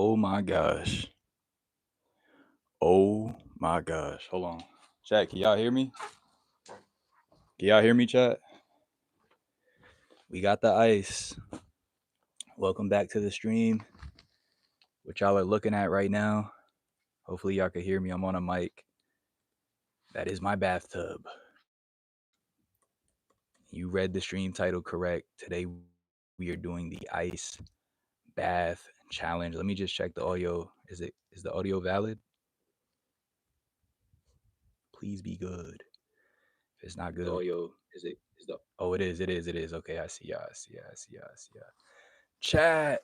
Oh my gosh. Oh my gosh. Hold on. Chat, can y'all hear me? Can y'all hear me, chat? We got the ice. Welcome back to the stream. What y'all are looking at right now. Hopefully y'all can hear me. I'm on a mic. That is my bathtub. You read the stream title correct. Today we are doing the ice bath challenge. Let me just check the audio. Is the audio valid? Please be good. If it's not good, the audio is the oh it is. Okay, I see y'all. I see y'all. Chat.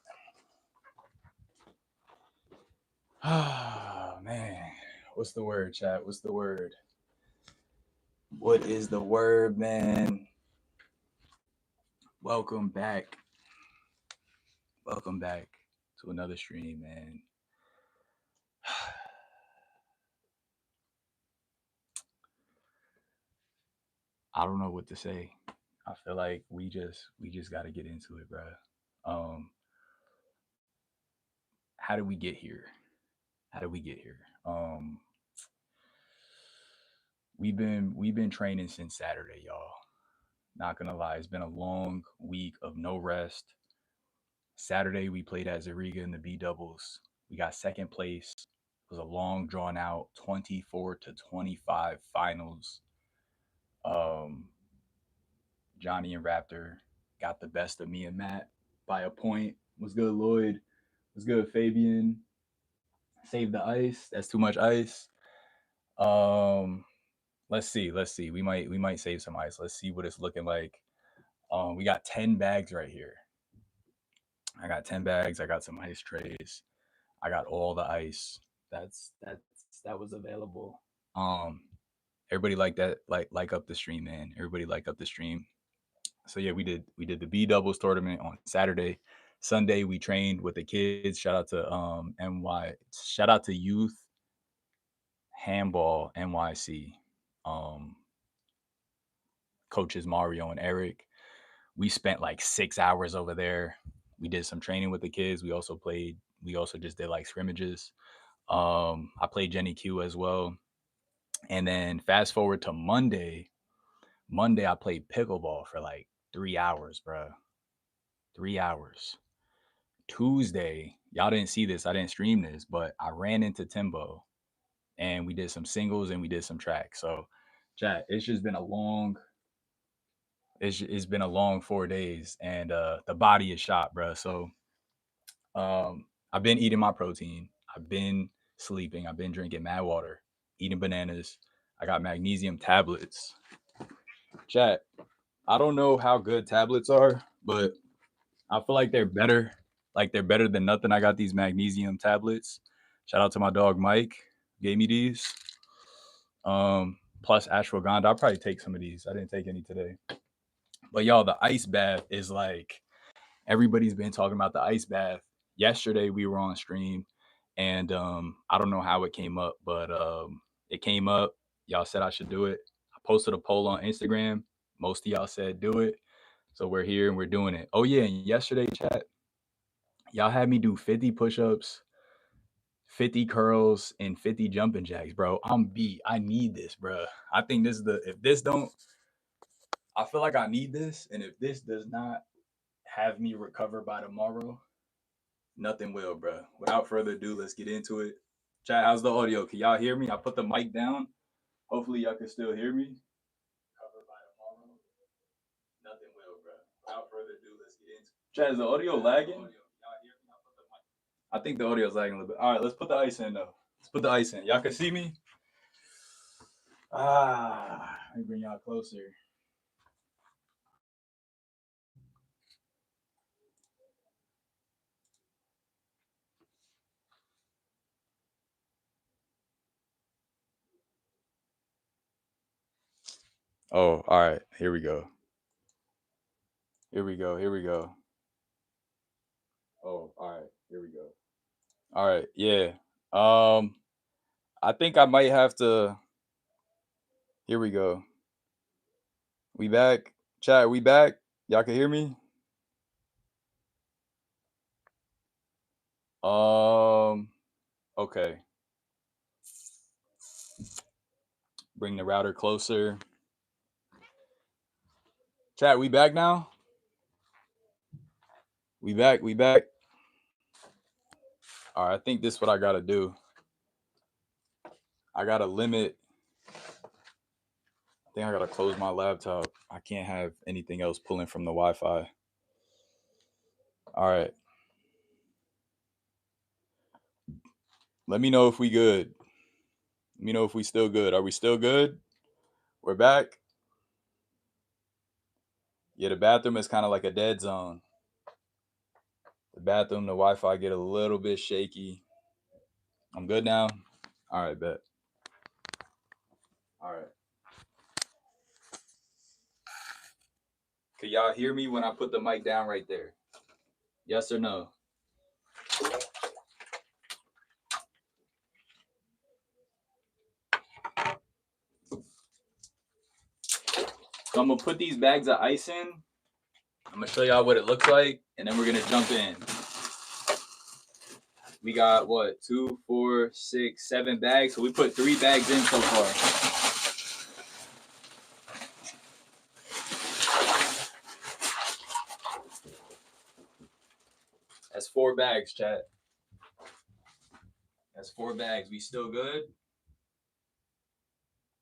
Oh man. What's the word, chat? What's the word? What is the word, man? Welcome back. Welcome back to another stream, man. I don't know what to say. I feel like we just got to get into it, bro. How did we get here? How did we get here? We've been training since Saturday, y'all. Not gonna lie, it's been a long week of no rest. Saturday we played at Zariga in the B doubles. We got second place. It was a long drawn out 24-25 finals. Um Johnny and Raptor got the best of me and Matt by a point. Was good, Lloyd. Was good, Fabian. Saved the ice. That's too much ice. Um let's see. We might save some ice. Let's see what it's looking like. We got 10 bags right here. I got 10 bags. I got some ice trays. I got all the ice that was available. Everybody like that, like up the stream, man. Everybody like up the stream. So yeah, we did the B doubles tournament on Saturday. Sunday we trained with the kids. Shout out to shout out to Youth Handball NYC. Um Coaches Mario and Eric. We spent like 6 hours over there. We did some training with the kids. We also just did like scrimmages. I played Jenny Q as well. And then fast forward to Monday. Monday I played pickleball for like 3 hours, bro. 3 hours. Tuesday, y'all didn't see this. I didn't stream this, but I ran into Timbo and we did some singles and we did some track. So, chat, it's been a long 4 days and the body is shot, bro. So I've been eating my protein. I've been sleeping. I've been drinking mad water, eating bananas. I got magnesium tablets. Chat, I don't know how good tablets are, but I feel like they're better. Like they're better than nothing. I got these magnesium tablets. Shout out to my dog Mike. Gave me these. Plus ashwagandha. I'll probably take some of these. I didn't take any today. But y'all, the ice bath is like everybody's been talking about the ice bath. Yesterday we were on stream and I don't know how it came up, but it came up. Y'all said I should do it. I posted a poll on Instagram. Most of y'all said do it. So we're here and we're doing it. Oh yeah, and yesterday, chat, y'all had me do 50 push-ups, 50 curls, and 50 jumping jacks, bro. I'm beat. I need this, bro. I think this is if this don't, I feel like I need this. And if this does not have me recover by tomorrow, nothing will, bro. Without further ado, let's get into it. Chat, how's the audio? Can y'all hear me? I put the mic down. Hopefully y'all can still hear me. Recover by tomorrow, nothing will, bro. Without further ado, let's get into it. Chat, is the audio lagging? I think the audio is lagging a little bit. All right, let's put the ice in though. Let's put the ice in. Y'all can see me? Let me bring y'all closer. Oh, all right. Here we go. Here we go. Here we go. Oh, all right. Here we go. All right. Yeah. I think I might have to. Here we go. We back. Chat, we back. Y'all can hear me? Okay. Bring the router closer. Chat, we back now? We back. All right, I think this is what I gotta do. I gotta limit. I think I gotta close my laptop. I can't have anything else pulling from the Wi-Fi. All right. Let me know if we good. Let me know if we still good. Are we still good? We're back. Yeah, the bathroom is kind of like a dead zone. The bathroom, the Wi-Fi get a little bit shaky. I'm good now. All right, bet. All right. Can y'all hear me when I put the mic down right there? Yes or no? So I'm gonna put these bags of ice in. I'm gonna show y'all what it looks like, and then we're gonna jump in. We got what, 2, 4, 6, 7 bags. So we put 3 bags in so far. That's 4 bags, chat. That's 4 bags. We still good?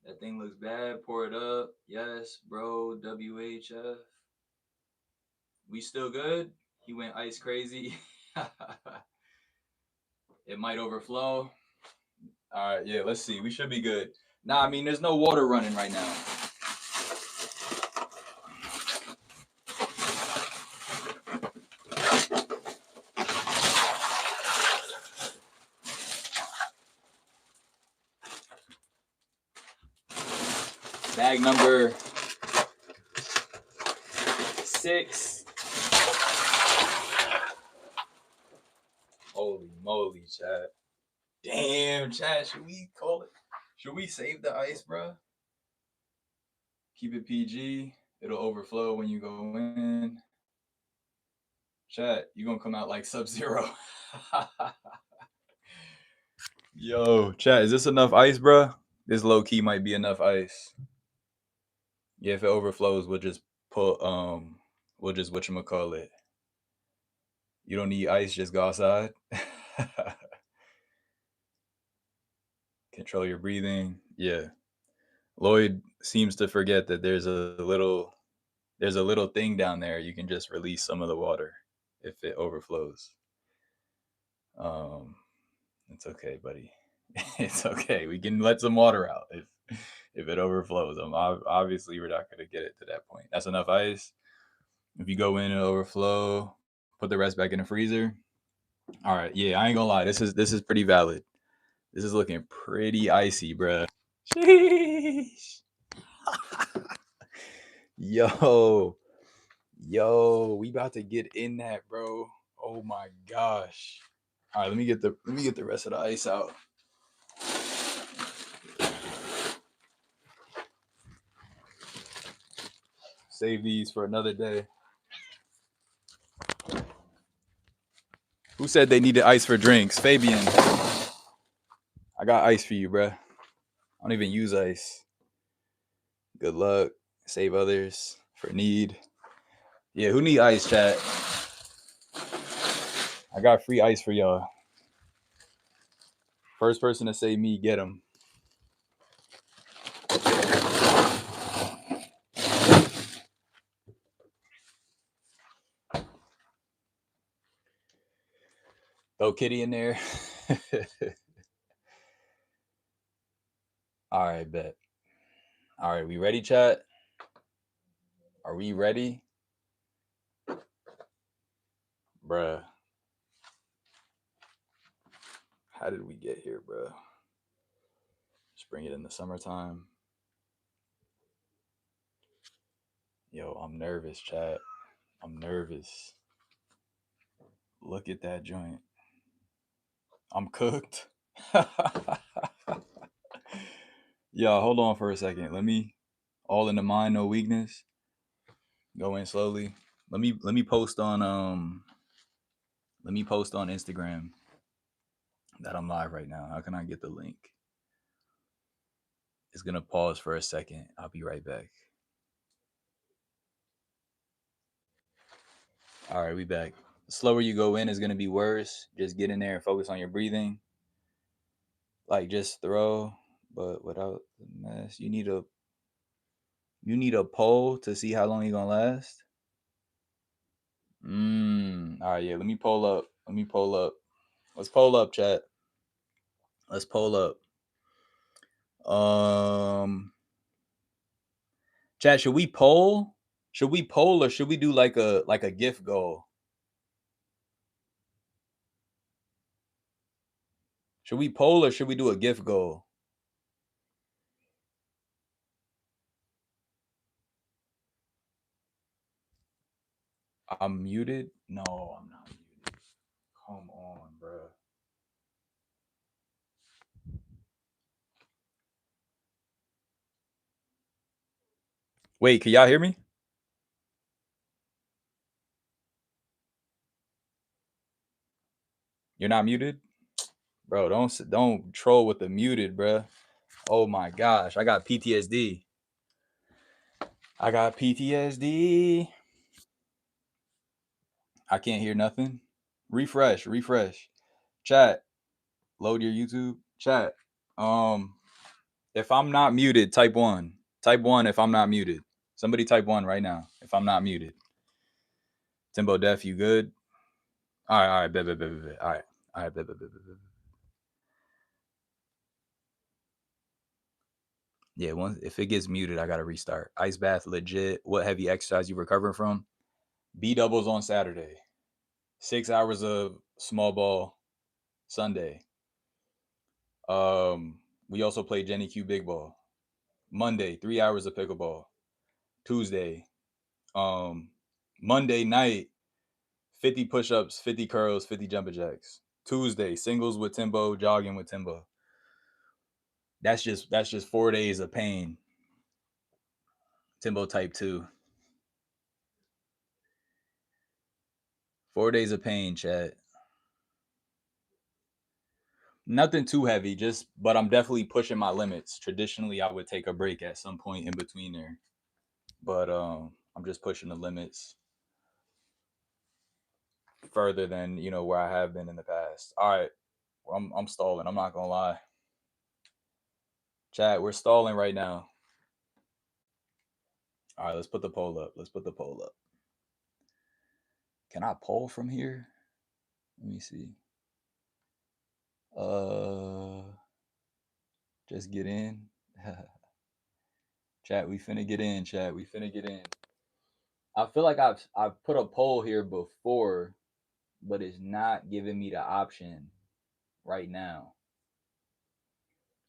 That thing looks bad. Pour it up. Yes, bro. WHF. We still good? He went ice crazy. It might overflow. All right, yeah, let's see. We should be good. Nah, I mean, there's no water running right now. Bag number 6. Holy moly, chat. Damn, chat. Should we call it? Should we save the ice, bro? Keep it PG. It'll overflow when you go in. Chat, you gonna come out like Sub-Zero. Yo, chat, is this enough ice, bro? This low key might be enough ice. Yeah, if it overflows, we'll just put whatchamacallit. You don't need ice, just go outside. Control your breathing. Yeah. Lloyd seems to forget that there's a little thing down there. You can just release some of the water if it overflows. It's okay, buddy. It's okay. We can let some water out if it overflows. Obviously we're not gonna get it to that point. That's enough ice. If you go in and overflow, put the rest back in the freezer. All right, yeah, I ain't gonna lie. This is pretty valid. This is looking pretty icy, bruh. Sheesh. Yo, we about to get in that, bro. Oh my gosh. All right, let me get the rest of the ice out. Save these for another day. Who said they needed ice for drinks? Fabian. I got ice for you, bruh. I don't even use ice. Good luck. Save others for need. Yeah, who need ice, chat? I got free ice for y'all. First person to say me, get him. Throw Kitty in there. All right, bet. All right, we ready, chat? Are we ready? Bruh. How did we get here, bruh? Just bring it in the summertime. Yo, I'm nervous, chat. I'm nervous. Look at that joint. I'm cooked. Yo, hold on for a second. Let me all in the mind, no weakness. Go in slowly. Let me post on Instagram. that I'm live right now. How can I get the link? It's gonna pause for a second. I'll be right back. All right, we back. The slower you go in is gonna be worse. Just get in there and focus on your breathing. Like just throw, but without the mess. You need a poll to see how long you're gonna last. All right, yeah. Let me pull up. Let's poll up, chat. Let's poll up. Um, Chat. Should we poll? Should we poll or should we do like a gift goal? Should we poll or should we do a gift goal? I'm muted. No, I'm not muted. Come on, bro. Wait, can y'all hear me? You're not muted, bro. Don't troll with the muted, bro. Oh my gosh, I got PTSD. I got PTSD. I can't hear nothing. Refresh. Chat. Load your YouTube. Chat. Um, if I'm not muted, type one. Type one if I'm not muted. Somebody type one right now if I'm not muted. Timbo Def, you good? All right, bet. All right, bet. Yeah, once if it gets muted, I gotta restart. Ice bath, legit. What heavy exercise you recovering from? B doubles on Saturday. 6 hours of small ball Sunday. We also played Jenny Q Big Ball. Monday, 3 hours of pickleball. Tuesday, um, Monday night, 50 push-ups, 50 curls, 50 jumping jacks. Tuesday, singles with Timbo, jogging with Timbo. That's just 4 days of pain. Timbo type 2. 4 days of pain, chat. Nothing too heavy, but I'm definitely pushing my limits. Traditionally, I would take a break at some point in between there. But I'm just pushing the limits further than, where I have been in the past. All right. I'm stalling. I'm not gonna lie. Chat, we're stalling right now. All right, let's put the poll up. Can I poll from here? Let me see. Uh, just get in. Chat, we finna get in. Chat, we finna get in. I feel like I've put a poll here before, but it's not giving me the option right now.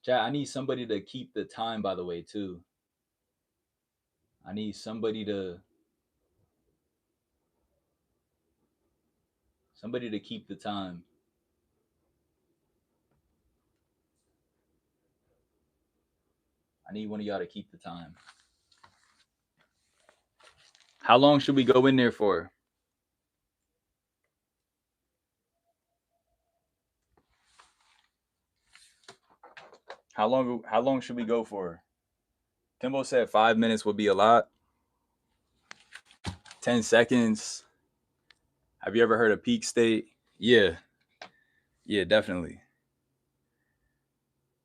Chat, I need somebody to keep the time, by the way, too. I need somebody to keep the time. I need one of y'all to keep the time. How long should we go in there for? How long should we go for? Timbo said 5 minutes would be a lot. 10 seconds. Have you ever heard of peak state? Yeah. Yeah, definitely.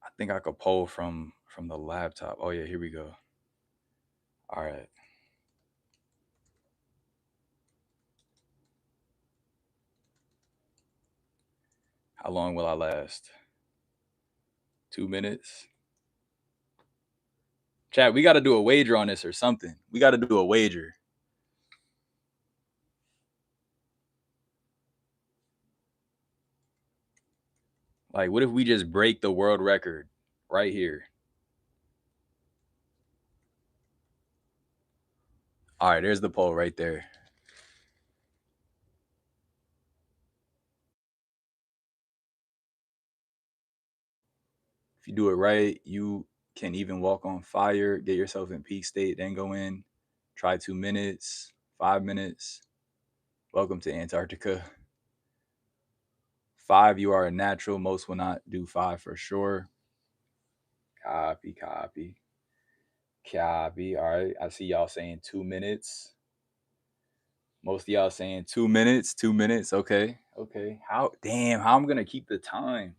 I think I could poll from the laptop. Oh yeah, here we go. All right. How long will I last? 2 minutes. Chat, we got to do a wager on this or something. We got to do a wager. Like, what if we just break the world record right here? All right, there's the poll right there. If you do it right, you can even walk on fire, get yourself in peak state, then go in, try 2 minutes, 5 minutes. Welcome to Antarctica. 5, you are a natural. Most will not do 5 for sure. Copy. All right. I see y'all saying 2 minutes. Most of y'all saying 2 minutes. 2 minutes. Okay. How I'm gonna keep the time?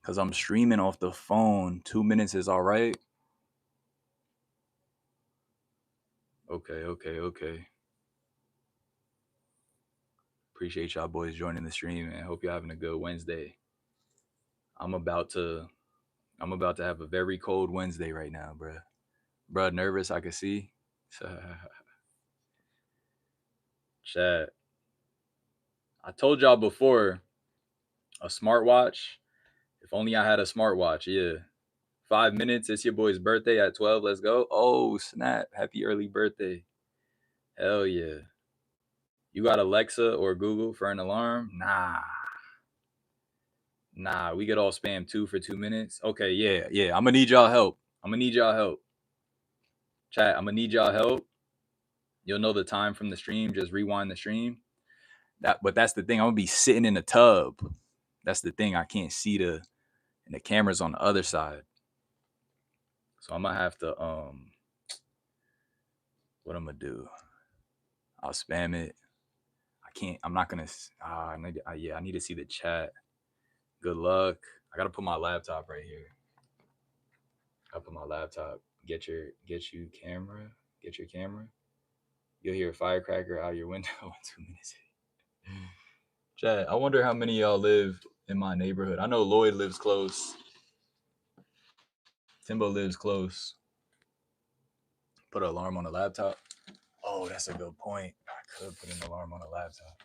Because I'm streaming off the phone. 2 minutes is all right. Okay. Appreciate y'all boys joining the stream, and hope you're having a good Wednesday. I'm about to have a very cold Wednesday right now, bruh. Bruh, nervous, I can see. Chat. I told y'all before, a smartwatch. If only I had a smartwatch, yeah. 5 minutes, it's your boy's birthday at 12. Let's go. Oh, snap. Happy early birthday. Hell yeah. You got Alexa or Google for an alarm? Nah, we get all spam too for 2 minutes. Okay, yeah. I'm gonna need y'all help. Chat, I'm gonna need y'all help. You'll know the time from the stream. Just rewind the stream. But that's the thing. I'm gonna be sitting in the tub. That's the thing. I can't see and the camera's on the other side. So I'm gonna have to what I'm gonna do? I'll spam it. I'm not gonna. I need to see the chat. Good luck. I gotta put my laptop right here. I'll put my laptop. Get your camera. Get your camera. You'll hear a firecracker out your window in 2 minutes. Chat. I wonder how many of y'all live in my neighborhood. I know Lloyd lives close. Timbo lives close. Put an alarm on the laptop. Oh, that's a good point. I could put an alarm on the laptop.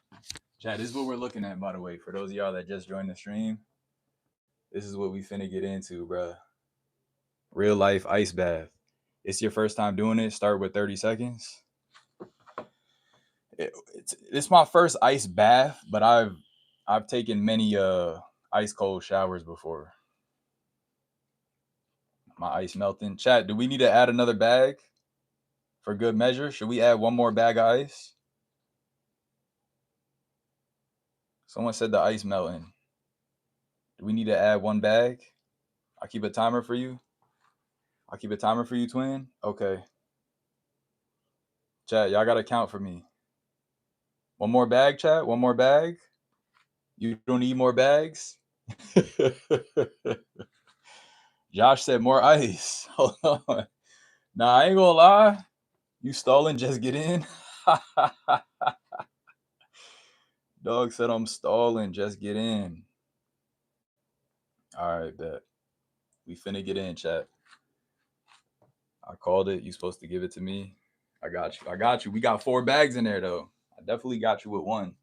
Chat, this is what we're looking at, by the way. For those of y'all that just joined the stream, this is what we finna get into, bruh. Real life ice bath. It's your first time doing it. Start with 30 seconds. It's my first ice bath, but I've taken many ice cold showers before. My ice melting. Chat, do we need to add another bag for good measure? Should we add one more bag of ice? Someone said the ice melting. Do we need to add one bag? I'll keep a timer for you. Twin. Okay. Chat, y'all gotta count for me. One more bag, chat. One more bag. You don't need more bags. Josh said more ice. Hold on. Nah, I ain't gonna lie. You stalling, just get in. Dog said I'm stalling, just get in. All right, bet. We finna get in, chat. I called it. You supposed to give it to me. I got you. We got 4 bags in there, though. I definitely got you with one.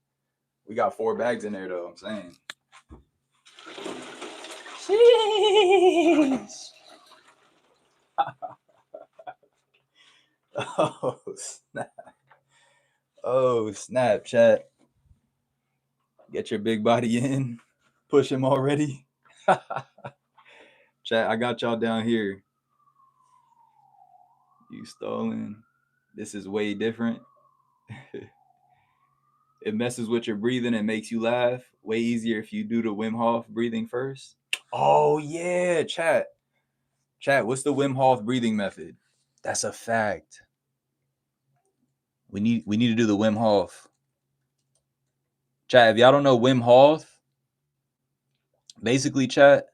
We got 4 bags in there, though. I'm saying. Sheesh. Oh, snap. Chat. Get your big body in. Push him already. Chat, I got y'all down here. You stalling. This is way different. It messes with your breathing and makes you laugh. Way easier if you do the Wim Hof breathing first. Oh yeah, chat. What's the Wim Hof breathing method? That's a fact. We need to do the Wim Hof. Chat, if y'all don't know Wim Hof, basically, chat,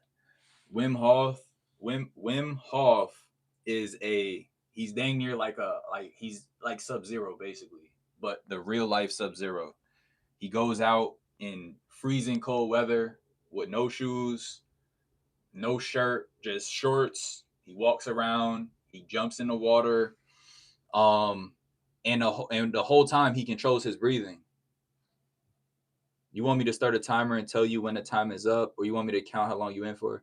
Wim Hof is he's dang near he's like Sub-Zero basically, but the real life Sub-Zero. He goes out in freezing cold weather with no shoes, no shirt, just shorts. He walks around, he jumps in the water, and the whole time he controls his breathing. You want me to start a timer and tell you when the time is up, or you want me to count how long you in for?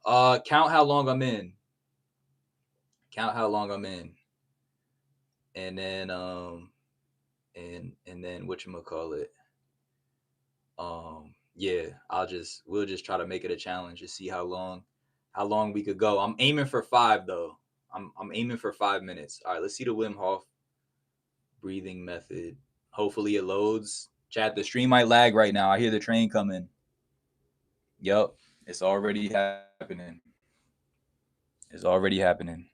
Count how long I'm in. And then and then whatchamacallit. Yeah, we'll just try to make it a challenge to see how long we could go. I'm aiming for 5 though. I'm aiming for 5 minutes. All right, let's see the Wim Hof breathing method. Hopefully it loads. Chat, the stream might lag right now. I hear the train coming. Yup, it's already happening. It's already happening.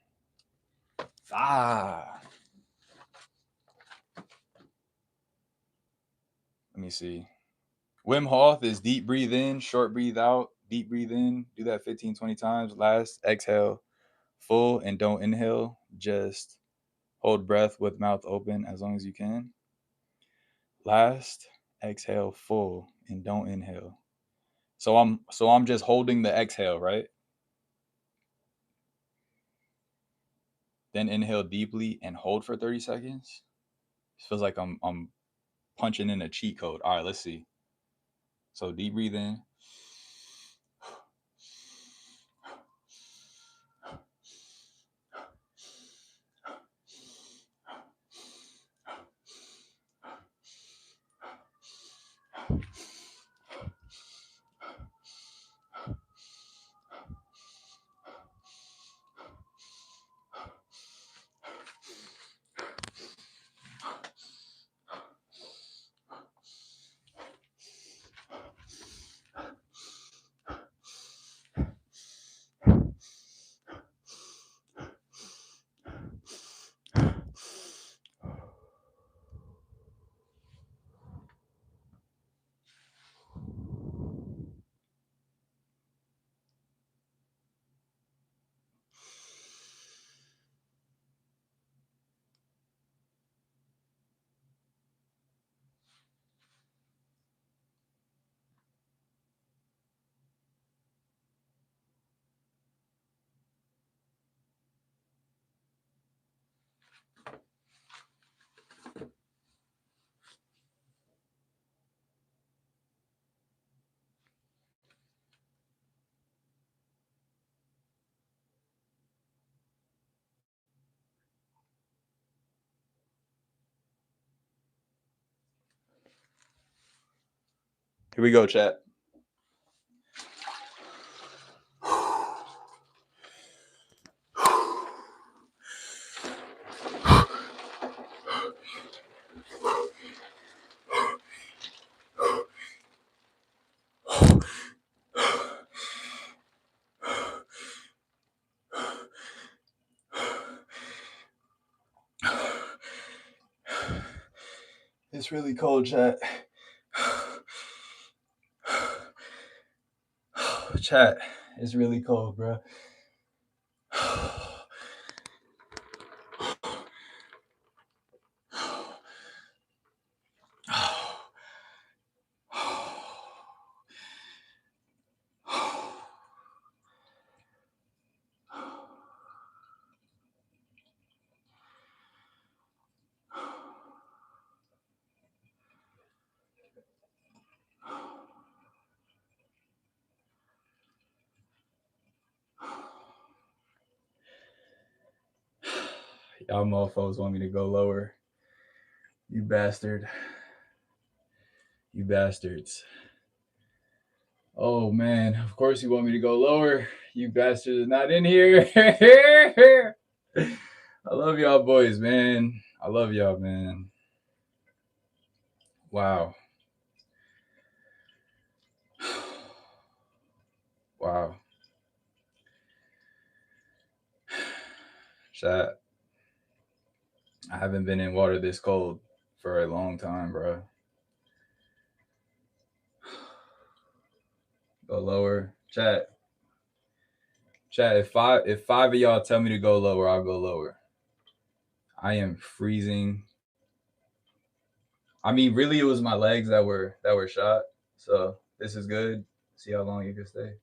Let me see. Wim Hof is deep breathe in, short breathe out, deep breathe in. Do that 15, 20 times. Last, exhale full and don't inhale. Just hold breath with mouth open as long as you can. Last, exhale full and don't inhale. So I'm just holding the exhale, right? Then inhale deeply and hold for 30 seconds. It feels like I'm punching in a cheat code. All right, let's see. So deep breathe in. Here we go, chat. It's really cold, chat. Chat, it's really cold, bro. Y'all motherfuckers want me to go lower. You bastard. You bastards. Oh man, of course you want me to go lower. You bastards are not in here. I love y'all boys, man. I love y'all, man. Wow. Wow. Chat. I haven't been in water this cold for a long time, bro. Go lower. Chat. Chat, if five of y'all tell me to go lower, I'll go lower. I am freezing. I mean, really, it was my legs that were shot. So this is good. See how long you can stay.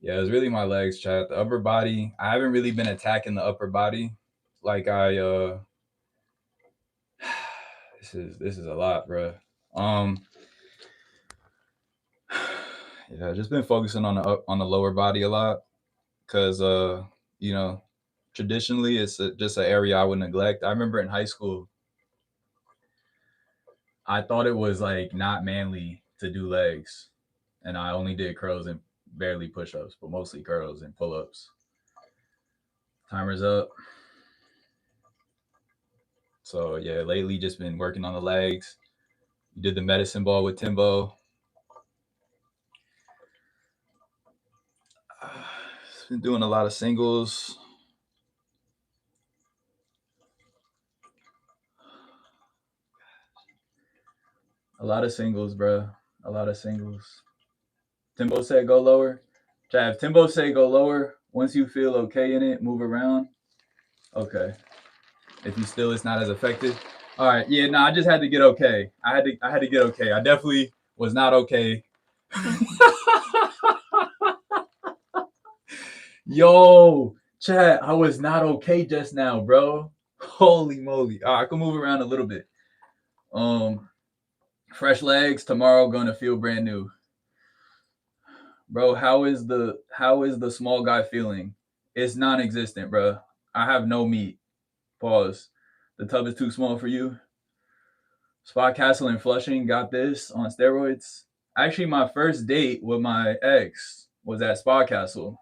Yeah, it was really my legs, chat. The upper body, I haven't really been attacking the upper body like I this is a lot, bro. Yeah, just been focusing on the lower body a lot cuz you know, traditionally it's just an area I would neglect. I remember in high school I thought it was like not manly to do legs, and I only did curls and barely push-ups, but mostly curls and pull-ups. Timer's up. So yeah, lately just been working on the legs, You did the medicine ball with Timbo. Been doing a lot of singles. A lot of singles, bro. A lot of singles. Timbo said go lower. If Timbo say go lower, once you feel okay in it, move around. Okay. If you still it's not as effective. All right. Yeah, no, I just had to get okay. I had to get okay. I definitely was not okay. Yo, chat, I was not okay just now, bro. Holy moly. All right, I can move around a little bit. Fresh legs tomorrow gonna feel brand new. Bro, how is the small guy feeling? It's non-existent, bro. I have no meat. Pause. The tub is too small for you. Spot Castle and Flushing got this on steroids. Actually, my first date with my ex was at Spot Castle.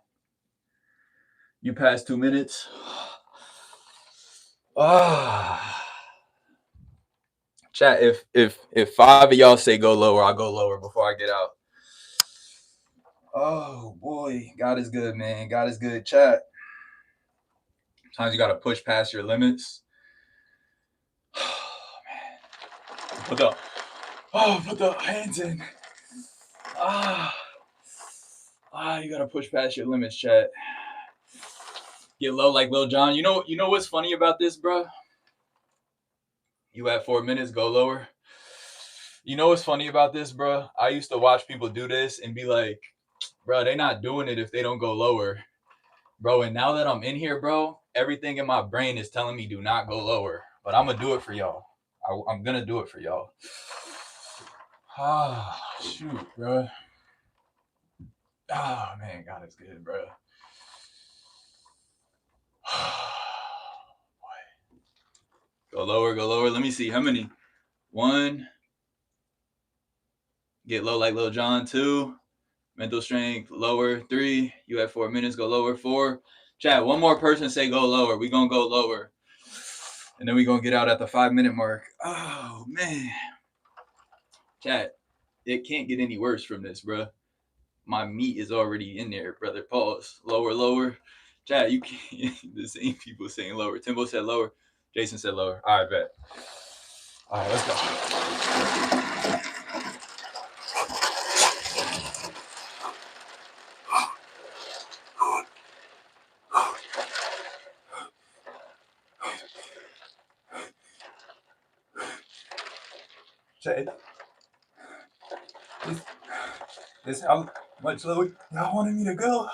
You passed 2 minutes. Ah. Chat, if 5 of y'all say go lower, I'll go lower before I get out. Oh boy, God is good, man. God is good. Chat. Sometimes you gotta push past your limits. Oh man. Put the hands in. You gotta push past your limits, chat. Get low like Lil Jon. You know what's funny about this, bro? You at 4 minutes, go lower. You know what's funny about this, bro? I used to watch people do this and be like, bro, they not doing it if they don't go lower. Bro, and now that I'm in here, bro, everything in my brain is telling me do not go lower. But I'm going to do it for y'all. I'm going to do it for y'all. Ah, shoot, bro. Oh, man, God is good, bro. Go lower, go lower. Let me see. How many? 1. Get low like Lil Jon. 2. Mental strength, lower. 3. You have 4 minutes, go lower. 4. Chat, one more person say go lower. We going to go lower. And then we going to get out at the 5-minute mark. Oh, man. Chat, it can't get any worse from this, bro. My meat is already in there, brother. Pause. Lower, lower. Chat, you can't. The same people saying lower. Timbo said lower. Jason said lower. All right, bet. All right, let's go. Chat, this how much lower y'all wanted me to go.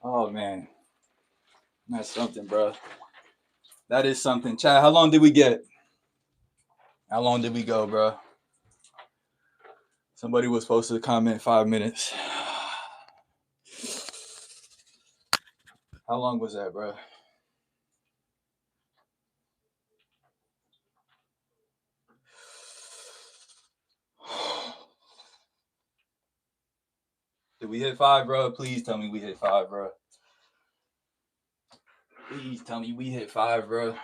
Oh man, that's something, bro. That is something. Chad, how long did we get? How long did we go, bro? Somebody was supposed to comment 5 minutes. How long was that, bro? Did we hit 5, bro? Please tell me we hit 5, bro. Please tell me we hit 5, bro.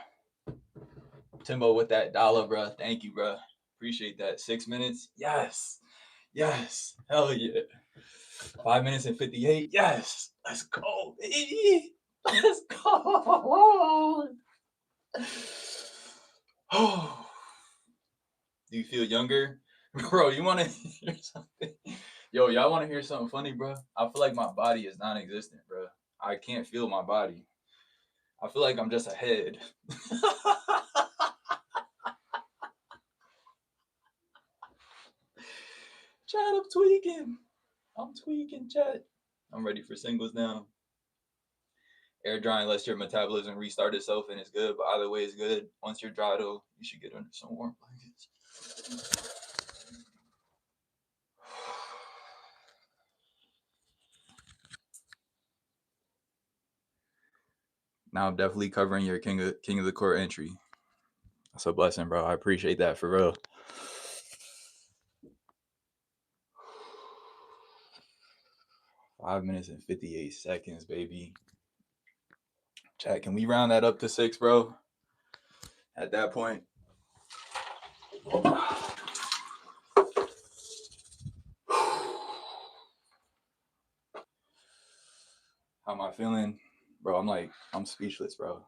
Timbo with that dollar, bro. Thank you, bro. Appreciate that. 6 minutes? Yes. Yes. Hell yeah. 5 minutes and 58? Yes. Let's go, baby. Let's go. Oh. Do you feel younger? Bro, you want to hear something? Yo, y'all want to hear something funny, bro? I feel like my body is non-existent, bro. I can't feel my body. I feel like I'm just a head. Chad, I'm tweaking. Chad. I'm ready for singles now. Air drying lets your metabolism restart itself and it's good, but either way it's good. Once you're dry, though, you should get under some warm blankets. Now I'm definitely covering your king of the court entry. That's a blessing, bro. I appreciate that for real. 5 minutes and 58 seconds, baby. Chat, can we round that up to 6, bro? At that point. How am I feeling? Bro, I'm speechless, bro.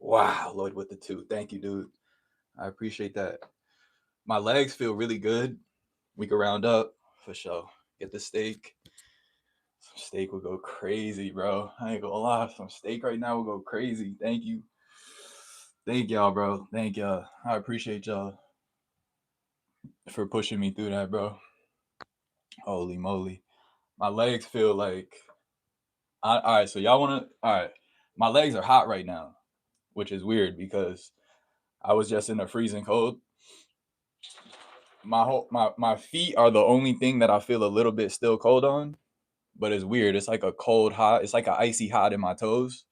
Wow, Lloyd with the 2. Thank you, dude. I appreciate that. My legs feel really good. We could round up for sure. Get the steak. Some steak will go crazy, bro. I ain't gonna lie. Some steak right now will go crazy. Thank you. Thank y'all, bro. Thank y'all. I appreciate y'all for pushing me through that, bro. Holy moly. My legs feel like. All right, so y'all wanna. All right. My legs are hot right now, which is weird because I was just in a freezing cold. My feet are the only thing that I feel a little bit still cold on, but it's weird. It's like a cold hot. It's like an icy hot in my toes,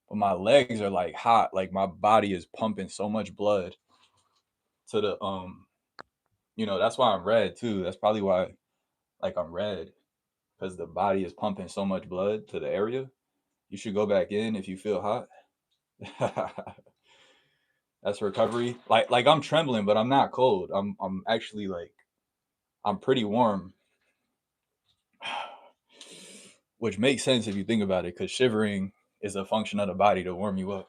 but my legs are like hot. Like my body is pumping so much blood to the that's why I'm red too. That's probably why like I'm red because the body is pumping so much blood to the area. You should go back in if you feel hot. That's recovery. Like I'm trembling, but I'm not cold. I'm actually like I'm pretty warm. Which makes sense if you think about it, because shivering is a function of the body to warm you up.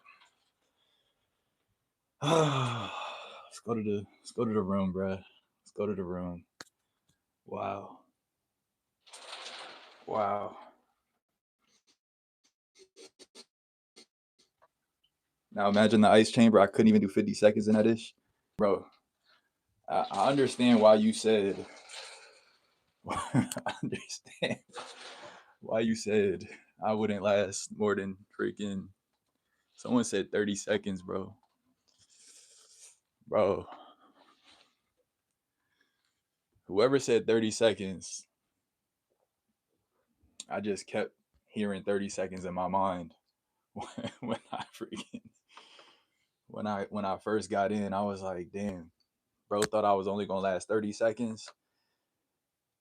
Let's go to the room, bruh. Let's go to the room. Wow. Wow. Now imagine the ice chamber. I couldn't even do 50 seconds in that ish. Bro, I understand why you said I understand why you said I wouldn't last more than freaking someone said 30 seconds, bro. Bro. Whoever said 30 seconds, I just kept hearing 30 seconds in my mind when I freaking when I first got in. I was like, damn, bro thought I was only gonna last 30 seconds.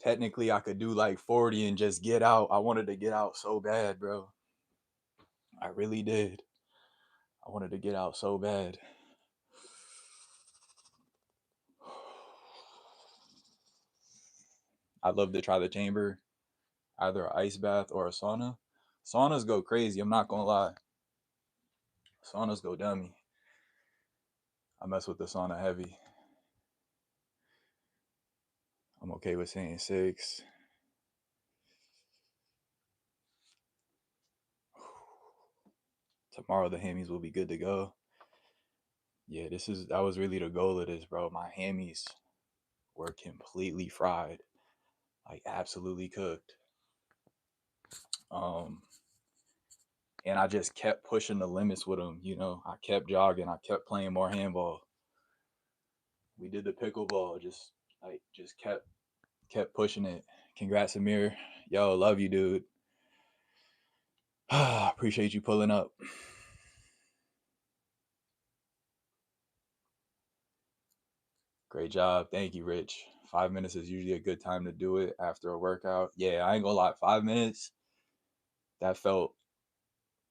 Technically I could do like 40 and just get out. I wanted to get out so bad, bro. I really did. I wanted to get out so bad. I'd love to try the chamber, either an ice bath or a sauna. Saunas go crazy, I'm not gonna lie. Saunas go dummy. I mess with the sauna heavy. I'm okay with saying 6. Tomorrow the hammies will be good to go. Yeah, that was really the goal of this, bro. My hammies were completely fried, like absolutely cooked. And I just kept pushing the limits with them. I kept jogging, I kept playing more handball. We did the pickleball, just kept pushing it. Congrats, Amir. Yo, love you, dude. Appreciate you pulling up. Great job. Thank you, Rich. 5 minutes is usually a good time to do it after a workout. Yeah, I ain't gonna lie, 5 minutes, that felt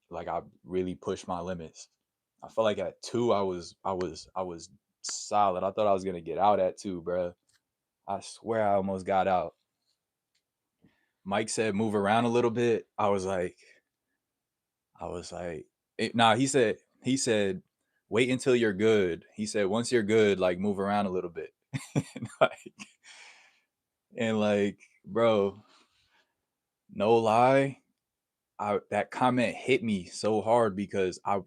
like I really pushed my limits. I felt like at 2, I was solid. I thought I was gonna get out at 2, bro. I swear I almost got out. Mike said move around a little bit. He said wait until you're good. He said once you're good, like move around a little bit. like, and bro, no lie, that comment hit me so hard because I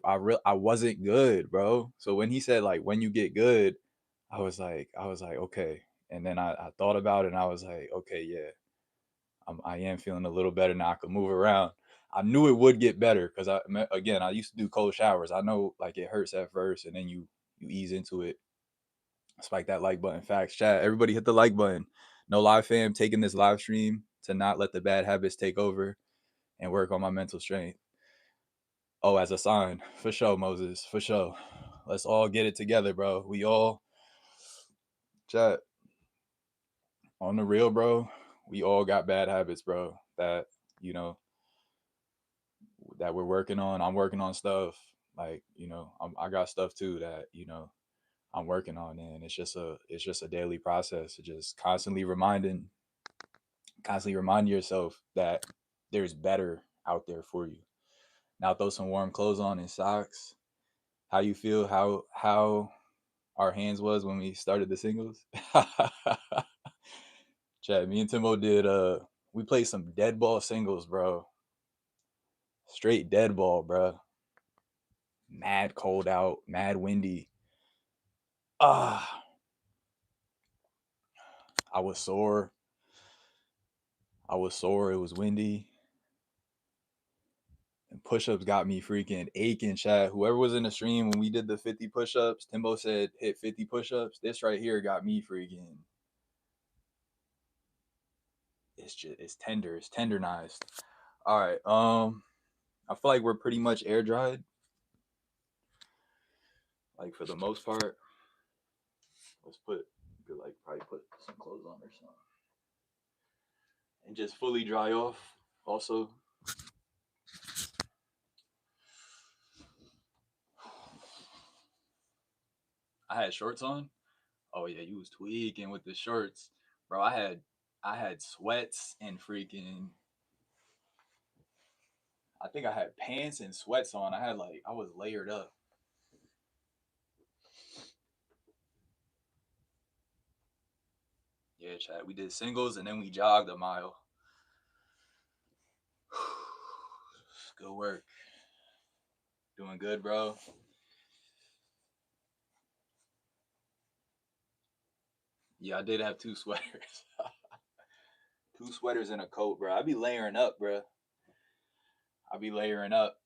wasn't good, bro. So when he said like when you get good, I was like okay. And then I thought about it and I was like, okay, yeah, I am feeling a little better now. I could move around. I knew it would get better because I used to do cold showers. I know like it hurts at first and then you ease into it. Spike that like button. Facts, chat. Everybody hit the like button. No lie, fam. Taking this live stream to not let the bad habits take over and work on my mental strength. Oh, as a sign. For sure, Moses. For sure. Let's all get it together, bro. We all chat on the real, bro. We all got bad habits, bro. That, you know, that we're working on. I'm working on stuff. Like, I got stuff too that, I'm working on, and it's just a daily process. It's just constantly reminding yourself that there's better out there for you. Now throw some warm clothes on and socks. How you feel? How our hands was when we started the singles? Chad, me and Timbo did we played some dead ball singles, bro. Straight dead ball, bro. Mad cold out, mad windy. Ah, I was sore. I was sore. It was windy. And push-ups got me freaking aching, chat. Whoever was in the stream when we did the 50 push-ups, Timbo said hit 50 push-ups. This right here got me freaking. It's tender. It's tendernized. All right. I feel like we're pretty much air dried. Like for the most part. Let's probably put some clothes on or something. And just fully dry off also. I had shorts on. Oh yeah, you was tweaking with the shorts. Bro, I had sweats and freaking I think I had pants and sweats on. I was layered up. Yeah, Chad. We did singles and then we jogged a mile. Good work. Doing good, bro. Yeah, I did have two sweaters. Two sweaters and a coat, bro. I be layering up, bro. I be layering up.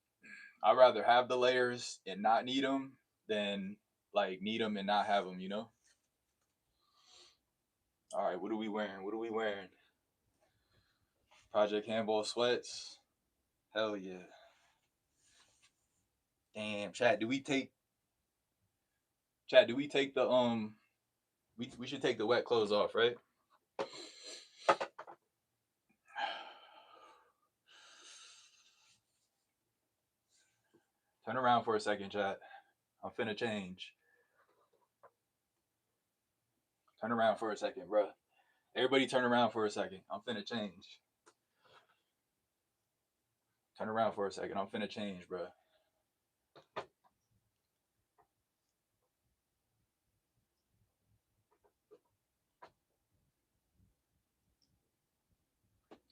I'd rather have the layers and not need them than like need them and not have them. All right, what are we wearing? What are we wearing? Project Handball sweats. Hell yeah. Damn, chat. Do we take the we should take the wet clothes off, right? Turn around for a second, chat. I'm finna change. Turn around for a second, bro. Everybody turn around for a second. I'm finna change. Turn around for a second. I'm finna change, bro.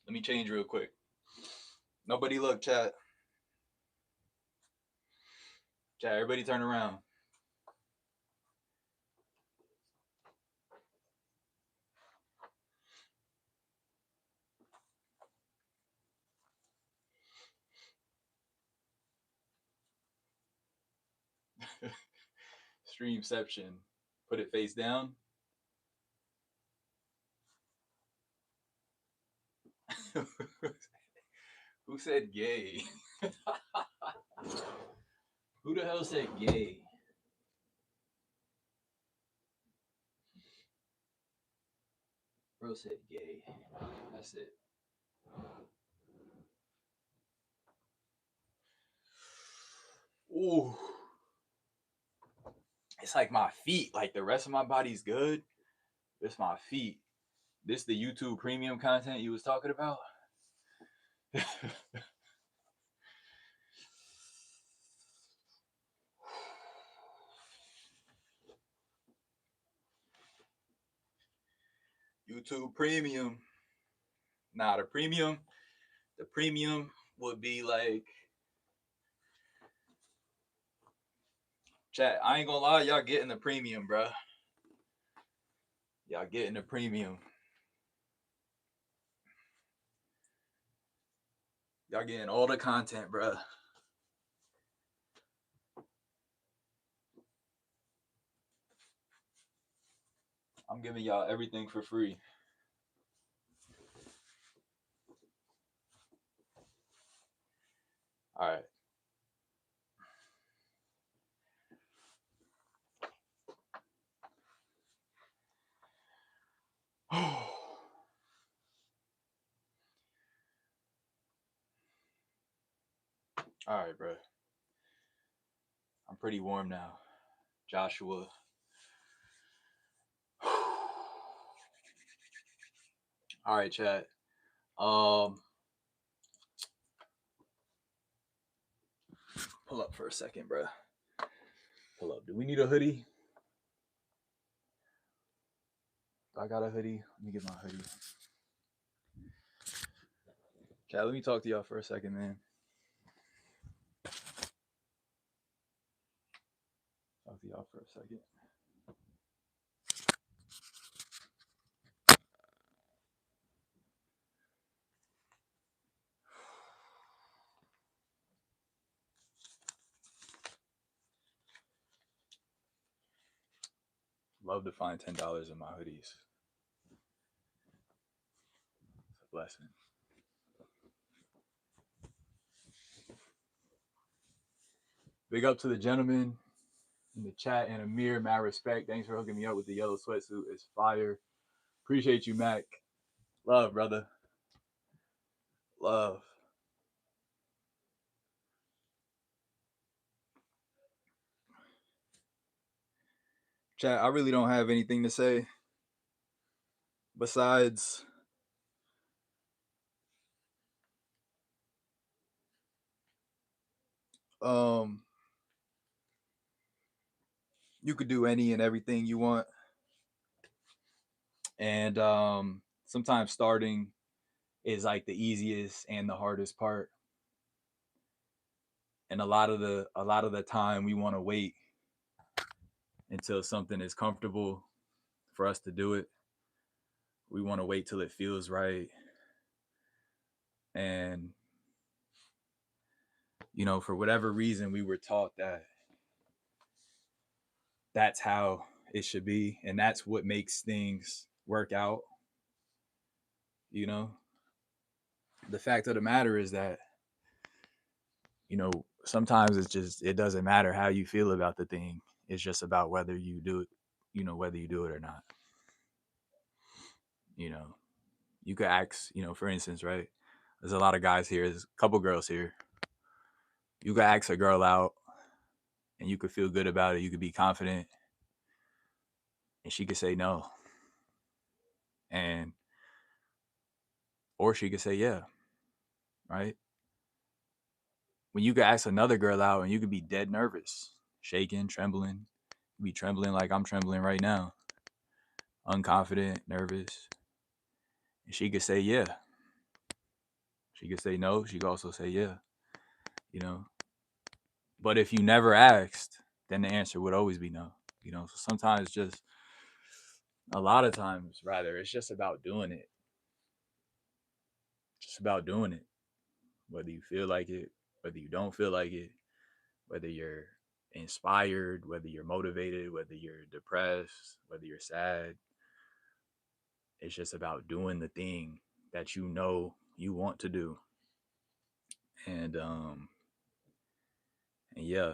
Let me change real quick. Nobody look, chat. Chat, everybody turn around. Streamception. Put it face down. Who said gay? Who the hell said gay? Bro said gay. That's it. Ooh. It's like my feet. Like the rest of my body's good. It's my feet. This the YouTube premium content you was talking about? YouTube premium. Nah, the premium would be like chat. I ain't gonna lie, y'all getting the premium, bro. Y'all getting the premium. Y'all getting all the content, bro. I'm giving y'all everything for free. All right. All right, bro. I'm pretty warm now. Joshua. All right, chat. Um, pull up for a second, bro. Pull up. Do we need a hoodie? I got a hoodie. Let me get my hoodie. Chat, let me talk to y'all for a second, man. Talk to y'all for a second. Love to find $10 in my hoodies. It's a blessing. Big up to the gentleman in the chat and Amir, mad respect. Thanks for hooking me up with the yellow sweatsuit. It's fire. Appreciate you, Mac. Love, brother. Love. Chat, I really don't have anything to say besides you could do any and everything you want. And sometimes starting is like the easiest and the hardest part. And a lot of the time we want to wait until something is comfortable for us to do it. We want to wait till it feels right. And you know, for whatever reason we were taught that that's how it should be and that's what makes things work out. You know, the fact of the matter is that, you know, sometimes it doesn't matter how you feel about the thing. It's just about whether you do it, you know, whether you do it or not. You know, you could ask, you know, for instance, right? There's a lot of guys here, there's a couple girls here. You could ask a girl out and you could feel good about it. You could be confident and she could say no. And, or she could say yeah, right? When you could ask another girl out and you could be dead nervous, shaking, trembling, be trembling like I'm trembling right now, unconfident, nervous. And she could say yeah. She could say no. She could also say yeah, you know. But if you never asked, then the answer would always be no, you know. So sometimes just a lot of times rather, it's just about doing it. Just about doing it. Whether you feel like it, whether you don't feel like it, whether you're inspired, whether you're motivated, whether you're depressed, whether you're sad. It's just about doing the thing that you know you want to do. And and yeah,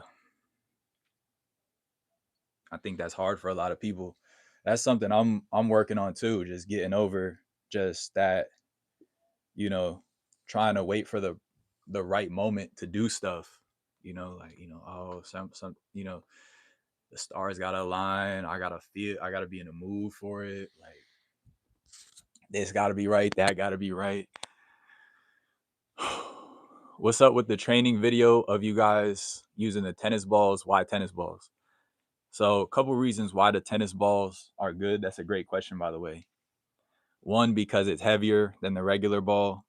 I think that's hard for a lot of people. That's something I'm working on too, just getting over just that, you know, trying to wait for the right moment to do stuff, you know, like, you know, oh, some you know, the stars gotta align, I gotta be in the mood for it, like this gotta be right, that gotta be right. What's up with the training video of you guys using the tennis balls? Why tennis balls? So, a couple reasons why the tennis balls are good. That's a great question, by the way. One, because it's heavier than the regular ball,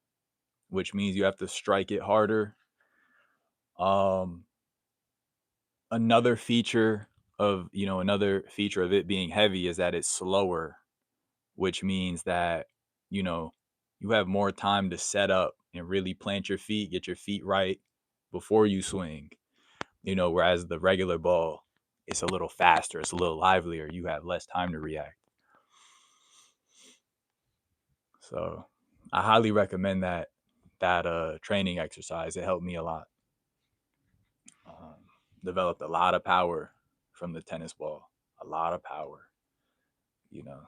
which means you have to strike it harder. Um, another feature of it being heavy is that it's slower, which means that, you know, you have more time to set up and really plant your feet, get your feet right before you swing. You know, whereas the regular ball, it's a little faster, it's a little livelier. You have less time to react. So I highly recommend that training exercise. It helped me a lot. Developed a lot of power from the tennis ball. A lot of power. You know,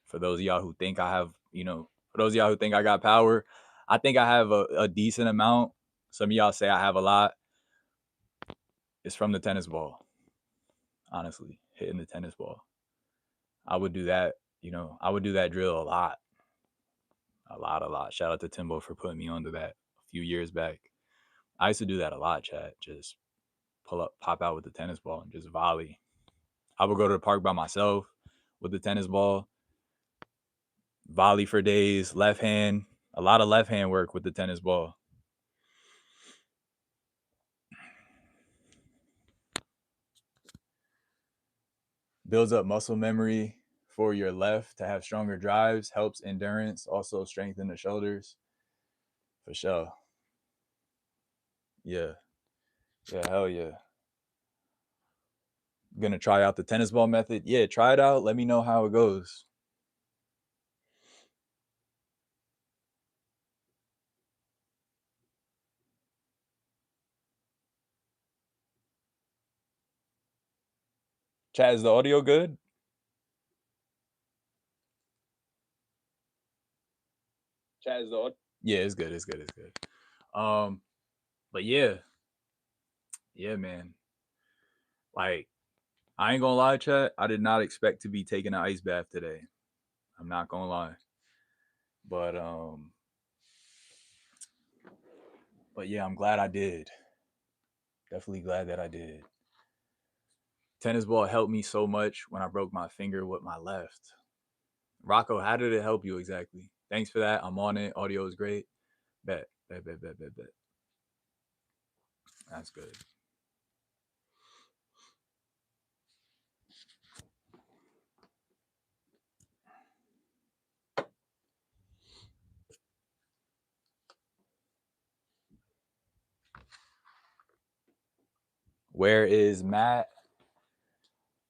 for those of y'all who think I have, you know, for those of y'all who think I got power, I think I have a decent amount. Some of y'all say I have a lot. It's from the tennis ball. Honestly, hitting the tennis ball. I would do that. I would do that drill a lot, a lot, a lot. Shout out to Timbo for putting me onto that a few years back. I used to do that a lot, chat. Just pull up, pop out with the tennis ball, and just volley. I would go to the park by myself with the tennis ball, volley for days, left hand, a lot of left hand work with the tennis ball. Builds up muscle memory for your left to have stronger drives, helps endurance, also strengthen the shoulders. For sure. Yeah. Yeah, hell yeah. Gonna try out the tennis ball method. Yeah, try it out. Let me know how it goes. Chad, is the audio good? Chad, is the audio? Yeah, it's good. It's good. It's good. But yeah, man. Like, I ain't gonna lie, chat. I did not expect to be taking an ice bath today. I'm not gonna lie. But yeah, I'm glad I did. Definitely glad that I did. Tennis ball helped me so much when I broke my finger with my left. Rocco, how did it help you exactly? Thanks for that. I'm on it. Audio is great. Bet. Bet. That's good. Where is Matt?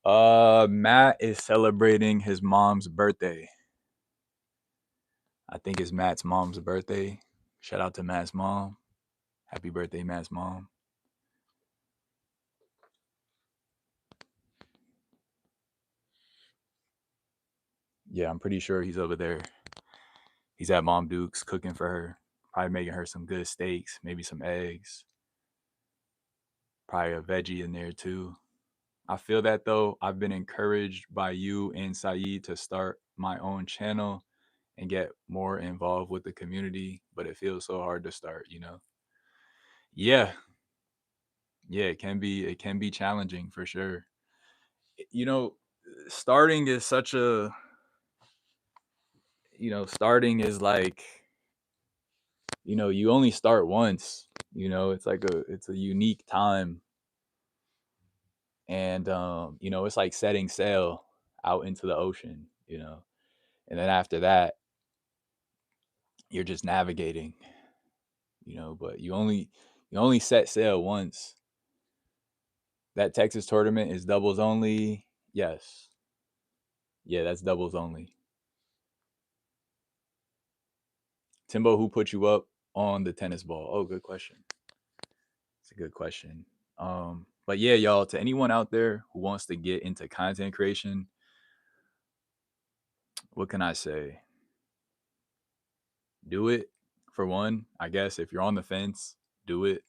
Matt is celebrating his mom's birthday. I think it's Matt's mom's birthday. Shout out to Matt's mom. Happy birthday, Matt's mom. Yeah, I'm pretty sure he's over there. He's at Mom Duke's cooking for her. Probably making her some good steaks, maybe some eggs. Probably a veggie in there too. I feel that though. I've been encouraged by you and Saeed to start my own channel and get more involved with the community, but it feels so hard to start. Yeah. Yeah, it can be challenging for sure. You know, starting is such a starting is like, you only start once. It's like it's a unique time. And it's like setting sail out into the ocean. And then after that, you're just navigating. But you only set sail once. That Texas tournament is doubles only. Yes. Yeah, that's doubles only. Timbo, who put you up on the tennis ball? Oh, good question. It's a good question. But yeah, y'all, to anyone out there who wants to get into content creation, what can I say? Do it. For one, I guess if you're on the fence, do it.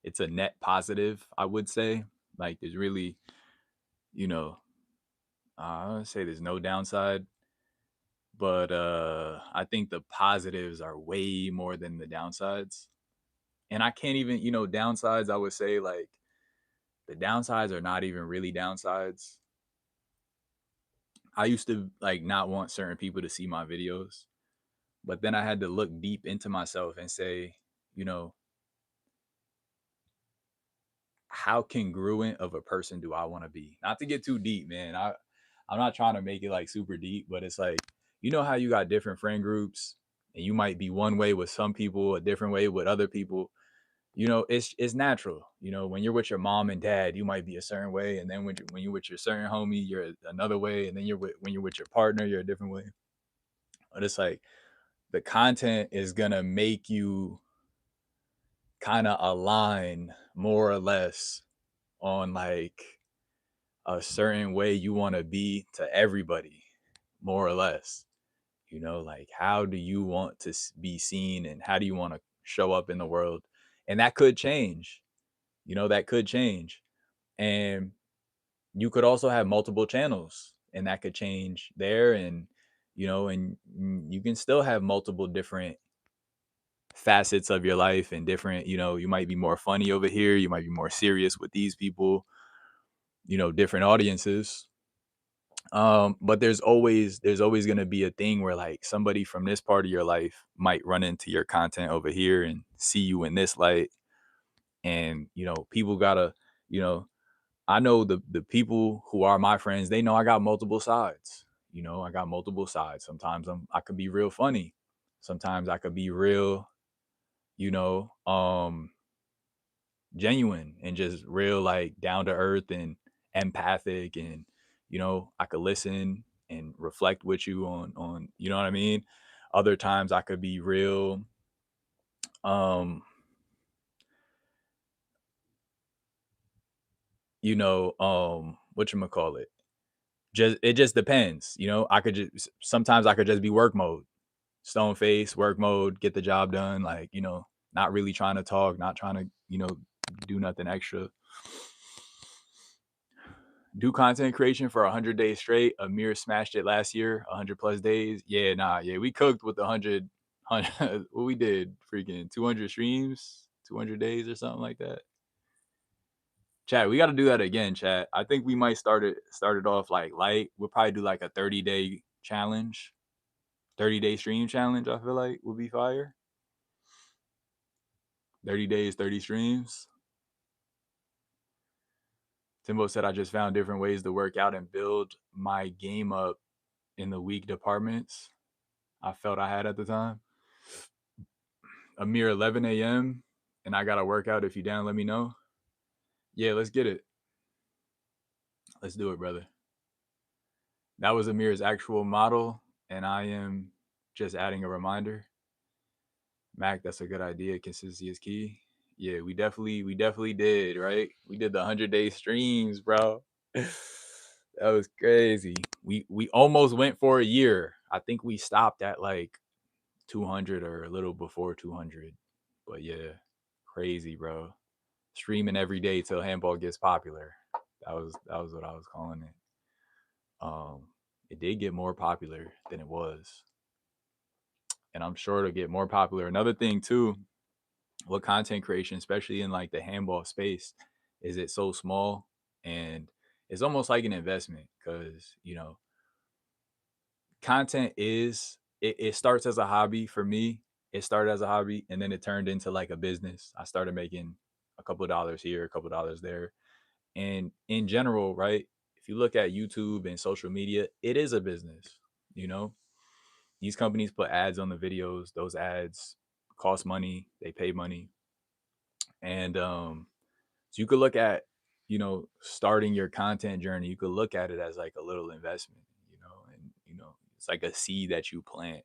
It's a net positive, I would say. Like, there's really, you know, I would say there's no downside, but I think the positives are way more than the downsides. And I can't even, downsides, I would say, like, the downsides are not even really downsides. I used to like not want certain people to see my videos, but then I had to look deep into myself and say, you know, how congruent of a person do I want to be? Not to get too deep, man. I'm not trying to make it like super deep, but it's like, how you got different friend groups and you might be one way with some people, a different way with other people. It's natural. When you're with your mom and dad, you might be a certain way, and then when you're with your certain homie, you're another way, and then when you're with your partner, you're a different way. But it's like the content is gonna make you kind of align more or less on like a certain way you want to be to everybody, more or less. Like, how do you want to be seen, and how do you want to show up in the world. And that could change. That could change. And you could also have multiple channels and that could change there. And you can still have multiple different facets of your life and different, you might be more funny over here, you might be more serious with these people, different audiences. But there's always going to be a thing where like somebody from this part of your life might run into your content over here and see you in this light. And people gotta, you know I know the people who are my friends, they know I got multiple sides. I got multiple sides. Sometimes I could be real funny. Sometimes I could be real, you know, genuine and just real like down to earth and empathic. And I could listen and reflect with you on you know what I mean. Other times I could be real, um what you call it, just it just depends. I could just sometimes I could just be work mode, stone face, work mode, get the job done, like, not really trying to talk, not trying to, do nothing extra. Do content creation for 100 days straight. Amir smashed it last year, 100 plus days. Yeah, nah, yeah, we cooked with the 100, what we did, freaking 200 streams, 200 days or something like that. Chat, we got to do that again, chat. I think we might start it off like light. We'll probably do like a 30-day challenge, 30-day stream challenge. I feel like would be fire. 30 days, 30 streams. Timbo said, I just found different ways to work out and build my game up in the weak departments I felt I had at the time. A mere 11 a.m. and I got to work out. If you down, let me know. Yeah, let's get it. Let's do it, brother. That was Amir's actual model, and I am just adding a reminder. Mac, that's a good idea. Consistency is key. Yeah, we definitely did, right? We did the 100-day streams, bro. That was crazy. We almost went for a year. I think we stopped at like 200 or a little before 200. But yeah, crazy, bro. Streaming every day till handball gets popular. That was what I was calling it. It did get more popular than it was, and I'm sure it'll get more popular. Another thing too, with content creation, especially in like the handball space, is it's so small and it's almost like an investment because content it starts as a hobby for me. It started as a hobby and then it turned into like a business. I started making a couple of dollars here, a couple of dollars there. And in general, right? If you look at YouTube and social media, it is a business. You know, these companies put ads on the videos. Those ads cost money. They pay money. And so you could look at, starting your content journey, you could look at it as like a little investment, and it's like a seed that you plant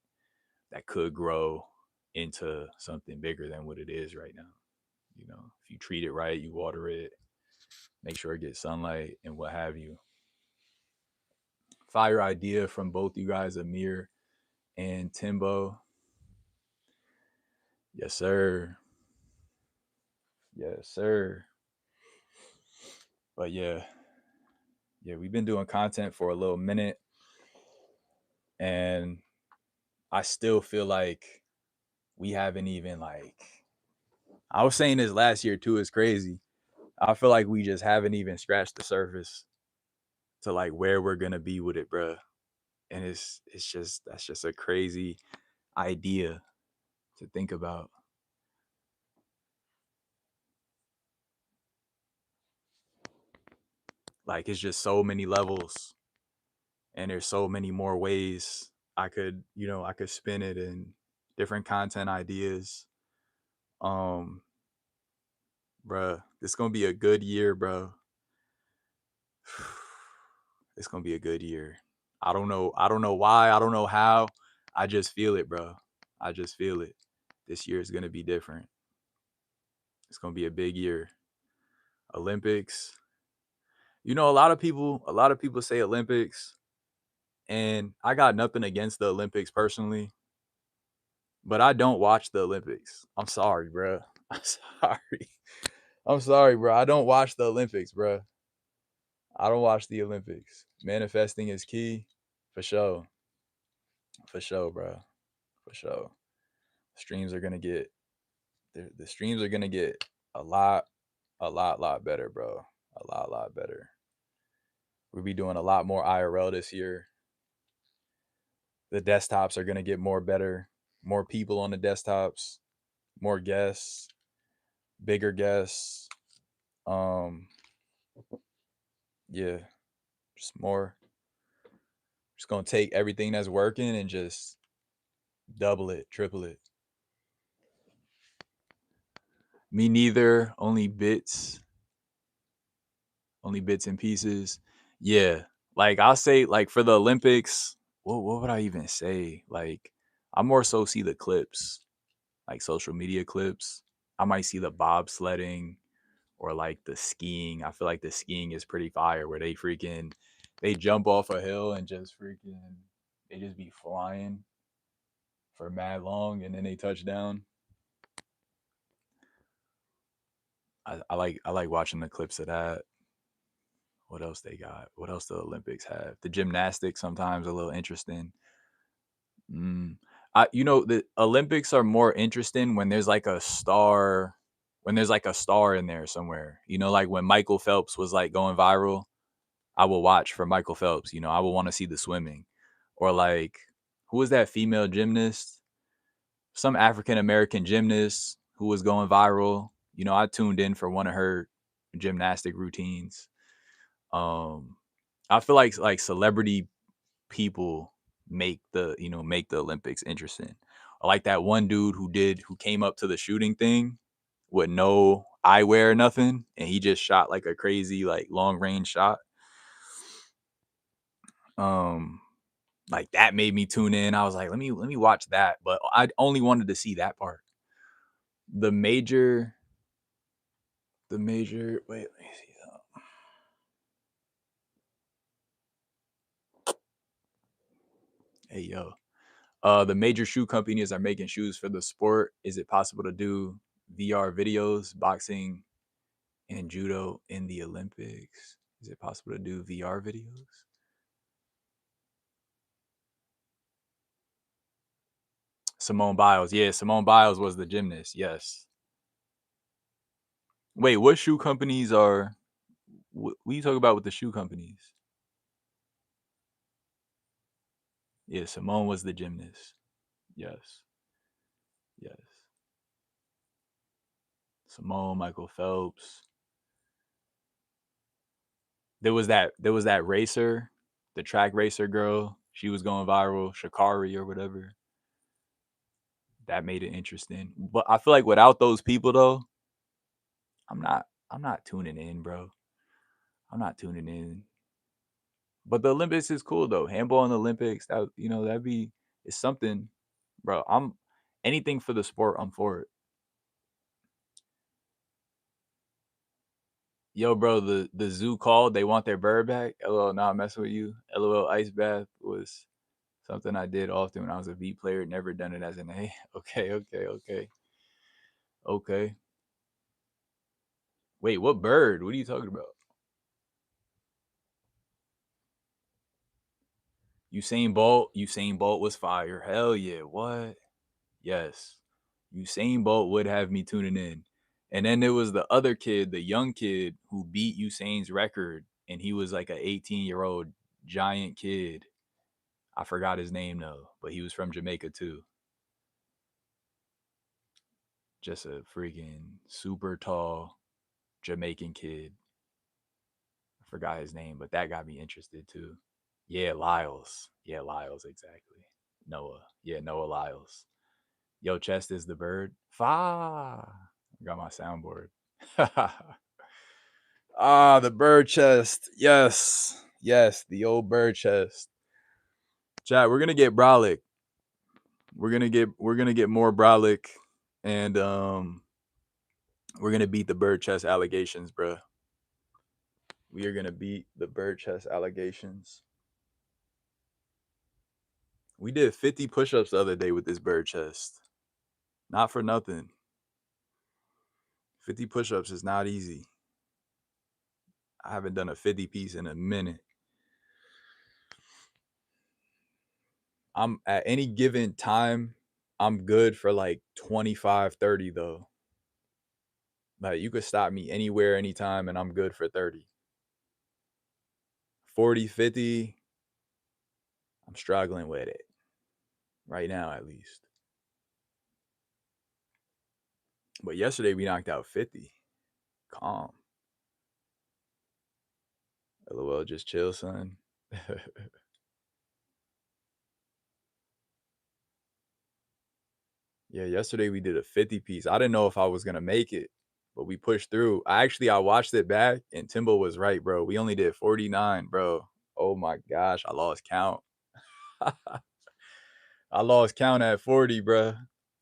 that could grow into something bigger than what it is right now. If you treat it right, you water it, make sure it gets sunlight and what have you. Fire idea from both you guys, Amir and Timbo. Yes, sir. Yes, sir. But yeah, we've been doing content for a little minute, and I still feel like we haven't even like. I was saying this last year too. It's crazy. I feel like we just haven't even scratched the surface to like where we're gonna be with it, bro. And it's just that's just a crazy idea to think about. Like it's just so many levels, and there's so many more ways I could spin it in different content ideas. Um, bruh, it's gonna be a good year, bro. It's gonna be a good year. I don't know. I don't know why. I don't know how. I just feel it, bro. I just feel it. This year is gonna be different. It's gonna be a big year. Olympics. A lot of people say Olympics, and I got nothing against the Olympics personally. But I don't watch the Olympics. I'm sorry, bro. I'm sorry. I'm sorry, bro. I don't watch the Olympics, bro. I don't watch the Olympics. Manifesting is key, for sure, for sure, bro, for sure. Streams are gonna get the streams are gonna get a lot better, bro. A lot better. We'll be doing a lot more IRL this year. The desktops are gonna get more better. More people on the desktops. More guests. Bigger guests. Um, yeah, just more. Just gonna take everything that's working and just double it, triple it. Me neither. Only bits and pieces. Yeah, like I'll say, like for the Olympics, what would I even say? Like I more so see the clips, like social media clips. I might see the bobsledding or like the skiing. I feel like the skiing is pretty fire, where they jump off a hill and just they just be flying for mad long and then they touch down. I like watching the clips of that. What else they got? What else the Olympics have? The gymnastics sometimes a little interesting. Mm. The Olympics are more interesting when there's like a star, in there somewhere. Like when Michael Phelps was like going viral, I will watch for Michael Phelps. I will want to see the swimming, or like who was that female gymnast? Some African American gymnast who was going viral. I tuned in for one of her gymnastic routines. Um, I feel like celebrity people make the Olympics interesting. I like that one dude who came up to the shooting thing with no eyewear or nothing, and he just shot like a crazy like long range shot. Um, like that made me tune in. I was like, let me watch that, but I only wanted to see that part. The major, the major. Wait, let me see. Hey yo, the major shoe companies are making shoes for the sport. Is it possible to do VR videos, boxing, and judo in the Olympics? Is it possible to do VR videos? Simone Biles. Yeah, Simone Biles was the gymnast. Yes. Wait, what shoe companies are? What you talk about with the shoe companies? Yeah, Simone was the gymnast. Yes. Yes. Simone, Michael Phelps. There was that racer, the track racer girl. She was going viral, Shakari or whatever. That made it interesting. But I feel like without those people though, I'm not tuning in, bro. I'm not tuning in. But the Olympics is cool though. Handball in the Olympics, that'd be it's something, bro. I'm anything for the sport. I'm for it. Yo, bro, the zoo called. They want their bird back. LOL, not messing with you. LOL, ice bath was something I did often when I was a V player. Never done it as an A. Okay, okay, okay, okay. Wait, what bird? What are you talking about? Usain Bolt was fire. Hell yeah. What? Yes. Usain Bolt would have me tuning in. And then there was the other kid, the young kid who beat Usain's record, and he was like an 18-year-old giant kid. I forgot his name though, but he was from Jamaica too. Just a freaking super tall Jamaican kid. I forgot his name, but that got me interested too. Yeah, Lyles. Yeah, Lyles, exactly. Noah. Yeah, Noah Lyles. Yo, Chest is the bird. Fa. Got my soundboard. The bird chest. Yes. Yes, the old bird chest. Chat, we're gonna get Brolic. We're gonna get more Brolic, and we're gonna beat the bird chest allegations, bro. We are gonna beat the bird chest allegations. We did 50 push-ups the other day with this bird chest. Not for nothing. 50 push-ups is not easy. I haven't done a 50 piece in a minute. I'm at any given time, I'm good for like 25, 30 though. Like you could stop me anywhere, anytime, and I'm good for 30. 40, 50, I'm struggling with it. Right now, at least. But yesterday we knocked out 50. Calm. LOL, just chill, son. Yeah, yesterday we did a 50 piece. I didn't know if I was gonna make it, but we pushed through. I watched it back and Timbo was right, bro. We only did 49, bro. Oh my gosh, I lost count. I lost count at 40, bro.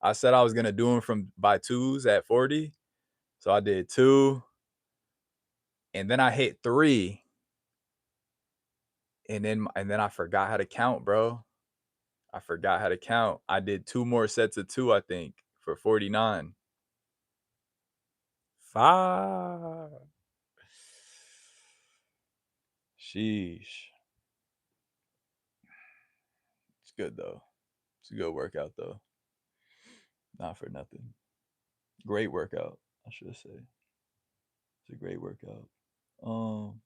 I said I was gonna do them from by twos at 40. So I did 2, and then I hit 3, and then I forgot how to count, bro. I forgot how to count. I did 2 more sets of 2, I think, for 49. 5. Sheesh. It's good though. It's a good workout though. Not for nothing. Great workout, I should say. It's a great workout. Um,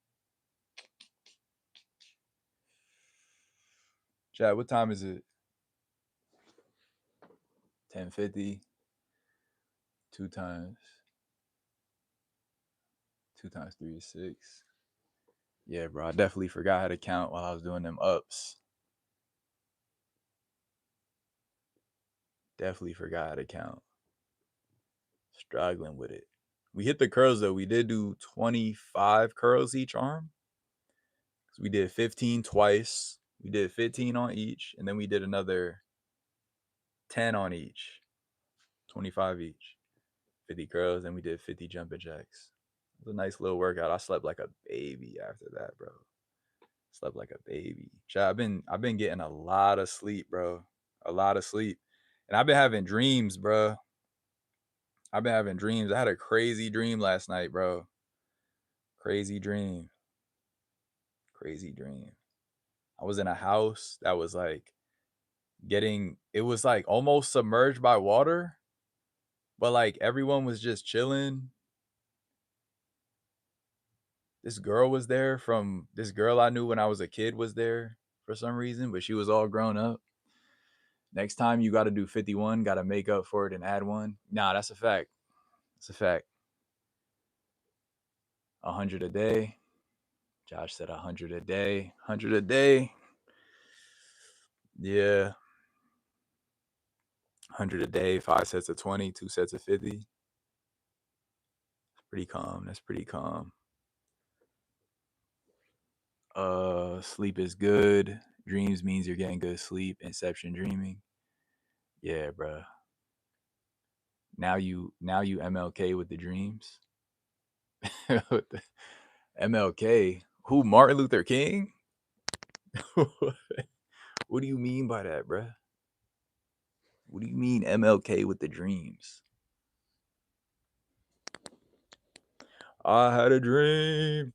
Chad, what time is it? 10:50. 2 times 3 is 6. Yeah, bro. I definitely forgot how to count while I was doing them ups. Definitely forgot how to count. Struggling with it. We hit the curls though. We did do 25 curls each arm. So we did 15 twice. We did 15 on each, and then we did another 10 on each. 25 each. 50 curls, and we did 50 jumping jacks. It was a nice little workout. I slept like a baby after that, bro. Slept like a baby. I've been getting a lot of sleep, bro. A lot of sleep. And I've been having dreams, bro. I've been having dreams. I had a crazy dream last night, bro. Crazy dream. Crazy dream. I was in a house that was like it was like almost submerged by water, but like everyone was just chilling. This girl I knew when I was a kid was there for some reason, but she was all grown up. Next time you got to do 51, got to make up for it and add one. Nah, that's a fact. That's a fact. 100 a day. Josh said 100 a day. 100 a day. Yeah. 100 a day, 5 sets of 20, 2 sets of 50. It's pretty calm. That's pretty calm. Sleep is good. Dreams means you're getting good sleep. Inception dreaming. Yeah, bro. Now you MLK with the dreams. MLK. Who? Martin Luther King? What do you mean by that, bruh? What do you mean MLK with the dreams? I had a dream.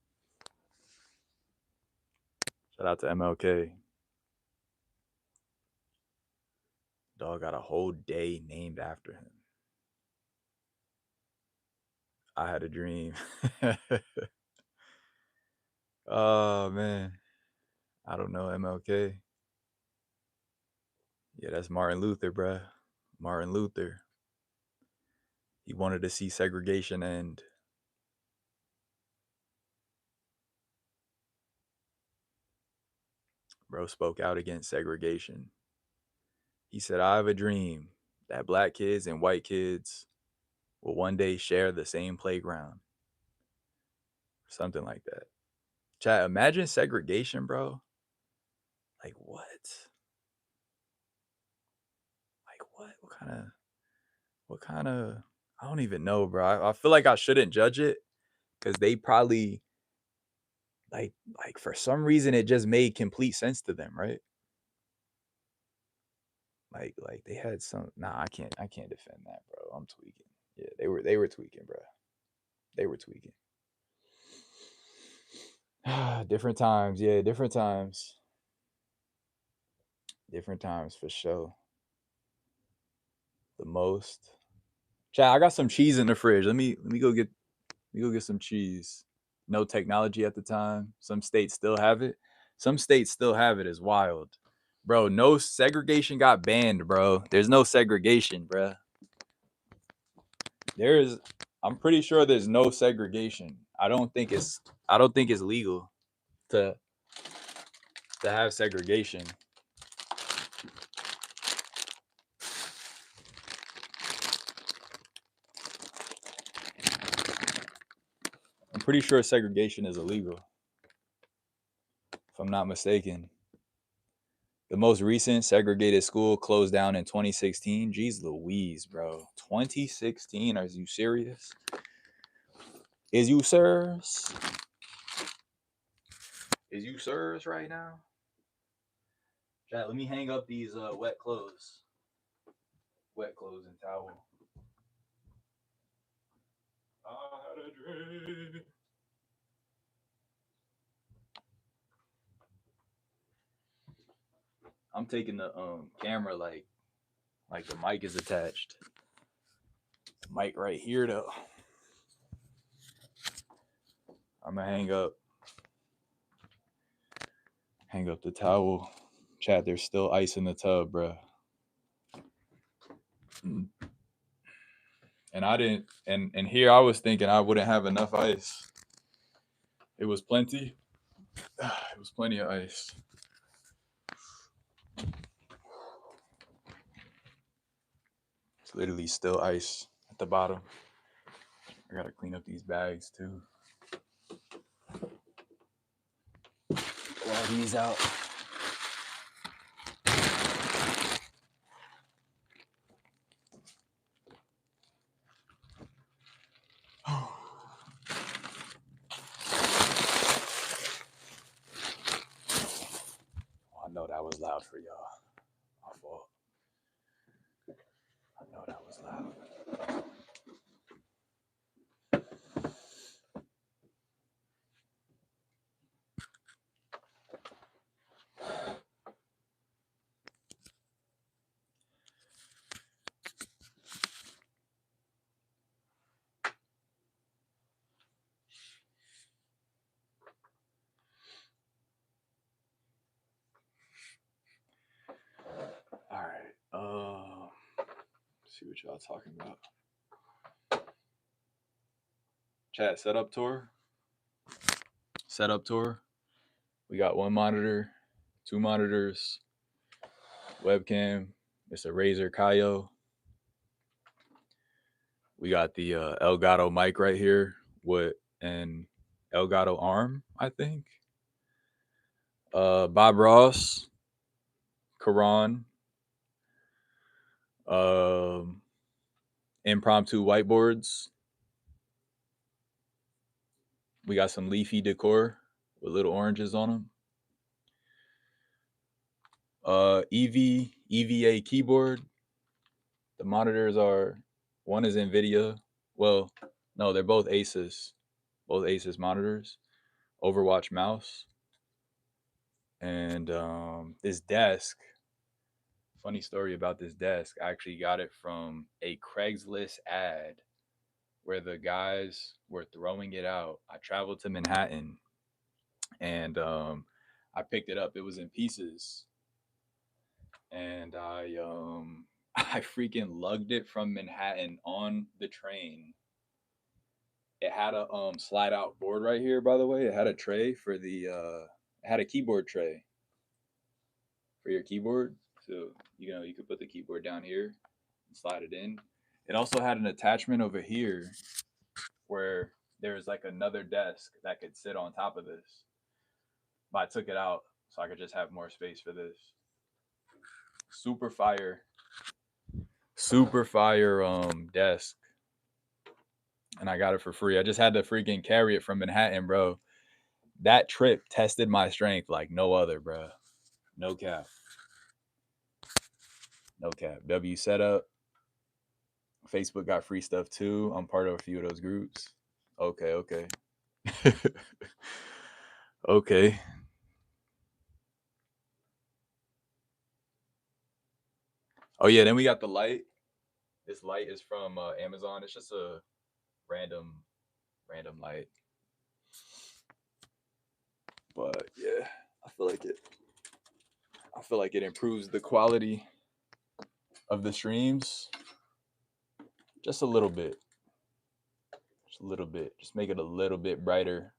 Shout out to MLK. Dog got a whole day named after him. I had a dream. Oh man. I don't know MLK. Yeah, that's Martin Luther, bruh. Martin Luther. He wanted to see segregation end. Bro spoke out against segregation. He said, I have a dream that black kids and white kids will one day share the same playground. Something like that. Chat, imagine segregation, bro. Like what? Like what? What kind of I don't even know, bro. I feel like I shouldn't judge it because they probably like for some reason it just made complete sense to them, right? Like they had some. Nah, I can't defend that, bro. I'm tweaking. Yeah, they were tweaking, bro. They were tweaking. Different times, yeah, different times. Different times for sure. The most. Chad, I got some cheese in the fridge. Let me go get some cheese. No technology at the time. Some states still have it. Some states still have it. Is wild. Bro, no segregation got banned, bro. There's no segregation, bro. There's I'm pretty sure there's no segregation. I don't think it's legal to have segregation. I'm pretty sure segregation is illegal, if I'm not mistaken. The most recent segregated school closed down in 2016. Jeez Louise, bro. 2016? Are you serious? Is you sirs? Is you sirs right now? Chat, let me hang up these wet clothes. Wet clothes and towel. I had a dream. I'm taking the camera like the mic is attached. The mic right here though. I'm gonna hang up the towel. Chat, there's still ice in the tub, bro. And I didn't and here I was thinking I wouldn't have enough ice. It was plenty. It was plenty of ice. It's literally still ice at the bottom. I gotta clean up these bags too. Pull all these out. I know that was loud for y'all. My fault. I know that was loud. All right. Let's see what y'all talking about. Chat setup tour. Setup tour. We got one monitor, two monitors, webcam. It's a Razer Kaio. We got the Elgato mic right here with an Elgato arm, I think. Bob Ross, Karan, impromptu whiteboards. We got some leafy decor with little oranges on them. EVA keyboard. The monitors are, one is NVIDIA. Well, no, they're both Asus monitors. Overwatch mouse. And this desk, funny story about this desk, I actually got it from a Craigslist ad where the guys were throwing it out. I traveled to Manhattan and I picked it up. It was in pieces. And I freaking lugged it from Manhattan on the train. It had a slide out board right here, by the way. It had a tray for the it had a keyboard tray for your keyboard. So, you could put the keyboard down here and slide it in. It also had an attachment over here where there's like another desk that could sit on top of this. But I took it out so I could just have more space for this. Super fire desk. And I got it for free. I just had to freaking carry it from Manhattan, bro. That trip tested my strength like no other, bro. No cap. No cap. W setup. Facebook got free stuff too. I'm part of a few of those groups. Okay, okay. Okay. Oh yeah, then we got the light. This light is from Amazon. It's just a random light. But yeah, I feel like it. I feel like it improves the quality of the streams just a little bit. Just a little bit. Just make it a little bit brighter.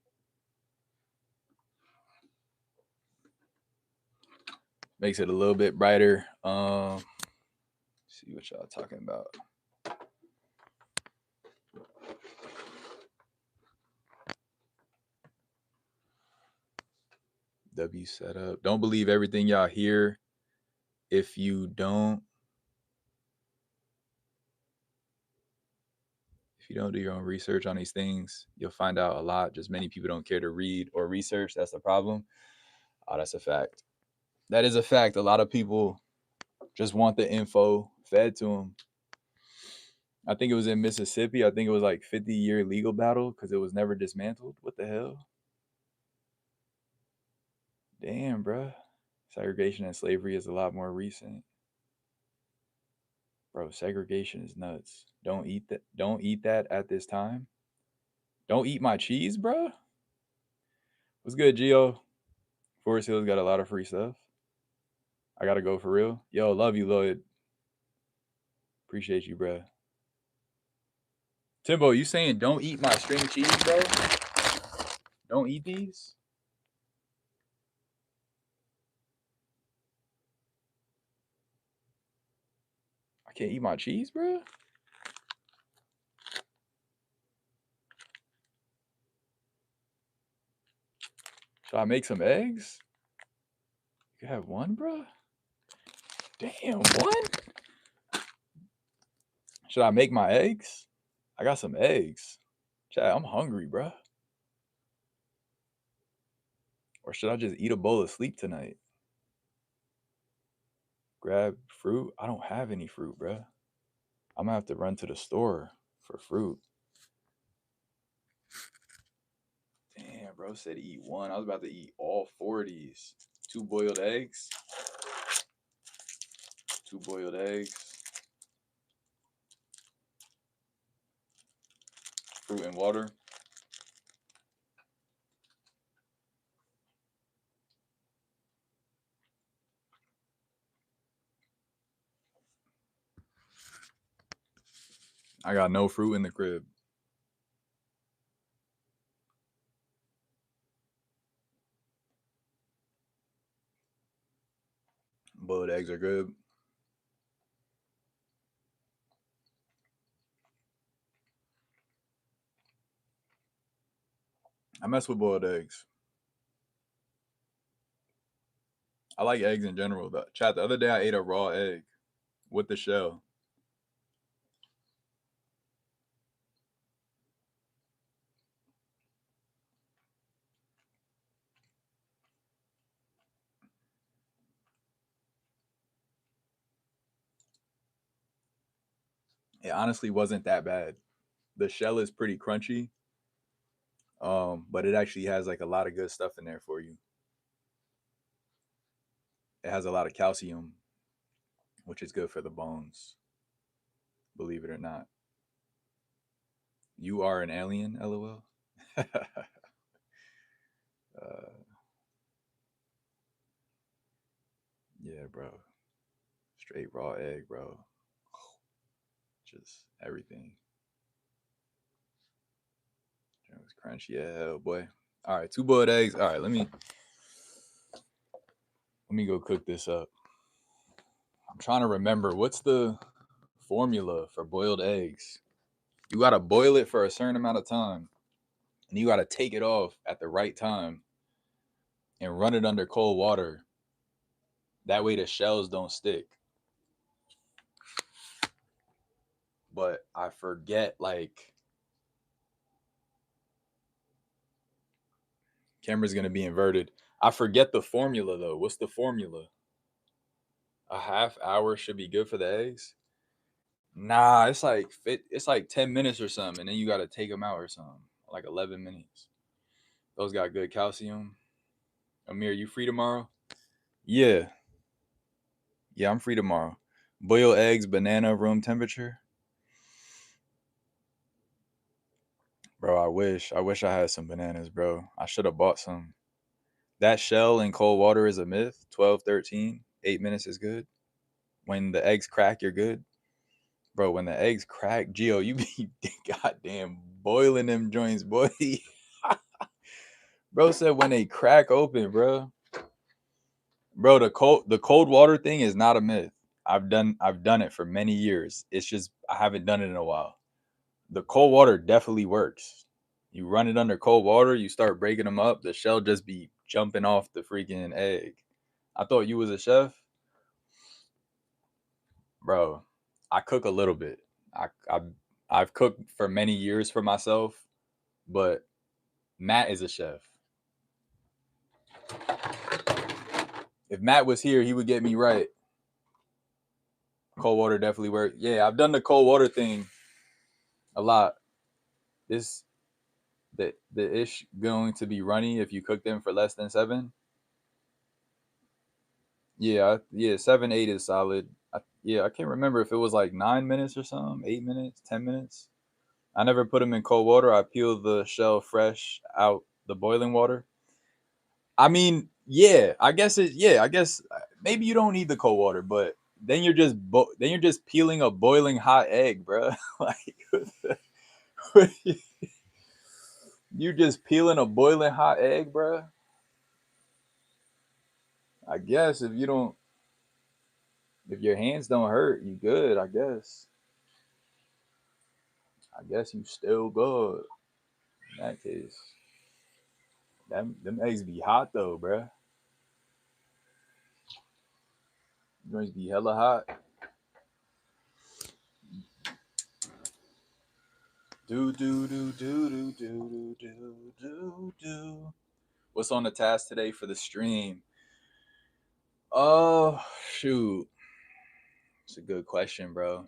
Makes it a little bit brighter. See what y'all talking about. W setup. Don't believe everything y'all hear. If you don't do your own research on these things, you'll find out a lot. Just many people don't care to read or research. That's the problem. Oh, that's a fact. That is a fact. A lot of people just want the info fed to them. I think it was in Mississippi. I think it was like 50-year legal battle because it was never dismantled. What the hell? Damn, bruh. Segregation and slavery is a lot more recent. Bro, segregation is nuts. Don't eat that. Don't eat that at this time. Don't eat my cheese, bro. What's good, Gio? Forest Hills got a lot of free stuff. I gotta go for real. Yo, love you, Lloyd. Appreciate you, bro. Timbo, you saying don't eat my string cheese, bro? Don't eat these? I can't eat my cheese, bro? Should I make some eggs? You have one, bro? Damn, one? Should I make my eggs? I got some eggs. Chad, I'm hungry, bro. Or should I just eat a bowl of sleep tonight? Grab fruit? I don't have any fruit, bro. I'm gonna have to run to the store for fruit. Damn, bro said eat one. I was about to eat all four of these. 2 boiled eggs. 2 boiled eggs. Fruit and water. I got no fruit in the crib. Boiled eggs are good. I mess with boiled eggs. I like eggs in general. Chat, the other day I ate a raw egg with the shell. It honestly wasn't that bad. The shell is pretty crunchy, but it actually has like a lot of good stuff in there for you. It has a lot of calcium, which is good for the bones. Believe it or not. You are an alien, lol. Yeah, bro. Straight raw egg, bro. Just everything. It was crunchy as hell, boy. All right, 2 boiled eggs. All right, let me go cook this up. I'm trying to remember what's the formula for boiled eggs. You gotta boil it for a certain amount of time, and you gotta take it off at the right time and run it under cold water. That way the shells don't stick. But I forget, like, camera's gonna be inverted. I forget the formula though. What's the formula? A half hour should be good for the eggs. Nah, it's like 10 minutes or something, and then you gotta take them out or something. Like 11 minutes. Those got good calcium. Amir, you free tomorrow? Yeah. Yeah, I'm free tomorrow. Boil eggs, banana, room temperature. Bro, I wish. I wish I had some bananas, bro. I should have bought some. That shell in cold water is a myth. 12, 13, 8 minutes is good. When the eggs crack, you're good. Bro, when the eggs crack, Gio, you be goddamn boiling them joints, boy. Bro said when they crack open, bro. Bro, the cold water thing is not a myth. I've done it for many years. It's just I haven't done it in a while. The cold water definitely works. You run it under cold water, you start breaking them up, the shell just be jumping off the freaking egg. I thought you was a chef, bro. I cook a little bit. I've cooked for many years for myself, but Matt is a chef. If Matt was here, he would get me right. Cold water definitely works. Yeah, I've done the cold water thing a lot. This the ish going to be runny if you cook them for less than 7. Yeah, 7, 8 is solid. Yeah, I can't remember if it was like 9 minutes or something, 8 minutes, 10 minutes. I never put them in cold water. I peel the shell fresh out the boiling water. I mean, yeah, I guess it. Yeah, I guess maybe you don't need the cold water, but then you're just peeling a boiling hot egg, bro. Like you just peeling a boiling hot egg, bro. I guess if your hands don't hurt, you good. I guess you still good. In that case, them eggs be hot though, bro. Joints be hella hot. Do do do do do do do do do. What's on the task today for the stream? Oh shoot, it's a good question, bro.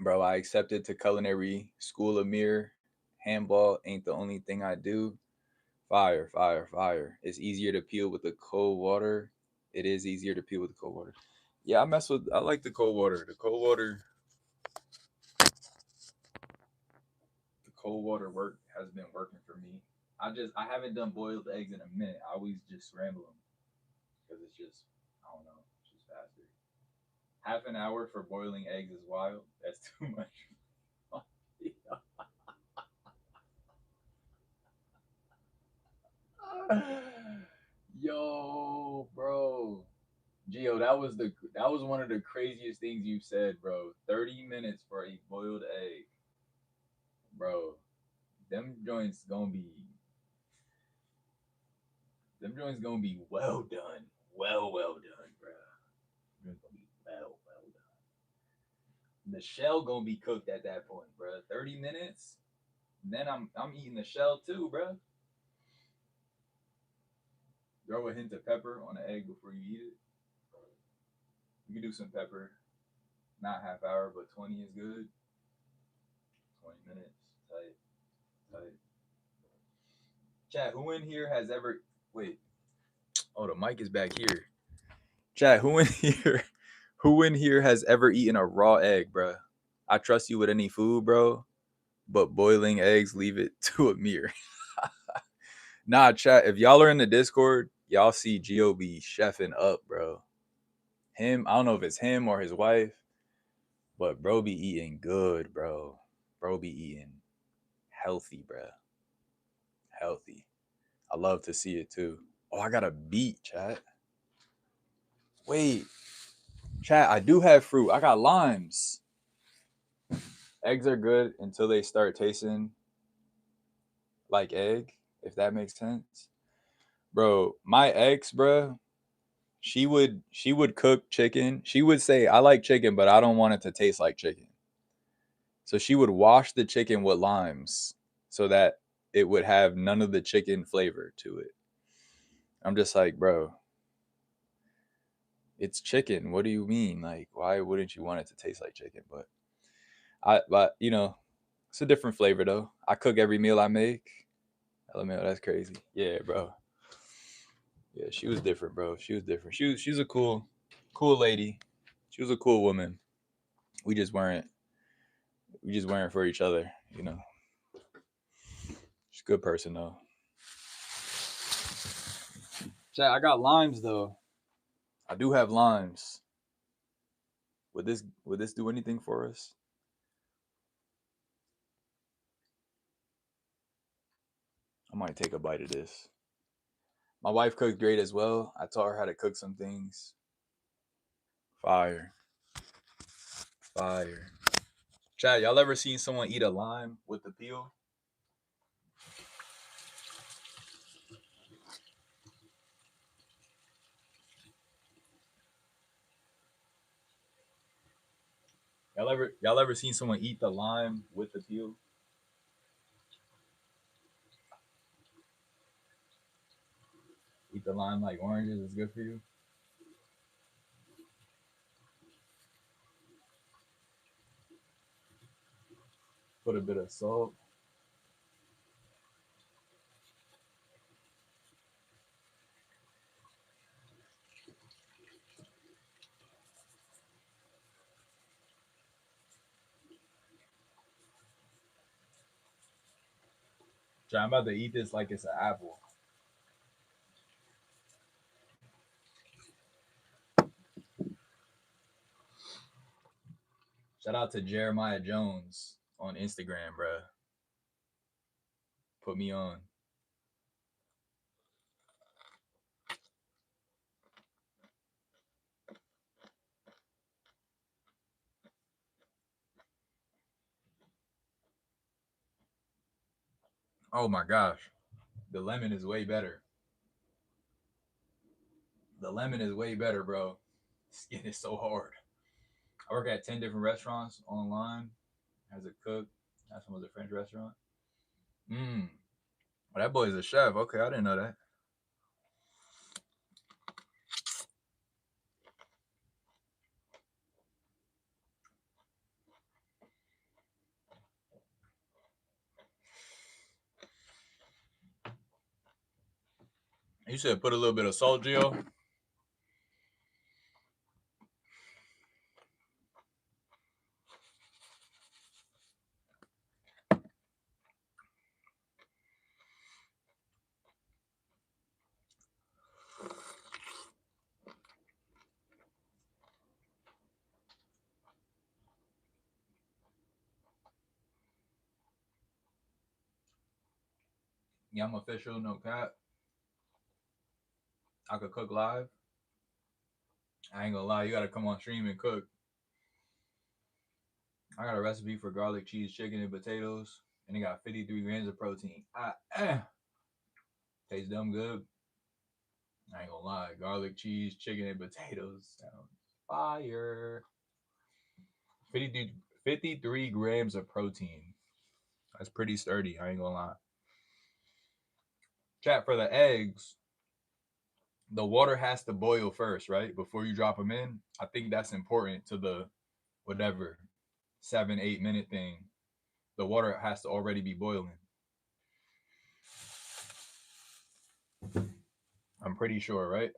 Bro, I accepted to culinary school. Amir, handball ain't the only thing I do. Fire, fire, fire. It's easier to peel with the cold water. It is easier to peel with the cold water. Yeah, I like the cold water. The cold water work has been working for me. I haven't done boiled eggs in a minute. I always just scramble them because it's just I don't know, it's just faster. Half an hour for boiling eggs is wild. That's too much. Yo, bro. Gio, that was one of the craziest things you said, bro. 30 minutes for a boiled egg, bro. Them joints gonna be them joints gonna be well done, well done, bro. Them gonna be well done. The shell gonna be cooked at that point, bro. 30 minutes, and then I'm eating the shell too, bro. Throw a hint of pepper on the egg before you eat it. You can do some pepper, not half hour, but 20 is good. 20 minutes, tight, tight. Chat, who in here has ever wait? Oh, the mic is back here. Chat, who in here? Who in here has ever eaten a raw egg, bro? I trust you with any food, bro, but boiling eggs, leave it to a mirror. Nah, chat. If y'all are in the Discord, y'all see Gob chefing up, bro. I don't know if it's him or his wife, but bro be eating good, bro. Bro be eating healthy, bro. Healthy. I love to see it too. Oh, I got a beet, chat. Wait, chat. I do have fruit. I got limes. Eggs are good until they start tasting like egg, if that makes sense. Bro, my ex, bro, she would cook chicken. She would say, "I like chicken, but I don't want it to taste like chicken." So she would wash the chicken with limes so that it would have none of the chicken flavor to it. I'm just like, bro, it's chicken. What do you mean? Like, why wouldn't you want it to taste like chicken? But you know, it's a different flavor though. I cook every meal I make. LMAO, that's crazy. Yeah, bro. Yeah, she was different, bro. She was different. She's a cool lady. She was a cool woman. We just weren't for each other, you know. She's a good person though. Chat, I got limes though. I do have limes. Would this do anything for us? I might take a bite of this. My wife cooked great as well. I taught her how to cook some things. Fire. Fire. Chad, y'all ever seen someone eat a lime with the peel? Y'all ever seen someone eat the lime with the peel? Eat the lime like oranges is good for you. Put a bit of salt. Chad, I'm about to eat this like it's an apple. Shout out to Jeremiah Jones on Instagram, bruh. Put me on. Oh my gosh. The lemon is way better. The lemon is way better, bro. Skin is so hard. I work at 10 different restaurants online as a cook. Last one was a French restaurant. Mmm. Well, that boy is a chef. Okay, I didn't know that. You said put a little bit of salt, Gio. Yeah, I'm official, no cap. I could cook live. I ain't gonna lie, you gotta come on stream and cook. I got a recipe for garlic cheese chicken and potatoes, and it got 53 grams of protein. Tastes dumb good. I ain't gonna lie, garlic cheese chicken and potatoes sounds fire. 53 grams of protein. That's pretty sturdy. I ain't gonna lie. Chat, for the eggs, the water has to boil first, right? Before you drop them in. I think that's important to the whatever 7-8 minute thing. The water has to already be boiling. I'm pretty sure, right?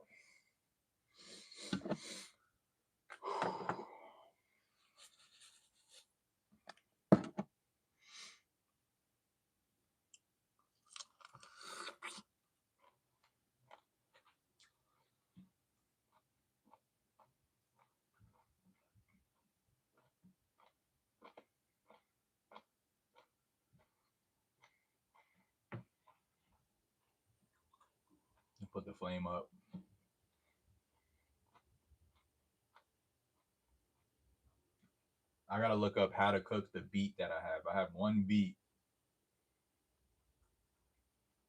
Put the flame up. I gotta look up how to cook the beet that I have. I have one beet.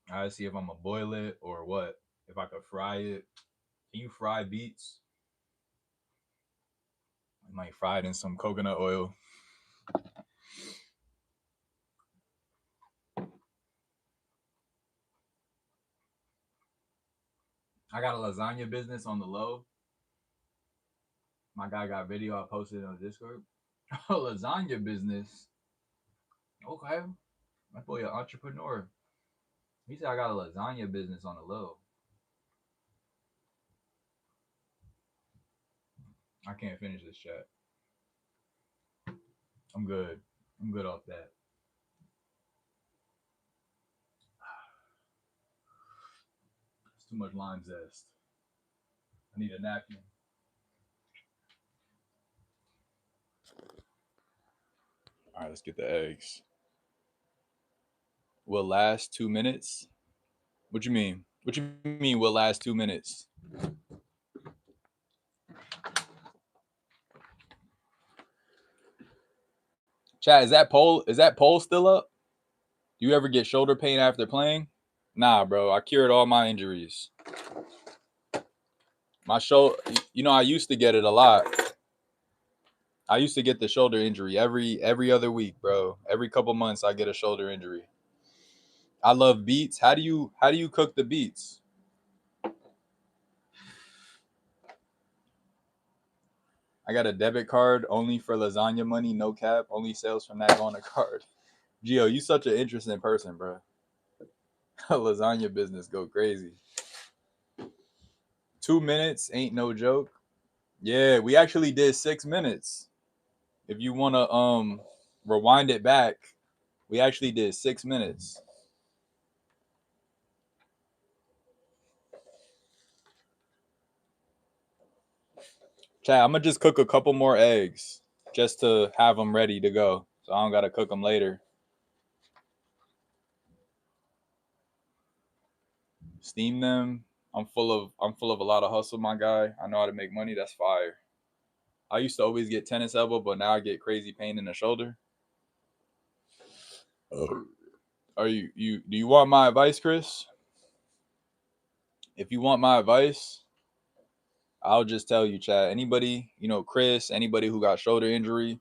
I gotta see if I'm gonna boil it or what. If I could fry it. Can you fry beets? I might fry it in some coconut oil. I got a lasagna business on the low. My guy got video I posted on Discord. Lasagna business. Okay. My boy an entrepreneur. He said I got a lasagna business on the low. I can't finish this chat. I'm good. I'm good off that. It's too much lime zest. I need a napkin. All right, let's get the eggs. Will last 2 minutes? What you mean? What you mean will last 2 minutes? Chat, is that poll still up? Do you ever get shoulder pain after playing? Nah, bro. I cured all my injuries. My shoulder, I used to get it a lot. I used to get the shoulder injury every other week, bro. Every couple months I get a shoulder injury. I love beets. How do you cook the beets? I got a debit card only for lasagna money, no cap. Only sales from that on a card. Gio, you such an interesting person, bro. Lasagna business go crazy. 2 minutes ain't no joke. Yeah, we actually did 6 minutes. If you wanna rewind it back, we actually did 6 minutes. Chat, I'm gonna just cook a couple more eggs just to have them ready to go, so I don't gotta cook them later. Steam them. I'm full of a lot of hustle, my guy. I know how to make money. That's fire. I used to always get tennis elbow, but now I get crazy pain in the shoulder. Are you do you want my advice, Chris? If you want my advice, I'll just tell you, chat. Anybody, Chris, anybody who got shoulder injury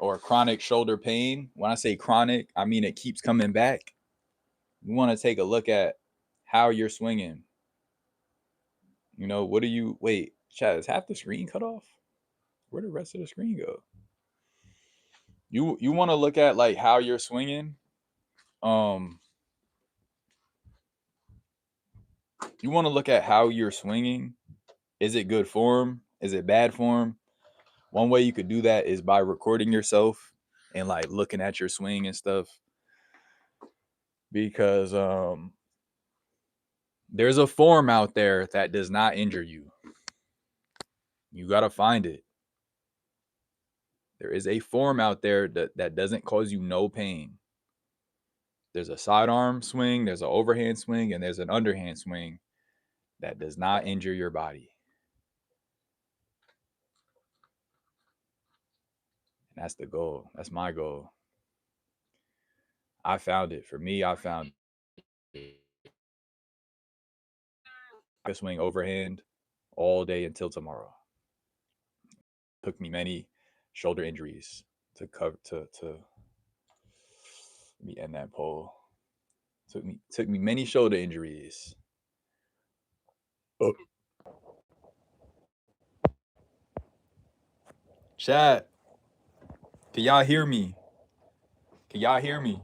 or chronic shoulder pain. When I say chronic, I mean it keeps coming back. You want to take a look at how you're swinging. What do you wait? Chat, is half the screen cut off? Where did the rest of the screen go? You want to look at like how you're swinging. You want to look at how you're swinging. Is it good form? Is it bad form? One way you could do that is by recording yourself and like looking at your swing and stuff. Because there's a form out there that does not injure you. You got to find it. There is a form out there that doesn't cause you no pain. There's a sidearm swing, there's an overhand swing, and there's an underhand swing that does not injure your body. And that's the goal. That's my goal. I found it. For me, I found it. I could swing overhand all day until tomorrow. Took me many shoulder injuries to cover to let me end that poll. Took me many shoulder injuries. Oh. Chat. Can y'all hear me? Can y'all hear me?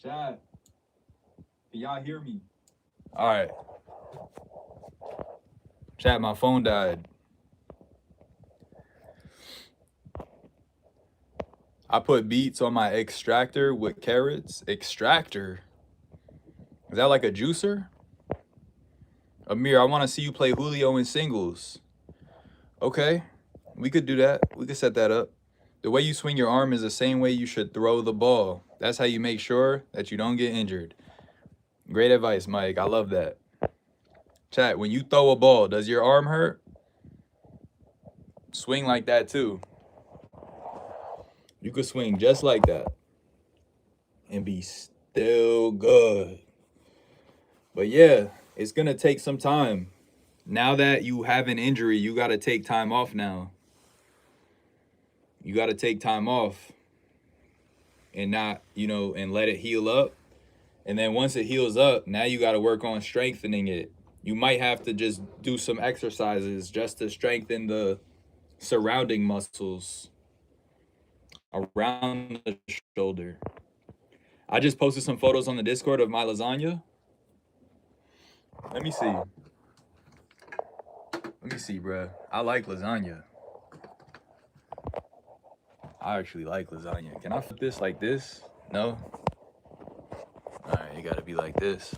Chat. Can y'all hear me? All right. Chat, my phone died. I put beets on my extractor with carrots. Extractor? Is that like a juicer? Amir, I want to see you play Julio in singles. Okay. We could do that. We could set that up. The way you swing your arm is the same way you should throw the ball. That's how you make sure that you don't get injured. Great advice, Mike. I love that. Chat, when you throw a ball, does your arm hurt? Swing like that too. You could swing just like that and be still good. But yeah, it's going to take some time. Now that you have an injury, you got to take time off now. You got to take time off and not, and let it heal up And then once it heals up, now you got to work on strengthening it. You might have to just do some exercises just to strengthen the surrounding muscles around the shoulder. I just posted some photos on the Discord of my lasagna. Let me see. Let me see, bro. I like lasagna. I actually like lasagna. Can I flip this like this? No? Alright, it gotta be like this.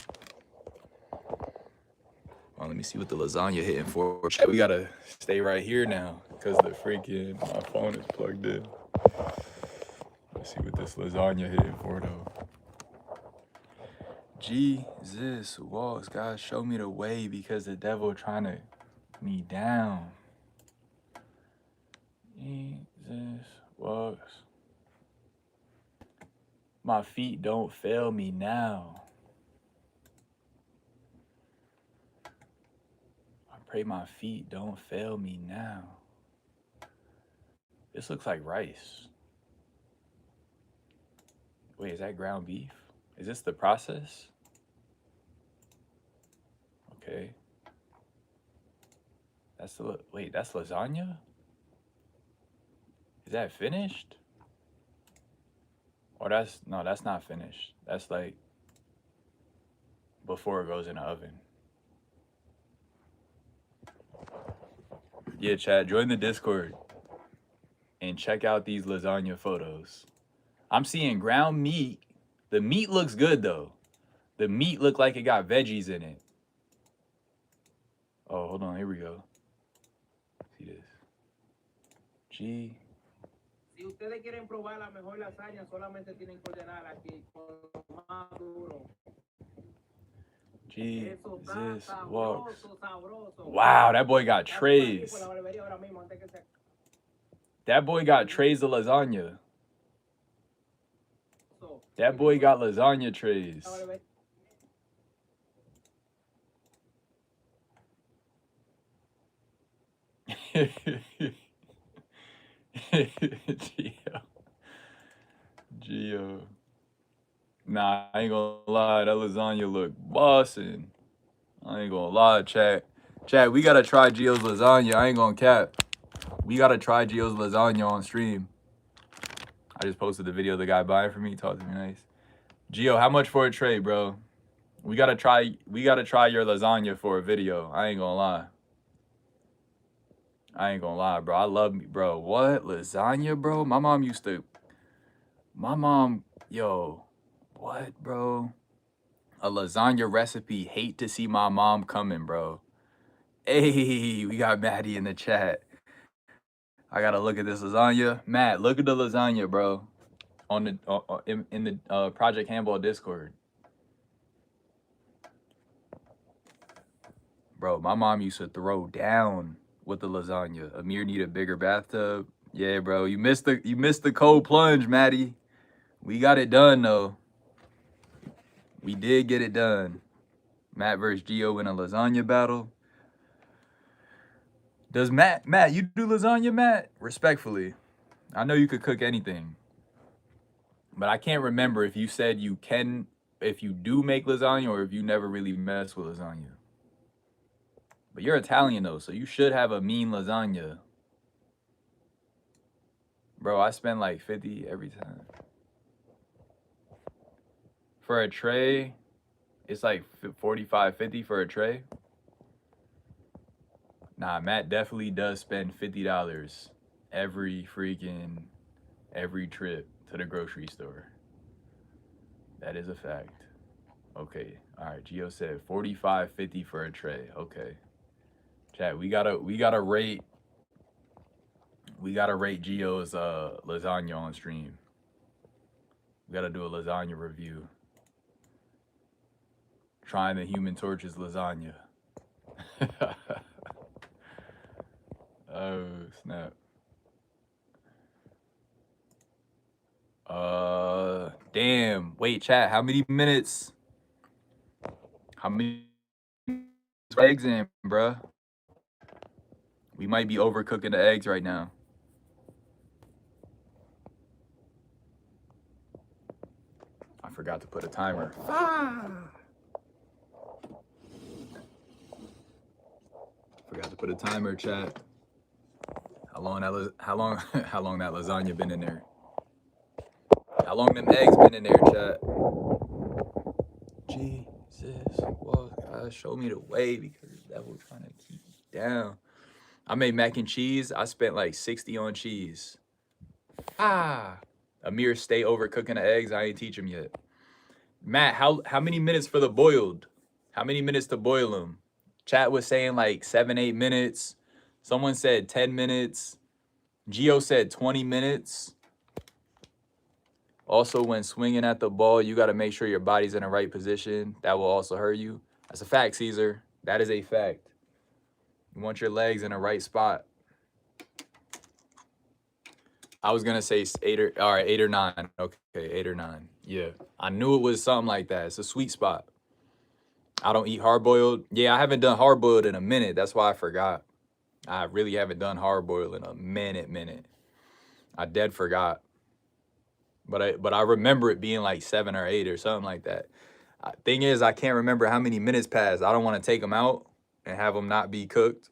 Well, let me see what the lasagna hitting for. We gotta stay right here now because the freaking my phone is plugged in. Let's see what this lasagna hitting for though. Jesus walks, God, show me the way because the devil trying to me down. Jesus walks. My feet don't fail me now. I pray my feet don't fail me now. This looks like rice. Wait, is that ground beef? Is this the process? Okay. That's the, wait, that's lasagna? Is that finished? Or that's, no, that's not finished. That's like before it goes in the oven. Yeah, chat, join the Discord and check out these lasagna photos. I'm seeing ground meat. The meat looks good though. The meat look like it got veggies in it. Oh, hold on, here we go. See this. G. Si ustedes quieren probar la mejor lasaña, solamente tienen que ordenar aquí con lo más duro. Jesus walks. Wow, that boy got trays. That boy got trays of lasagna. That boy got lasagna trays. Gio. Nah, I ain't gonna lie, that lasagna look bussin'. I ain't gonna lie, chat. Chat, we gotta try Gio's lasagna. I ain't gonna cap. We gotta try Gio's lasagna on stream. I just posted the video of the guy buying for me. Talk to me nice. Gio, how much for a tray, bro? We gotta try your lasagna for a video. I ain't gonna lie. I ain't gonna lie, bro. I love me, bro. What? Lasagna, bro? My mom, yo, what, bro? A lasagna recipe. Hate to see my mom coming, bro. Hey, we got Maddie in the chat. I gotta look at this lasagna. Matt, look at the lasagna, bro. On the in the Project Handball Discord. Bro, my mom used to throw down with the lasagna. Amir need a bigger bathtub. Yeah, bro, you missed the cold plunge, Maddie. We got it done though. We did get it done. Matt versus Gio in a lasagna battle. Does Matt, you do lasagna, Matt? Respectfully. I know you could cook anything. But I can't remember if you said you can, if you do make lasagna or if you never really mess with lasagna. But you're Italian though, so you should have a mean lasagna. Bro, I spend like 50 every time. For a tray, it's like 45, 50 for a tray. Nah, Matt definitely does spend $50 every trip to the grocery store. That is a fact. Okay, all right, Gio said 45, 50 for a tray. Okay. Chat, we gotta rate Gio's lasagna on stream. We gotta do a lasagna review. Trying the Human Torch's lasagna. Oh snap. Damn. Wait, chat. How many minutes? How many eggs in, bruh? We might be overcooking the eggs right now. I forgot to put a timer. Forgot to put a timer, chat. How long that lasagna been in there? How long them eggs been in there, chat? Jesus, well, God, show me the way because the devil trying to keep me down. I made mac and cheese. I spent like 60 on cheese. Amir, stay over cooking the eggs. I ain't teach him yet. Matt, how many minutes for the boiled? How many minutes to boil them? Chat was saying like 7-8 minutes. Someone said 10 minutes. Gio said 20 minutes. Also, when swinging at the ball, you got to make sure your body's in the right position. That will also hurt you. That's a fact, Caesar. That is a fact. You want your legs in the right spot. I was going to say 8 or 9. Okay, 8 or 9. Yeah, I knew it was something like that. It's a sweet spot. I don't eat hard-boiled. Yeah, I haven't done hard-boiled in a minute. That's why I forgot. I really haven't done hard-boiled in a minute. I dead forgot. But I remember it being like 7 or 8 or something like that. Thing is, I can't remember how many minutes passed. I don't want to take them out and have them not be cooked.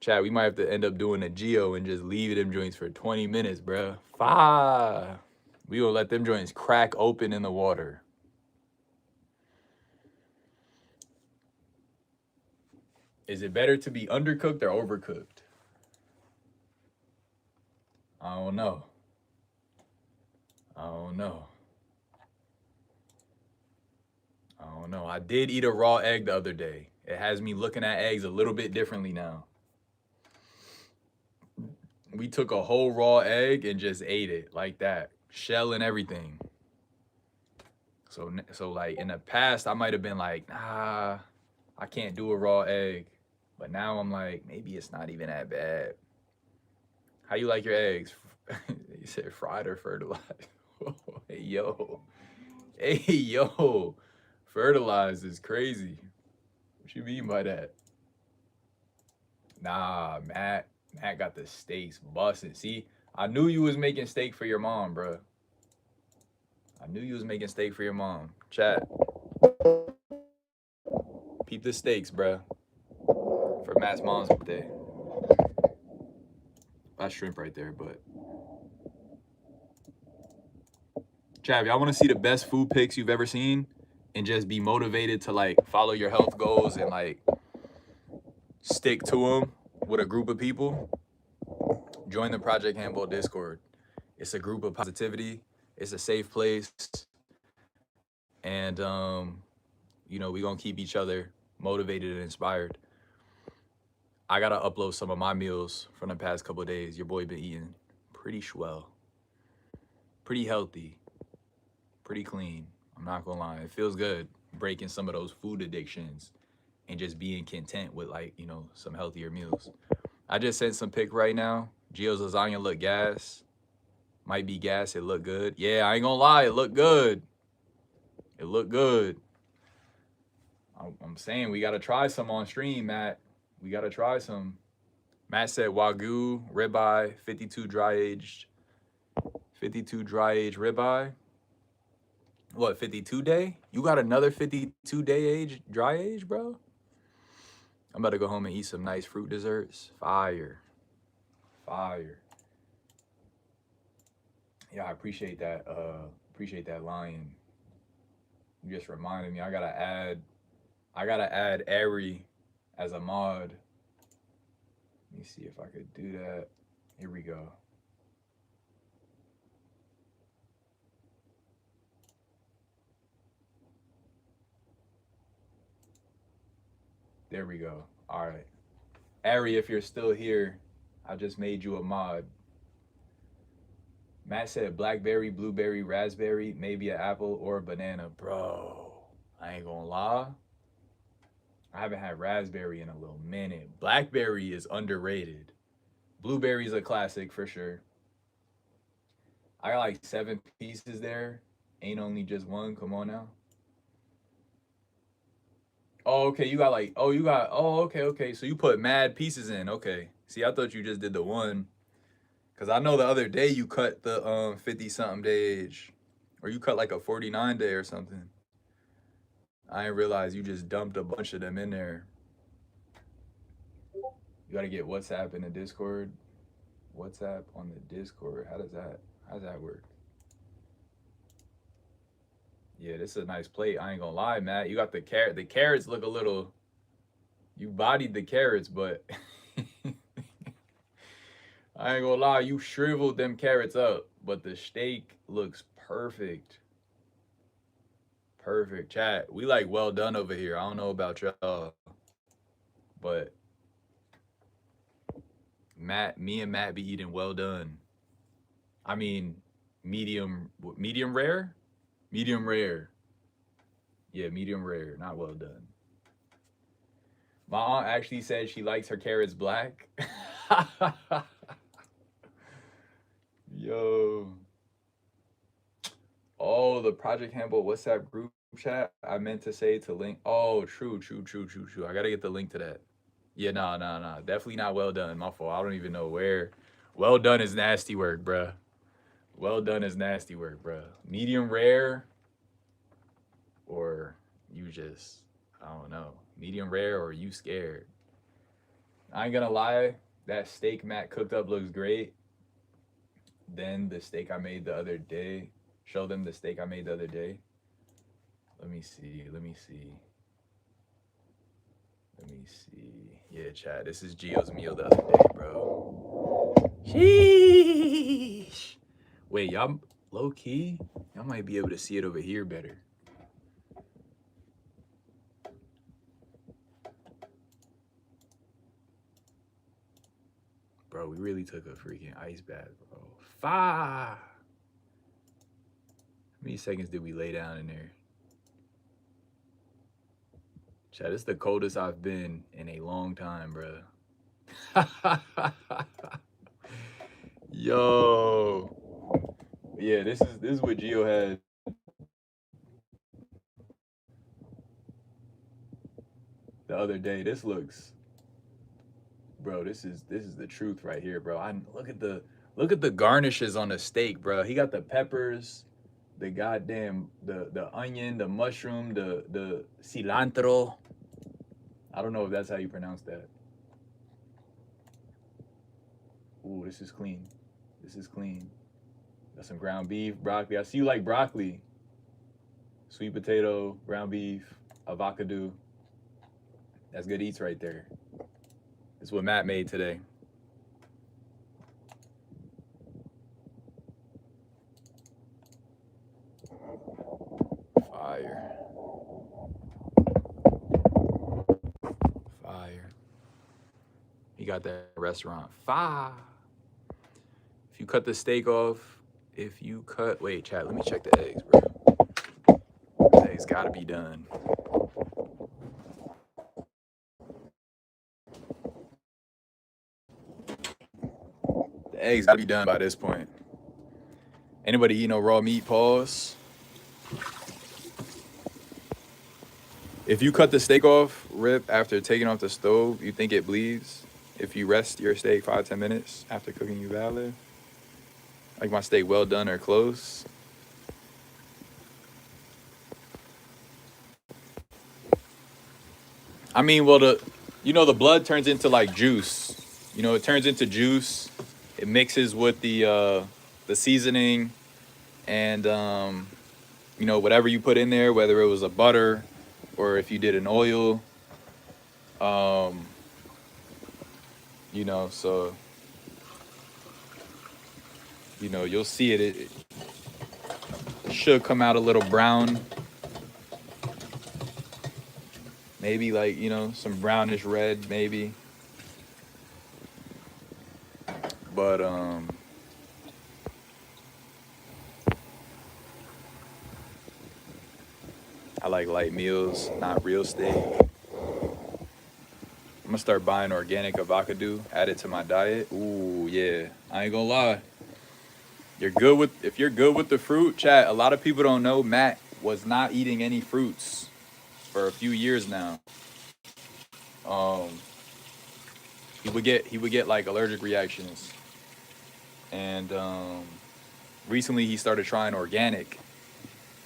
Chad, we might have to end up doing a Geo and just leave them joints for 20 minutes, bro. We will let them joints crack open in the water. Is it better to be undercooked or overcooked? I don't know. I did eat a raw egg the other day. It has me looking at eggs a little bit differently now. We took a whole raw egg and just ate it like that, shell and everything. So like in the past, I might have been like, nah, I can't do a raw egg. But now I'm like, maybe it's not even that bad. How you like your eggs? You said fried or fertilized? Hey, yo. Fertilized is crazy. What you mean by that? Nah, Matt got the steaks busted. See, I knew you was making steak for your mom, bro. I knew you was making steak for your mom. Chat. Peep the steaks, bro. For Matt's mom's birthday. That's shrimp right there, but. Chat, y'all want to see the best food pics you've ever seen and just be motivated to like follow your health goals and like stick to them with a group of people? Join the Project Handball Discord. It's a group of positivity. It's a safe place. And, you know, we're going to keep each other motivated and inspired. I got to upload some of my meals from the past couple of days. Your boy been eating pretty swell. Pretty healthy. Pretty clean. I'm not going to lie. It feels good breaking some of those food addictions and just being content with, like, you know, some healthier meals. I just sent some pic right now. Gio's lasagna look gas. Might be gas. It look good. Yeah, I ain't gonna lie. It look good. It look good. I'm saying we got to try some on stream, Matt. We got to try some. Matt said Wagyu, ribeye, 52 dry aged ribeye. What, 52 day? You got another 52 day dry age, bro? I'm about to go home and eat some nice fruit desserts. Fire. Yeah, I appreciate that. Lion. You just reminded me. I gotta add Ari as a mod. Let me see if I could do that. Here we go. There we go. All right. Ari, if you're still here, I just made you a mod. Matt said blackberry, blueberry, raspberry, maybe an apple or a banana. Bro, I ain't gonna lie. I haven't had raspberry in a little minute. Blackberry is underrated. Blueberry's a classic for sure. I got like 7 pieces there. Ain't only just one. Come on now. Oh, okay. Okay. So you put mad pieces in. Okay. See, I thought you just did the one. Cause I know the other day you cut the 50-something day age. Or you cut like a 49 day or something. I didn't realize you just dumped a bunch of them in there. You gotta get WhatsApp in the Discord. WhatsApp on the Discord. How does that work? Yeah, this is a nice plate. I ain't gonna lie, Matt. You got the carrot. The carrots look a little. You bodied the carrots, but I ain't gonna lie. You shriveled them carrots up, but the steak looks perfect. Perfect. Chat. We like well done over here. I don't know about y'all, but me and Matt be eating well done. I mean, medium rare, medium rare. Yeah, medium rare, not well done. My aunt actually said she likes her carrots black. Yo. Oh, the Project Handball WhatsApp group chat. I meant to say to link. Oh, true. I gotta get the link to that. Yeah, nah. Definitely not well done. My fault. I don't even know where. Well done is nasty work, bruh. Well done is nasty work, bruh. Medium rare, or you just, I don't know. Medium rare, or you scared. I ain't gonna lie. That steak Matt cooked up looks great. Then the steak I made the other day. Show them the steak I made the other day. Let me see. Let me see. Yeah, Chad. This is Gio's meal the other day, bro. Sheesh. Wait, y'all low key? Y'all might be able to see it over here better. Bro, we really took a freaking ice bath, bro. How many seconds did we lay down in there? Chad, this is the coldest I've been in a long time, bro. Yo. Yeah, this is what Gio had the other day. This looks, bro, this is the truth right here, bro. I look at the garnishes on the steak, bro. He got the peppers, the goddamn the onion, the mushroom, the cilantro. I don't know if that's how you pronounce that. Ooh, this is clean. This is clean. Got some ground beef, broccoli. I see you like broccoli. Sweet potato, ground beef, avocado. That's good eats right there. This is what Matt made today. Fire. Fire. He got that restaurant. Fire. If you cut the steak off, wait, chat, let me check the eggs, bro. The eggs gotta be done. The eggs gotta be done by this point. Anybody eat no raw meat? Pause. If you cut the steak off, rip, after taking off the stove, you think it bleeds? If you rest your steak 5-10 minutes after cooking, you valid? Like my steak well done or close? I mean, well, the blood turns into like juice. It turns into juice. It mixes with the seasoning and whatever you put in there, whether it was a butter or if you did an oil. So you'll see it. It should come out a little brown. Maybe like, some brownish red, maybe. But I like light meals, not real steak. I'm gonna start buying organic avocado, add it to my diet. Ooh, yeah. I ain't gonna lie. If you're good with the fruit, chat, a lot of people don't know Matt was not eating any fruits for a few years now. Um he would get like allergic reactions. And recently he started trying organic.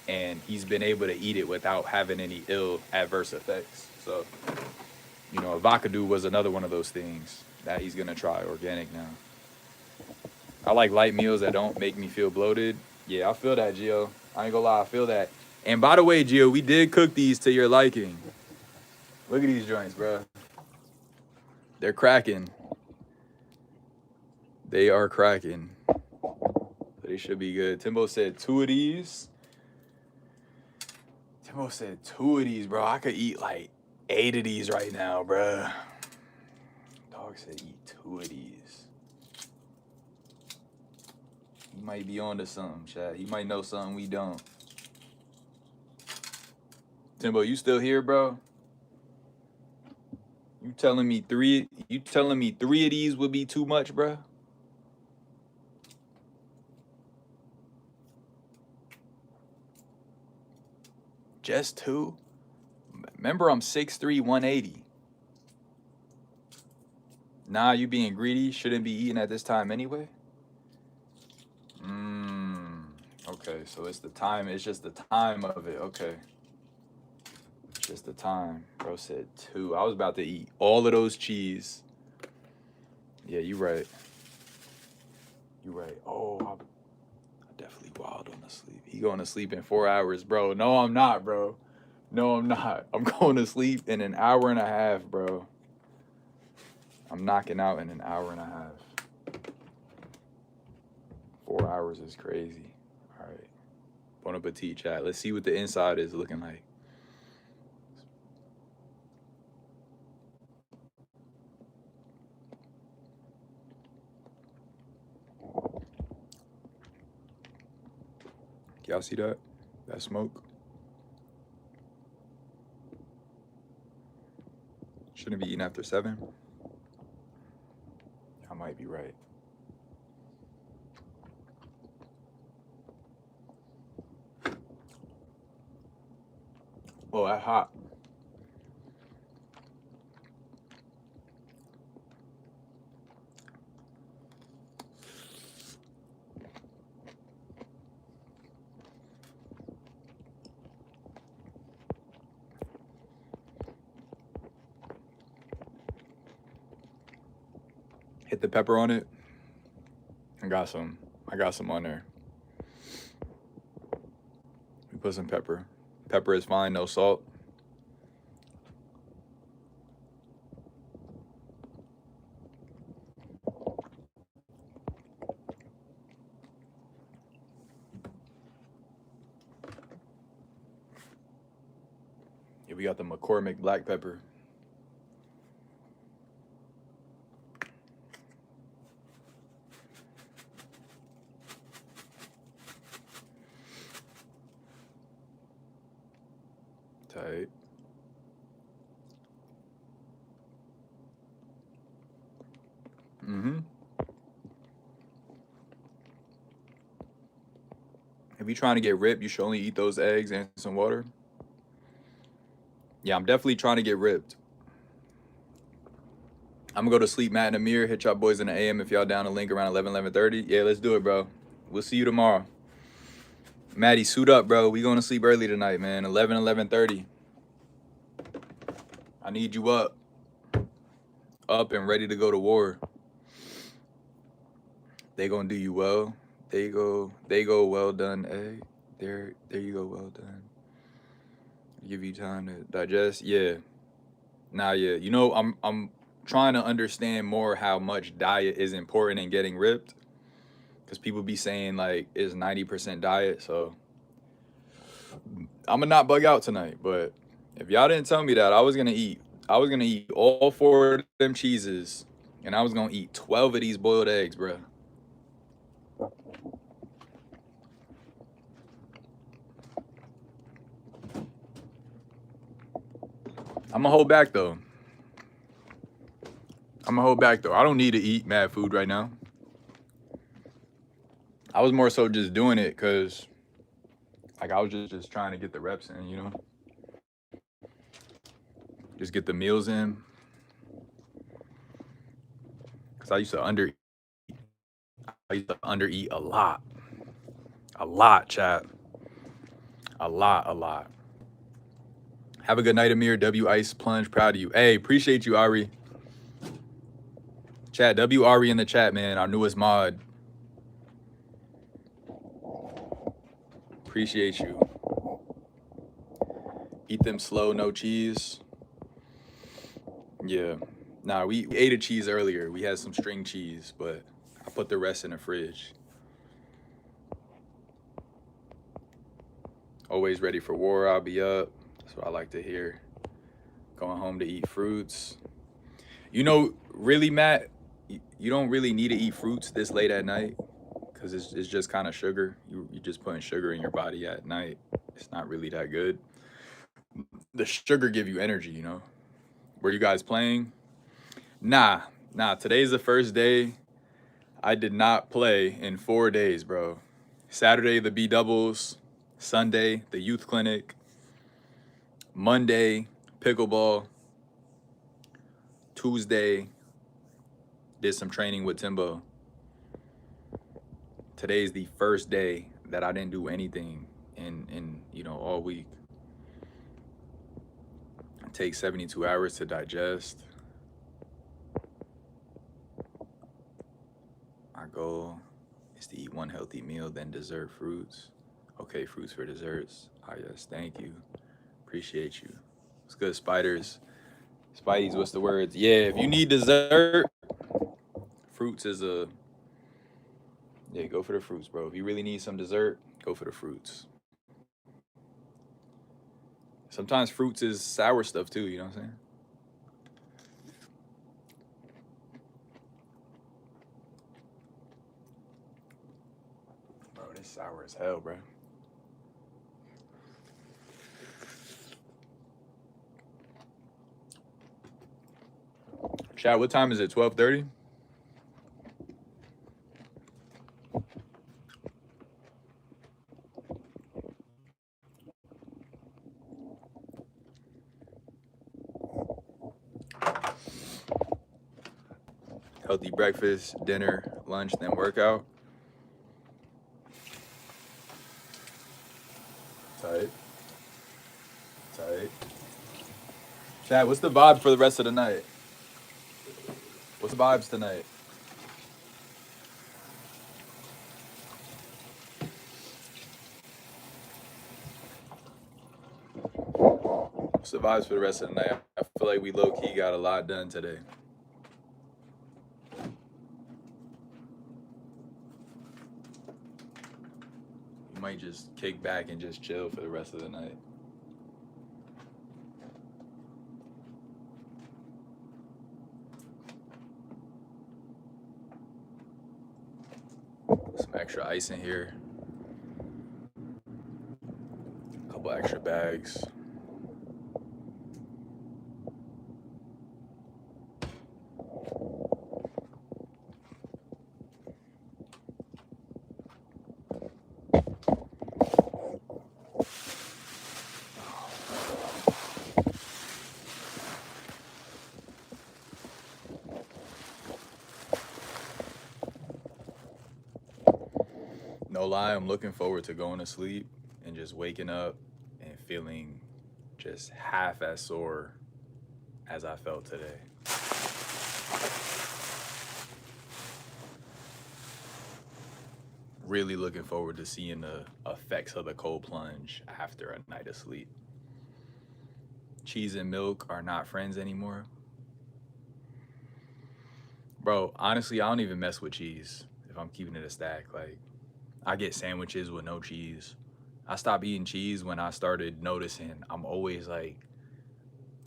and he's been able to eat it without having any ill adverse effects. So, you know, avocado was another one of those things that he's gonna try organic now. I like light meals that don't make me feel bloated. Yeah, I feel that, Gio. I ain't gonna lie, I feel that. And by the way, Gio, we did cook these to your liking. Look at these joints, bro. They're cracking. They are cracking. They should be good. Timbo said 2 of these. Timbo said 2 of these, bro. I could eat like 8 of these right now, bro. Dog said eat 2 of these. He might be on to something, Chad. He might know something we don't. Timbo, you still here, bro? You telling me three of these would be too much, bro? Just 2? Remember, I'm 6'3", 180. Nah, you being greedy. Shouldn't be eating at this time anyway. Okay, so it's the time. It's just the time of it. Okay. It's just the time. Bro said 2. I was about to eat all of those cheese. Yeah, you right. You right. Oh, I definitely wild on the sleep. He going to sleep in 4 hours, bro. No, I'm not, bro. No, I'm not. I'm going to sleep in an hour and a half, bro. I'm knocking out in an hour and a half. 4 hours is crazy. All right. Bon appetit, chat. Let's see what the inside is looking like. Y'all see that? That smoke? Shouldn't be eating after 7. I might be right. Oh, that's hot. Hit the pepper on it. I got some on there. We put some pepper. Pepper is fine, no salt. Yeah, we got the McCormick black pepper. Tight. If you're trying to get ripped, you should only eat those eggs and some water. Yeah, I'm definitely trying to get ripped. I'm gonna go to sleep, Matt and Amir. Hit y'all boys in the AM if y'all down to link around 11:30. Yeah, let's do it, bro. We'll see you tomorrow. Maddie, suit up, bro. We going to sleep early tonight, man. 11:30. I need you up and ready to go to war. They gonna do you well. They go. Well done, egg. There you go. Well done. Give you time to digest. Yeah. Nah, yeah. You know, I'm trying to understand more how much diet is important in getting ripped, because people be saying like it's 90% diet. So I'm gonna not bug out tonight. But if y'all didn't tell me that, I was gonna eat all 4 of them cheeses, and I was gonna eat 12 of these boiled eggs, bro. I'm gonna hold back though. I don't need to eat mad food right now. I was more so just doing it because, like, I was just trying to get the reps in, you know? Just get the meals in. Because I used to undereat a lot. A lot, chat. A lot, a lot. Have a good night, Amir. W Ice Plunge, proud of you. Hey, appreciate you, Ari. Chat, W Ari in the chat, man. Our newest mod. Appreciate you. Eat them slow, no cheese. Yeah. Nah, we ate a cheese earlier. We had some string cheese, but I put the rest in the fridge. Always ready for war. I'll be up. That's what I like to hear. Going home to eat fruits. You know, really, Matt, you don't really need to eat fruits this late at night because it's just kind of sugar. You're just putting sugar in your body at night. It's not really that good. The sugar give you energy, you know. Were you guys playing? Nah. Today's the first day I did not play in 4 days, bro. Saturday, the B doubles. Sunday, the youth clinic. Monday, pickleball. Tuesday, did some training with Timbo. Today's the first day that I didn't do anything in all week. It takes 72 hours to digest. My goal is to eat one healthy meal, then dessert fruits. Okay, fruits for desserts. Ah, yes, thank you. Appreciate you. It's good, spiders. Spidey's, what's the words? Yeah, if you need dessert, fruits is a... Yeah, go for the fruits, bro. If you really need some dessert, go for the fruits. Sometimes fruits is sour stuff too, you know what I'm saying? Bro, this sour as hell, bro. Chat, what time is it? 12:30? Healthy breakfast, dinner, lunch, then workout. Tight. Chat, what's the vibe for the rest of the night? What's the vibes tonight? What's the vibes for the rest of the night? I feel like we low-key got a lot done today. We might just kick back and just chill for the rest of the night. Some extra ice in here. A couple extra bags. No lie, I'm looking forward to going to sleep and just waking up and feeling just half as sore as I felt today. Really looking forward to seeing the effects of the cold plunge after a night of sleep. Cheese and milk are not friends anymore. Bro, honestly, I don't even mess with cheese if I'm keeping it a stack. Like, I get sandwiches with no cheese. I stopped eating cheese when I started noticing I'm always like,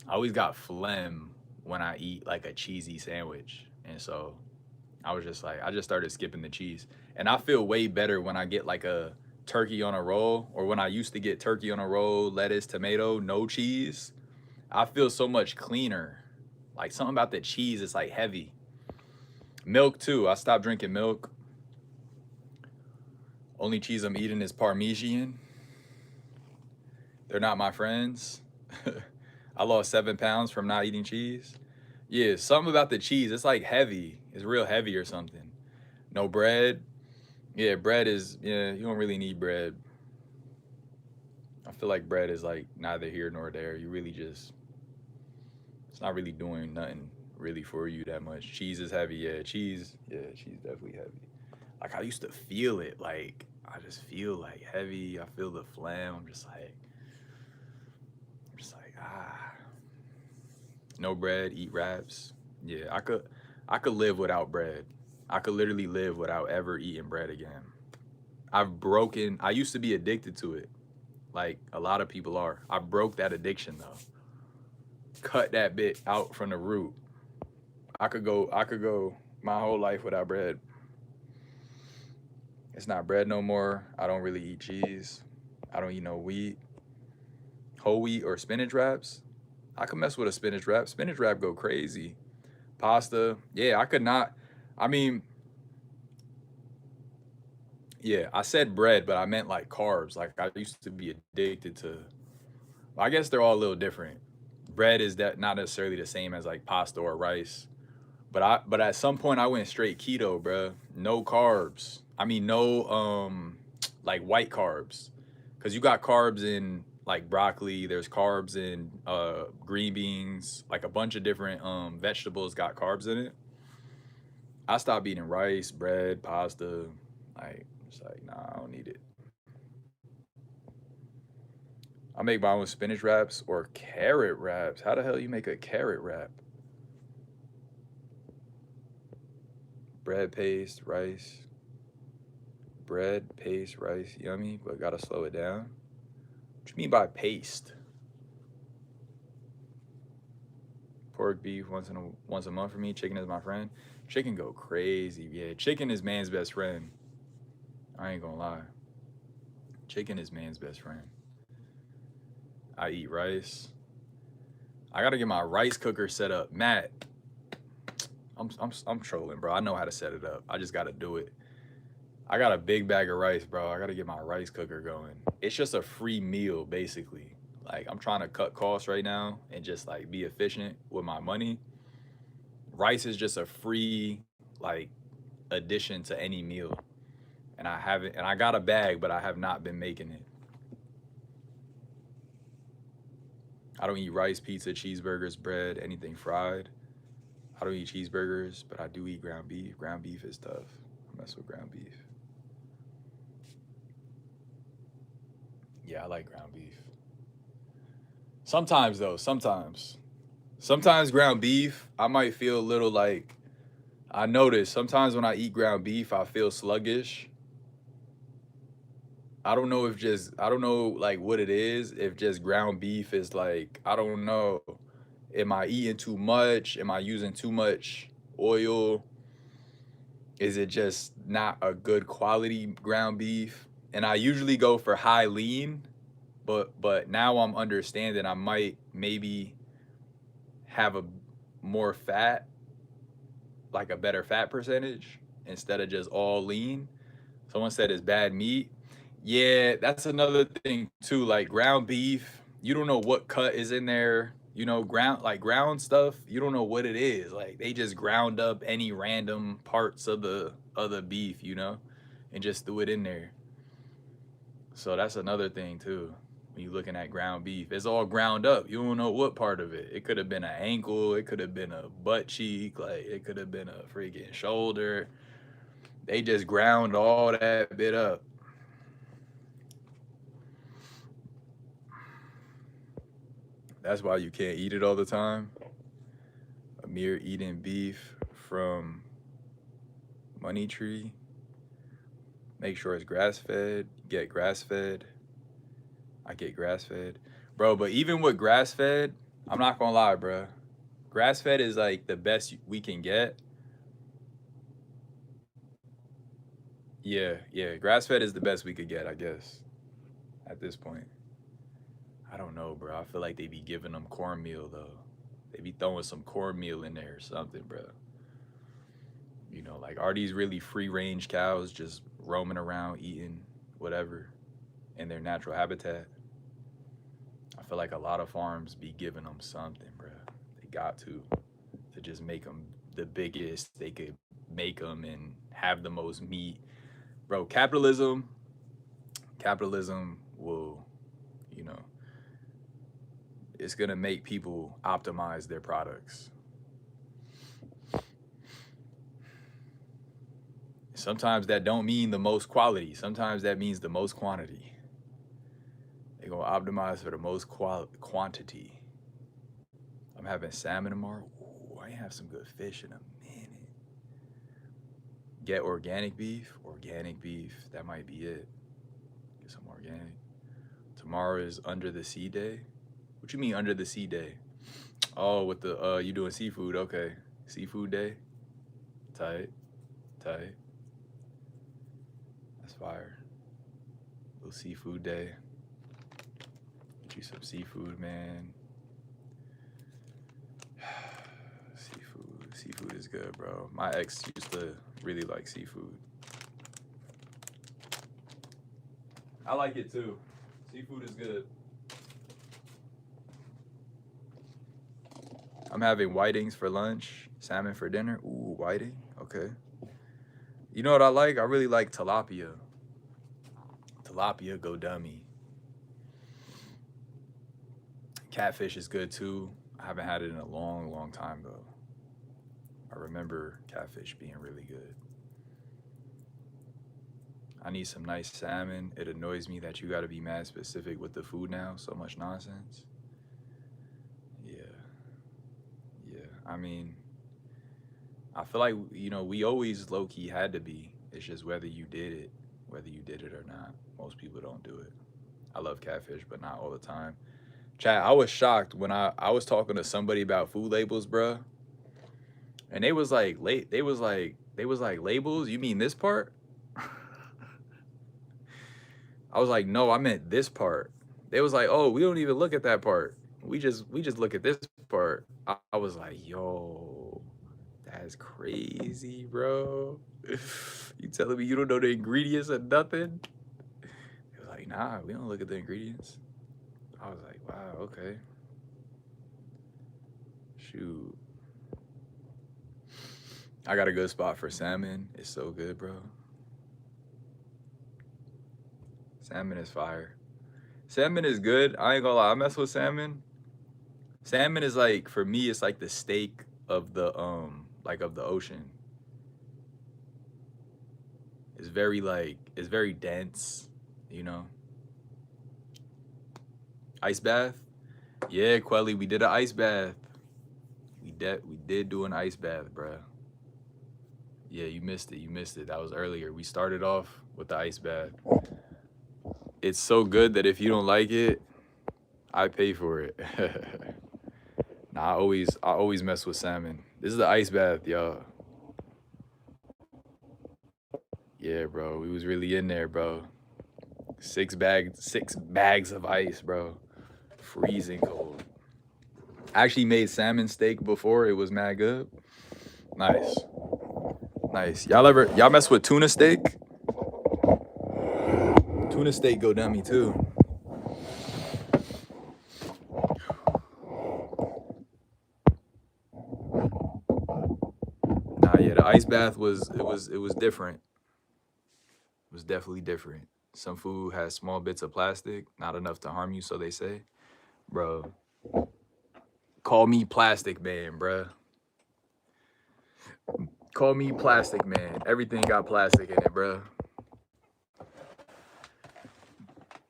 I always got phlegm when I eat like a cheesy sandwich. And so I was just like, I just started skipping the cheese. And I feel way better when I get like a turkey on a roll, or when I used to get turkey on a roll, lettuce, tomato, no cheese. I feel so much cleaner. Like something about the cheese is like heavy. Milk too. I stopped drinking milk. Only cheese I'm eating is Parmesan. They're not my friends. I lost 7 pounds from not eating cheese. Yeah, something about the cheese. It's like heavy. It's real heavy or something. No bread. Yeah, bread is, yeah, you don't really need bread. I feel like bread is like neither here nor there. You really just, it's not really doing nothing really for you that much. Cheese is heavy, yeah, cheese definitely heavy. Like I used to feel it, like I just feel like heavy. I feel the phlegm. I'm just like no bread, eat wraps. Yeah, I could live without bread. I could literally live without ever eating bread again. I used to be addicted to it, like a lot of people are. I broke that addiction though. Cut that bit out from the root. I could go my whole life without bread. It's not bread no more. I don't really eat cheese. I don't eat no wheat, whole wheat or spinach wraps. I could mess with a spinach wrap. Spinach wrap go crazy. Pasta, yeah, I could not. I mean, yeah, I said bread, but I meant like carbs. Like I used to be addicted to. I guess they're all a little different. Bread is that not necessarily the same as like pasta or rice. But at some point I went straight keto, bro. No carbs. I mean no like white carbs. Cuz you got carbs in like broccoli, there's carbs in green beans, like a bunch of different vegetables got carbs in it. I stopped eating rice, bread, pasta. Like it's like nah, I don't need it. I make my own spinach wraps or carrot wraps. How the hell you make a carrot wrap? Bread paste, rice, bread, paste, rice, yummy, but gotta slow it down. What you mean by paste? Pork, beef, once a month for me. Chicken is my friend. Chicken go crazy. Yeah, chicken is man's best friend. I ain't gonna lie. Chicken is man's best friend. I eat rice. I gotta get my rice cooker set up. Matt, I'm trolling, bro. I know how to set it up. I just gotta do it. I got a big bag of rice, bro. I gotta get my rice cooker going. It's just a free meal, basically. Like I'm trying to cut costs right now and just like be efficient with my money. Rice is just a free like addition to any meal. And I got a bag, but I have not been making it. I don't eat rice, pizza, cheeseburgers, bread, anything fried. I don't eat cheeseburgers, but I do eat ground beef. Ground beef is tough. I mess with ground beef. Yeah, I like ground beef. Sometimes though, sometimes ground beef, I might feel a little like I notice sometimes when I eat ground beef, I feel sluggish. I don't know like what it is. If just ground beef is like, I don't know. Am I eating too much? Am I using too much oil? Is it just not a good quality ground beef? And I usually go for high lean, but now I'm understanding I might maybe have a more fat, like a better fat percentage instead of just all lean. Someone said it's bad meat. Yeah, that's another thing too. Like ground beef, you don't know what cut is in there. You know, ground stuff, you don't know what it is. Like they just ground up any random parts of the other beef, you know, and just threw it in there. So that's another thing too. When you're looking at ground beef, it's all ground up. You don't know what part of it. It could have been an ankle, it could have been a butt cheek, like it could have been a freaking shoulder. They just ground all that bit up. That's why you can't eat it all the time. Amir eating beef from Money Tree. Make sure it's grass fed. Get grass fed. I get grass fed. Bro, but even with grass fed, I'm not gonna lie, bro. Grass fed is like the best we can get. Yeah. Grass fed is the best we could get, I guess, at this point. I don't know, bro. I feel like they be giving them cornmeal, though. They be throwing some cornmeal in there or something, bro. You know, like, are these really free range cows just roaming around eating whatever in their natural habitat? I feel like a lot of farms be giving them something, bro. They got to just make them the biggest they could make them and have the most meat. Bro, capitalism will, it's gonna make people optimize their products. Sometimes that don't mean the most quality. Sometimes that means the most quantity. They're gonna optimize for the most quantity. I'm having salmon tomorrow. Ooh, I have some good fish in a minute. Get organic beef. Organic beef. That might be it. Get some organic. Tomorrow is under the sea day. What you mean under the sea day? Oh, with the you doing seafood? Okay, seafood day. Tight, tight. That's fire. Little seafood day. Get you some seafood, man. Seafood is good, bro. My ex used to really like seafood. I like it too. Seafood is good. I'm having whitings for lunch, salmon for dinner. Ooh, whiting. Okay. You know what I like? I really like tilapia. Tilapia, go dummy. Catfish is good too. I haven't had it in a long, long time though. I remember catfish being really good. I need some nice salmon. It annoys me that you got to be mad specific with the food now. So much nonsense. Yeah. Yeah. I mean, I feel like, we always low key had to be. It's just whether you did it or not. Most people don't do it. I love catfish, but not all the time. Chat, I was shocked when I was talking to somebody about food labels, bruh. And they was like, labels? You mean this part? I was like, no, I meant this part. They was like, oh, we don't even look at that part. We just look at this part. I was like, yo, that's crazy, bro. You telling me you don't know the ingredients or nothing? They was like, nah, we don't look at the ingredients. I was like, wow, okay. Shoot. I got a good spot for salmon. It's so good, bro. Salmon is fire. Salmon is good. I ain't gonna lie, I mess with salmon. Salmon is like, for me, it's like the steak of the of the ocean. It's very dense, you know. Ice bath? Yeah, Quelly, we did an ice bath. We did do an ice bath, bruh. Yeah, you missed it. That was earlier. We started off with the ice bath. It's so good that if you don't like it, I pay for it. Nah, I always mess with salmon. This is the ice bath, y'all. Yeah, bro. We was really in there, bro. 6 bags of ice, bro. Freezing cold. I actually made salmon steak before. It was mad good. Nice. Nice. Y'all mess with tuna steak? Tuna steak go dummy too. Nah, yeah, the ice bath was different. It was definitely different. Some food has small bits of plastic, not enough to harm you, so they say. Bro, call me plastic man, bruh. Call me plastic man. Everything got plastic in it, bruh.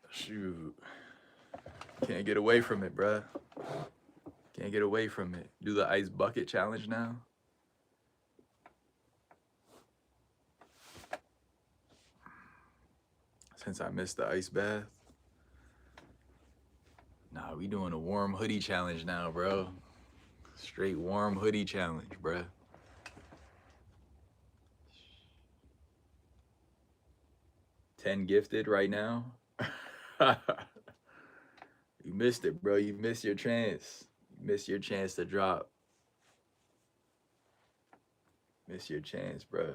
Shoot. Can't get away from it, bruh. Can't get away from it. Do the ice bucket challenge now. Since I missed the ice bath. Nah, we doing a warm hoodie challenge now, bro. Straight warm hoodie challenge, bruh. $10 gifted right now. You missed it, bro. You missed your chance. You missed your chance to drop. Miss your chance, bro.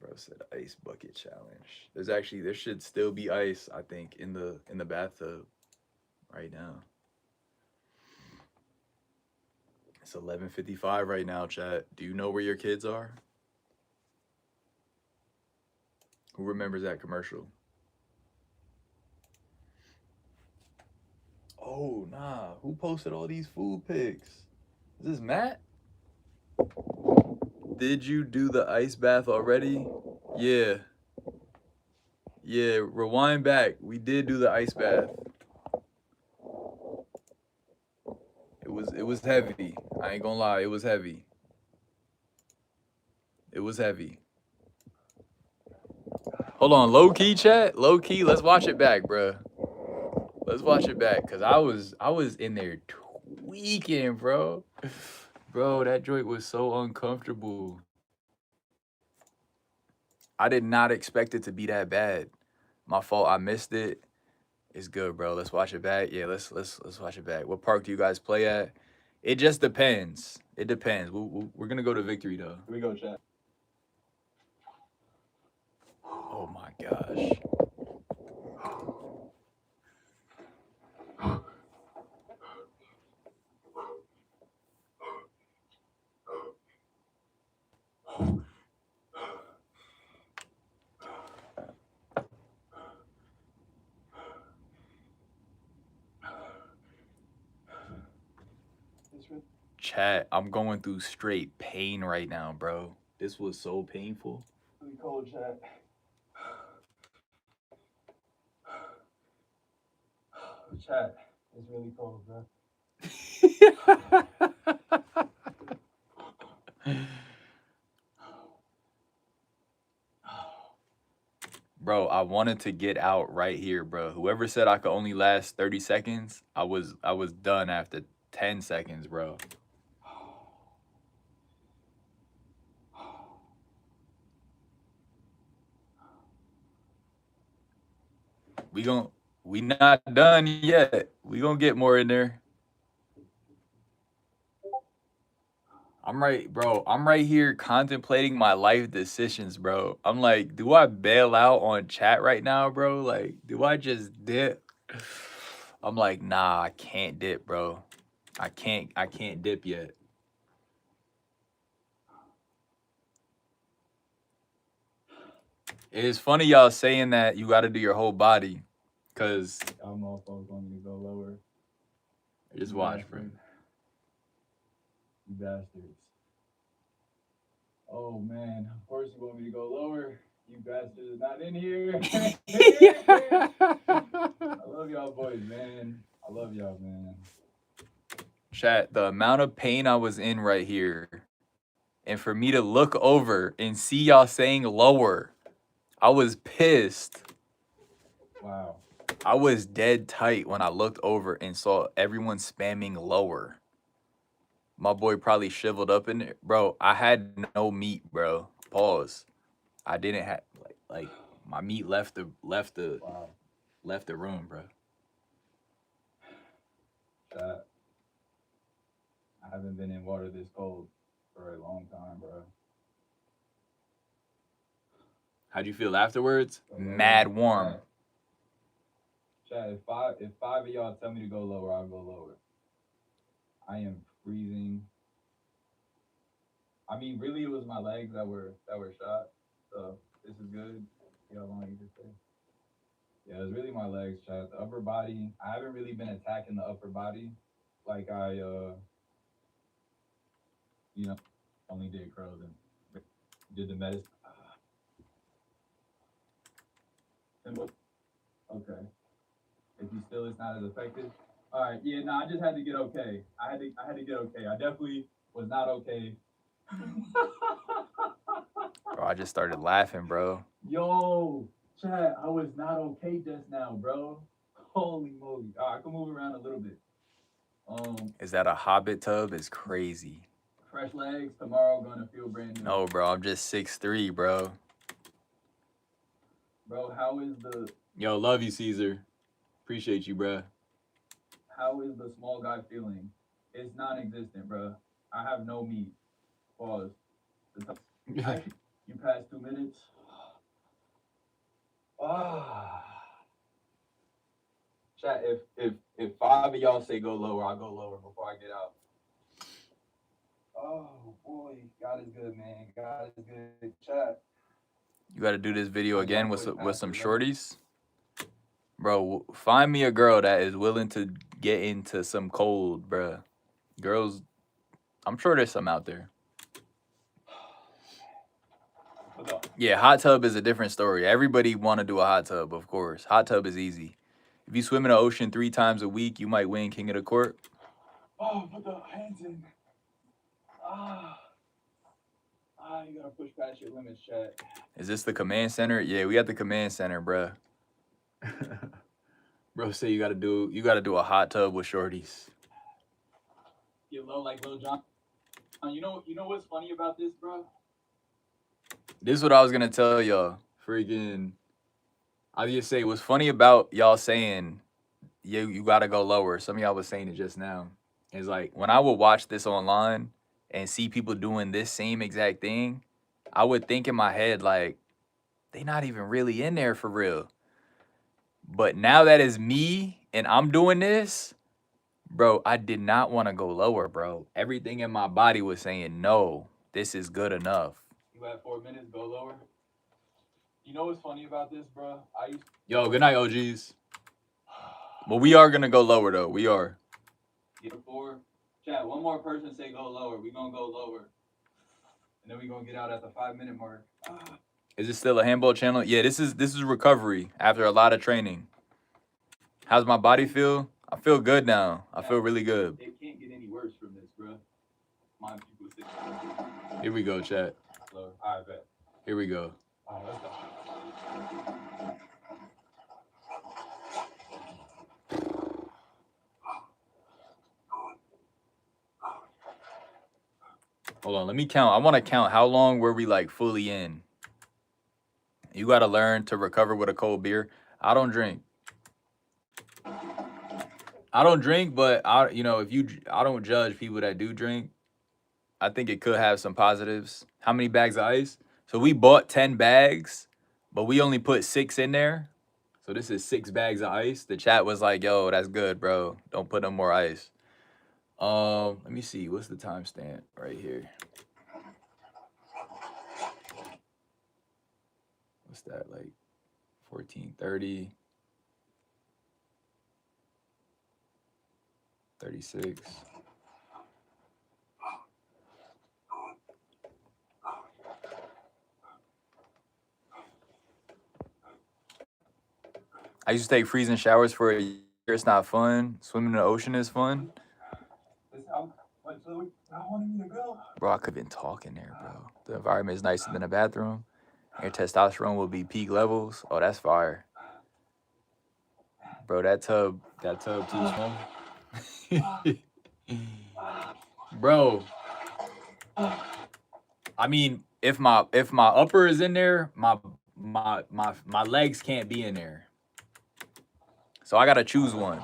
Bro said ice bucket challenge. There should still be ice, I think, in the bathtub right now. It's 11:55 right now, chat. Do you know where your kids are? Who remembers that commercial? Oh, nah. Who posted all these food pics? Is this Matt? Did you do the ice bath already? Yeah. Yeah, rewind back. We did do the ice bath. It was heavy. I ain't gonna lie, it was heavy. It was heavy. Hold on, low key chat, low key. Let's watch it back, bruh. Let's watch it back, cause I was in there tweaking, bro. Bro, that joint was so uncomfortable. I did not expect it to be that bad. My fault. I missed it. It's good, bro. Let's watch it back. Yeah, let's watch it back. What park do you guys play at? It just depends. It depends. We're gonna go to Victory though. Here we go, chat. Oh my gosh. Chat, I'm going through straight pain right now, bro. This was so painful. Really cold, chat. Chat, it's really cold, bro. Bro, I wanted to get out right here, bro. Whoever said I could only last 30 seconds, I was done after 10 seconds, bro. We not done yet. We gonna get more in there. I'm right here contemplating my life decisions, bro. I'm like, do I bail out on chat right now, bro? Like, do I just dip? I'm like, nah, I can't dip, bro. I can't dip yet. It's funny y'all saying that you gotta do your whole body. Cause Y'all motherfuckers want me to go lower. just watch, bro. You bastards. Oh man, of course you want me to go lower. You bastards are not in here. I love y'all boys, man. I love y'all, man. Chat, the amount of pain I was in right here, and for me to look over and see y'all saying lower, I was pissed. Wow. I was dead tight when I looked over and saw everyone spamming lower. My boy probably shriveled up in there. Bro, I had no meat, bro. Pause. I didn't have like my meat left the Wow. room, bro. Chat. I haven't been in water this cold for a long time, bro. How'd you feel afterwards? Mad warm. Chat, if five of y'all tell me to go lower, I'll go lower. I am freezing. I mean, really, it was my legs that were shot. So this is good. Y'all want you to say? Yeah, it was really my legs, chat. The upper body. I haven't really been attacking the upper body like I only did curls and did the medicine. Okay. If you still is not as effective. All right. Yeah. No, I just had to get okay. I had to get okay. I definitely was not okay. Bro, I just started laughing, bro. Yo, chat, I was not okay just now, bro. Holy moly. All right, I can move around a little bit. Is that a hobbit tub? It's crazy. Fresh legs, tomorrow gonna feel brand new. No, bro, I'm just 6'3", bro. Bro, how is the Yo, love you, Caesar. Appreciate you, bro. how is the small guy feeling? It's non-existent, bro. I have no meat. Pause. You passed 2 minutes. Chat, if five of y'all say go lower, I'll go lower before I get out. Oh boy, God is good, man. God is good. Chat. You got to do this video again with some shorties, Bro, find me a girl that is willing to get into some cold, bro. Girls, I'm sure there's some out there. Yeah, hot tub is a different story. Everybody want to do a hot tub, of course. Hot tub is easy. If you swim in the ocean 3 times a week, you might win King of the Court. Oh, put the hands in. You gotta push past your limits, chat. Is this the command center? Yeah, we got the command center, bro. Bro, say you gotta do a hot tub with shorties. Get low like Lil Jon. You know what's funny about this, bro? This is what I was gonna tell y'all. Freaking, I just say what's funny about y'all saying you gotta go lower. Some of y'all was saying it just now. It's like when I would watch this online and see people doing this same exact thing, I would think in my head like they not even really in there for real. But now that is me and I'm doing this, bro, I did not want to go lower, bro. Everything in my body was saying no, this is good enough. You had 4 minutes, go lower. You know what's funny about this, bro? Yo, good night, OGs. But we are gonna go lower though. We are. Get 4. Chat, one more person say go lower. We gonna go lower. And then we gonna get out at the 5-minute mark. Is it still a handball channel? Yeah, this is recovery after a lot of training. How's my body feel? I feel good now. I feel really good. It can't get any worse from this, bro. Mind people sit. Here we go, chat. All right, bet. Here we go. All right, let's go. Hold on, let me count. I want to count how long were we like fully in. You got to learn to recover with a cold beer. I don't drink. But I don't judge people that do drink. I think it could have some positives. How many bags of ice? So we bought 10 bags, but we only put 6 in there. So this is 6 bags of ice. The chat was like, yo, that's good, bro. Don't put no more ice. Let me see. What's the timestamp right here? What's that, like 14:30, 36. I used to take freezing showers for a year. It's not fun. Swimming in the ocean is fun. Bro, I could have been talking there, bro. The environment is nicer than a bathroom. Your testosterone will be peak levels. Oh, that's fire. Bro, that tub too small. Bro. I mean, if my upper is in there, my legs can't be in there. So I gotta choose one.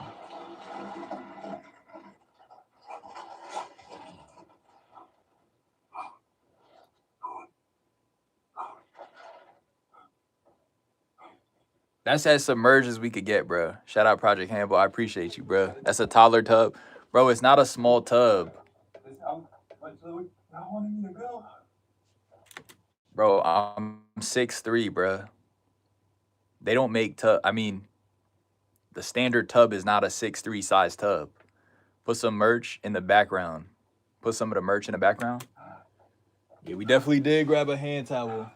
That's as submerged as we could get, bro. Shout out Project Handball. I appreciate you, bro. That's a toddler tub. Bro, it's not a small tub. Bro, I'm 6'3", bro. They don't make tub. I mean, the standard tub is not a 6'3" size tub. Put some merch in the background. Put some of the merch in the background. Yeah, we definitely did grab a hand towel.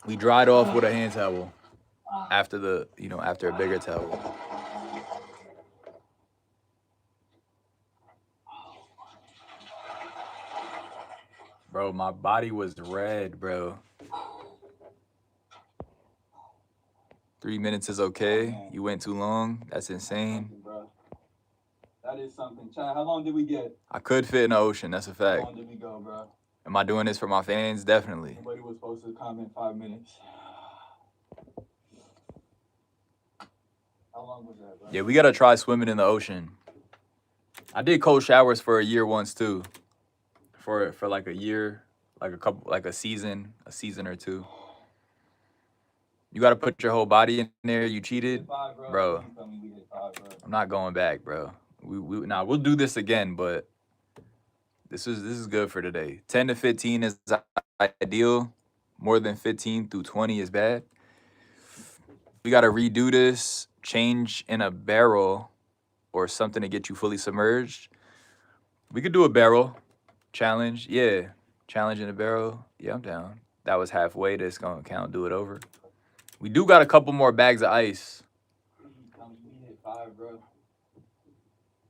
We dried off with a hand towel after after a bigger towel. Bro, my body was red, bro. 3 minutes is okay. You went too long. That's insane. That is something. Chad, how long did we get? I could fit in the ocean. That's a fact. How long did we go, bro? Am I doing this for my fans? Definitely. Nobody was supposed to comment 5 minutes. How long was that, bro? Yeah, we gotta try swimming in the ocean. I did cold showers for a year once too. For like a year, like a season or two. You gotta put your whole body in there. You cheated, bro. I'm not going back, bro. We'll do this again, but this is good for today. 10 to 15 is ideal, More than 15 through 20 is bad. We got to redo this, change in a barrel or something to get you fully submerged. We could do a barrel challenge. Yeah. Challenge in a barrel. Yeah, I'm down. That was halfway. This going to count. Do it over. We do got a couple more bags of ice. We hit 5, bro.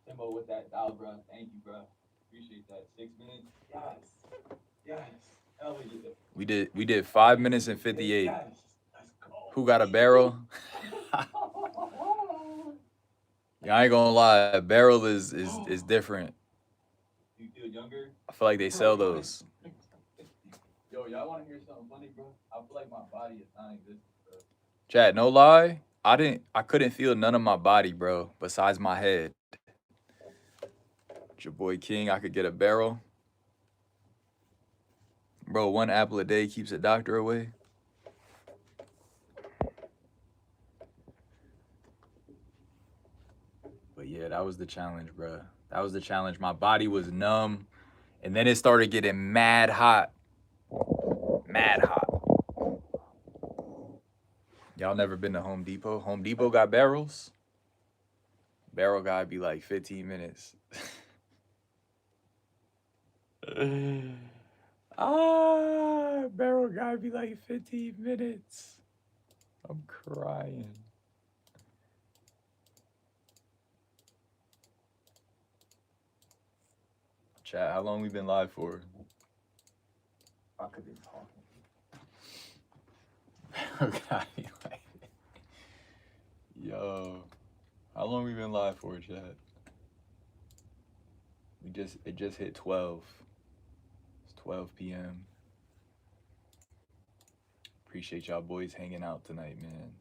Timbo with that dial, bro. Thank you, bro. Appreciate that. 6 minutes. Yes. Yes. Hell yeah. We did 5 minutes and 58. Yes. Let's go. Who got a barrel? Yeah, I ain't gonna lie. Barrel is different. You feel younger? I feel like they sell those. Yo, y'all want to hear something funny, bro? I feel like my body is non-existent, bro. Chat, no lie. I couldn't feel none of my body, bro, besides my head. It's your boy King. I could get a barrel. Bro, 1 apple a day keeps a doctor away. But yeah, that was the challenge, bro. That was the challenge. My body was numb, and then it started getting mad hot. Mad hot. Y'all never been to Home Depot? Home Depot got barrels. Barrel guy be like 15 minutes. Barrel guy be like 15 minutes. I'm crying. Chat, how long we been live for? I could be talking. Okay. Yo, how long we been live for, chat? It just hit 12. It's 12 p.m. Appreciate y'all boys hanging out tonight, man.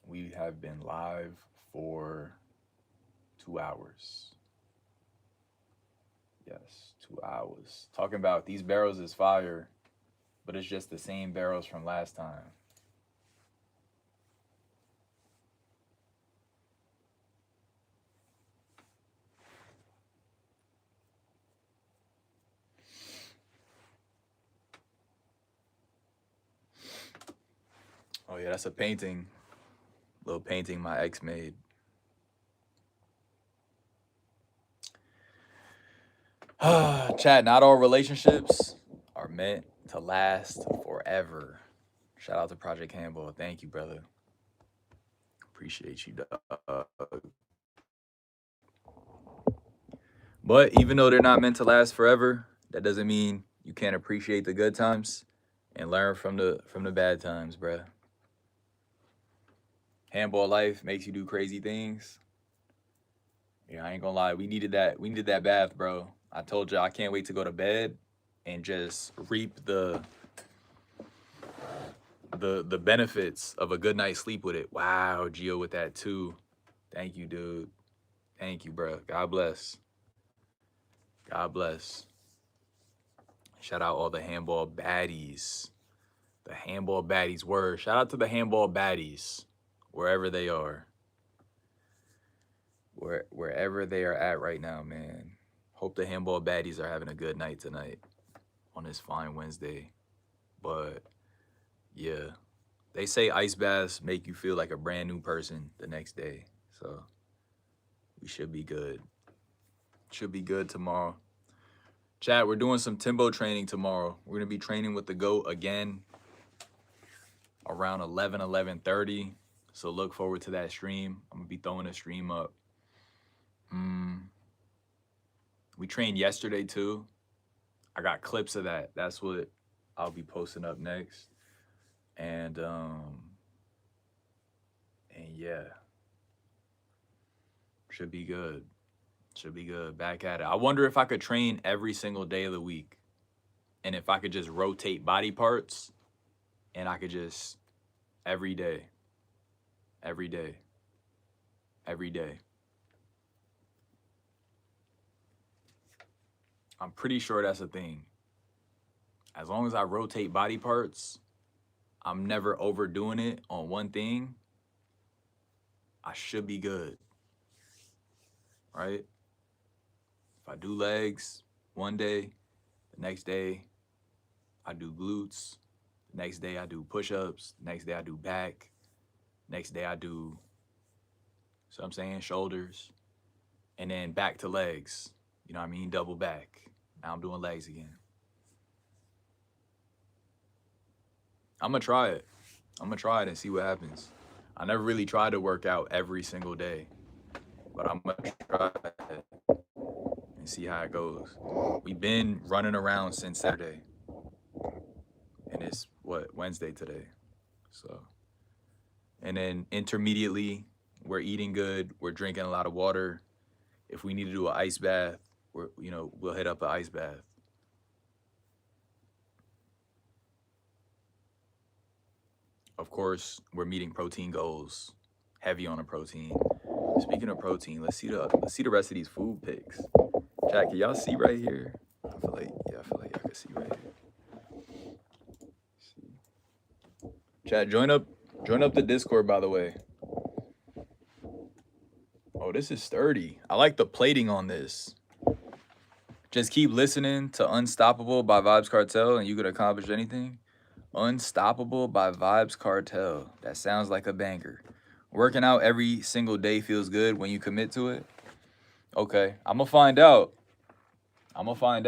We have been live for 2 hours. Yes, 2 hours. Talking about these barrels is fire, but it's just the same barrels from last time. Oh yeah, that's a painting. Little painting my ex made. Chat, not all relationships are meant to last forever. Shout out to Project Handball. Thank you, brother. Appreciate you, dog. But even though they're not meant to last forever, that doesn't mean you can't appreciate the good times and learn from the bad times, bruh. Handball life makes you do crazy things. Yeah, I ain't gonna lie. We needed that bath, bro. I told you I can't wait to go to bed and just reap the benefits of a good night's sleep with it. Wow, Gio with that too. Thank you, dude. Thank you, bro. God bless. God bless. Shout out all the handball baddies. The handball baddies word. Shout out to the handball baddies, wherever they are. Wherever they are at right now, man. Hope the handball baddies are having a good night tonight on this fine Wednesday. But yeah, they say ice baths make you feel like a brand new person the next day. So we should be good. Should be good tomorrow. Chat, we're doing some Timbo training tomorrow. We're going to be training with the GOAT again around 11:30. So look forward to that stream. I'm going to be throwing a stream up. We trained yesterday too. I got clips of that. That's what I'll be posting up next. And yeah. Should be good. Should be good. Back at it. I wonder if I could train every single day of the week. And if I could just rotate body parts and I could just every day. Every day. Every day. I'm pretty sure that's a thing. As long as I rotate body parts, I'm never overdoing it on one thing, I should be good. Right? I do legs one day, the next day I do glutes, the next day I do push-ups, the next day I do back, next day I do, so I'm saying, shoulders, and then back to legs. You know what I mean? Double back. Now I'm doing legs again. I'm gonna try it. I'm gonna try it and see what happens. I never really tried to work out every single day, but I'm gonna try it and see how it goes. We've been running around since Saturday, and it's what, Wednesday today. So, and then intermediately, we're eating good. We're drinking a lot of water. If we need to do an ice bath, we'll hit up an ice bath. Of course, we're meeting protein goals, heavy on the protein. Speaking of protein, let's see the rest of these food picks. Chat, can y'all see right here? I feel like y'all can see right here. See. Chat, join up the Discord, by the way. Oh, this is sturdy. I like the plating on this. Just keep listening to Unstoppable by Vibes Cartel and you could accomplish anything. Unstoppable by Vibes Cartel. That sounds like a banger. Working out every single day feels good when you commit to it. Okay, I'm gonna find out. I will find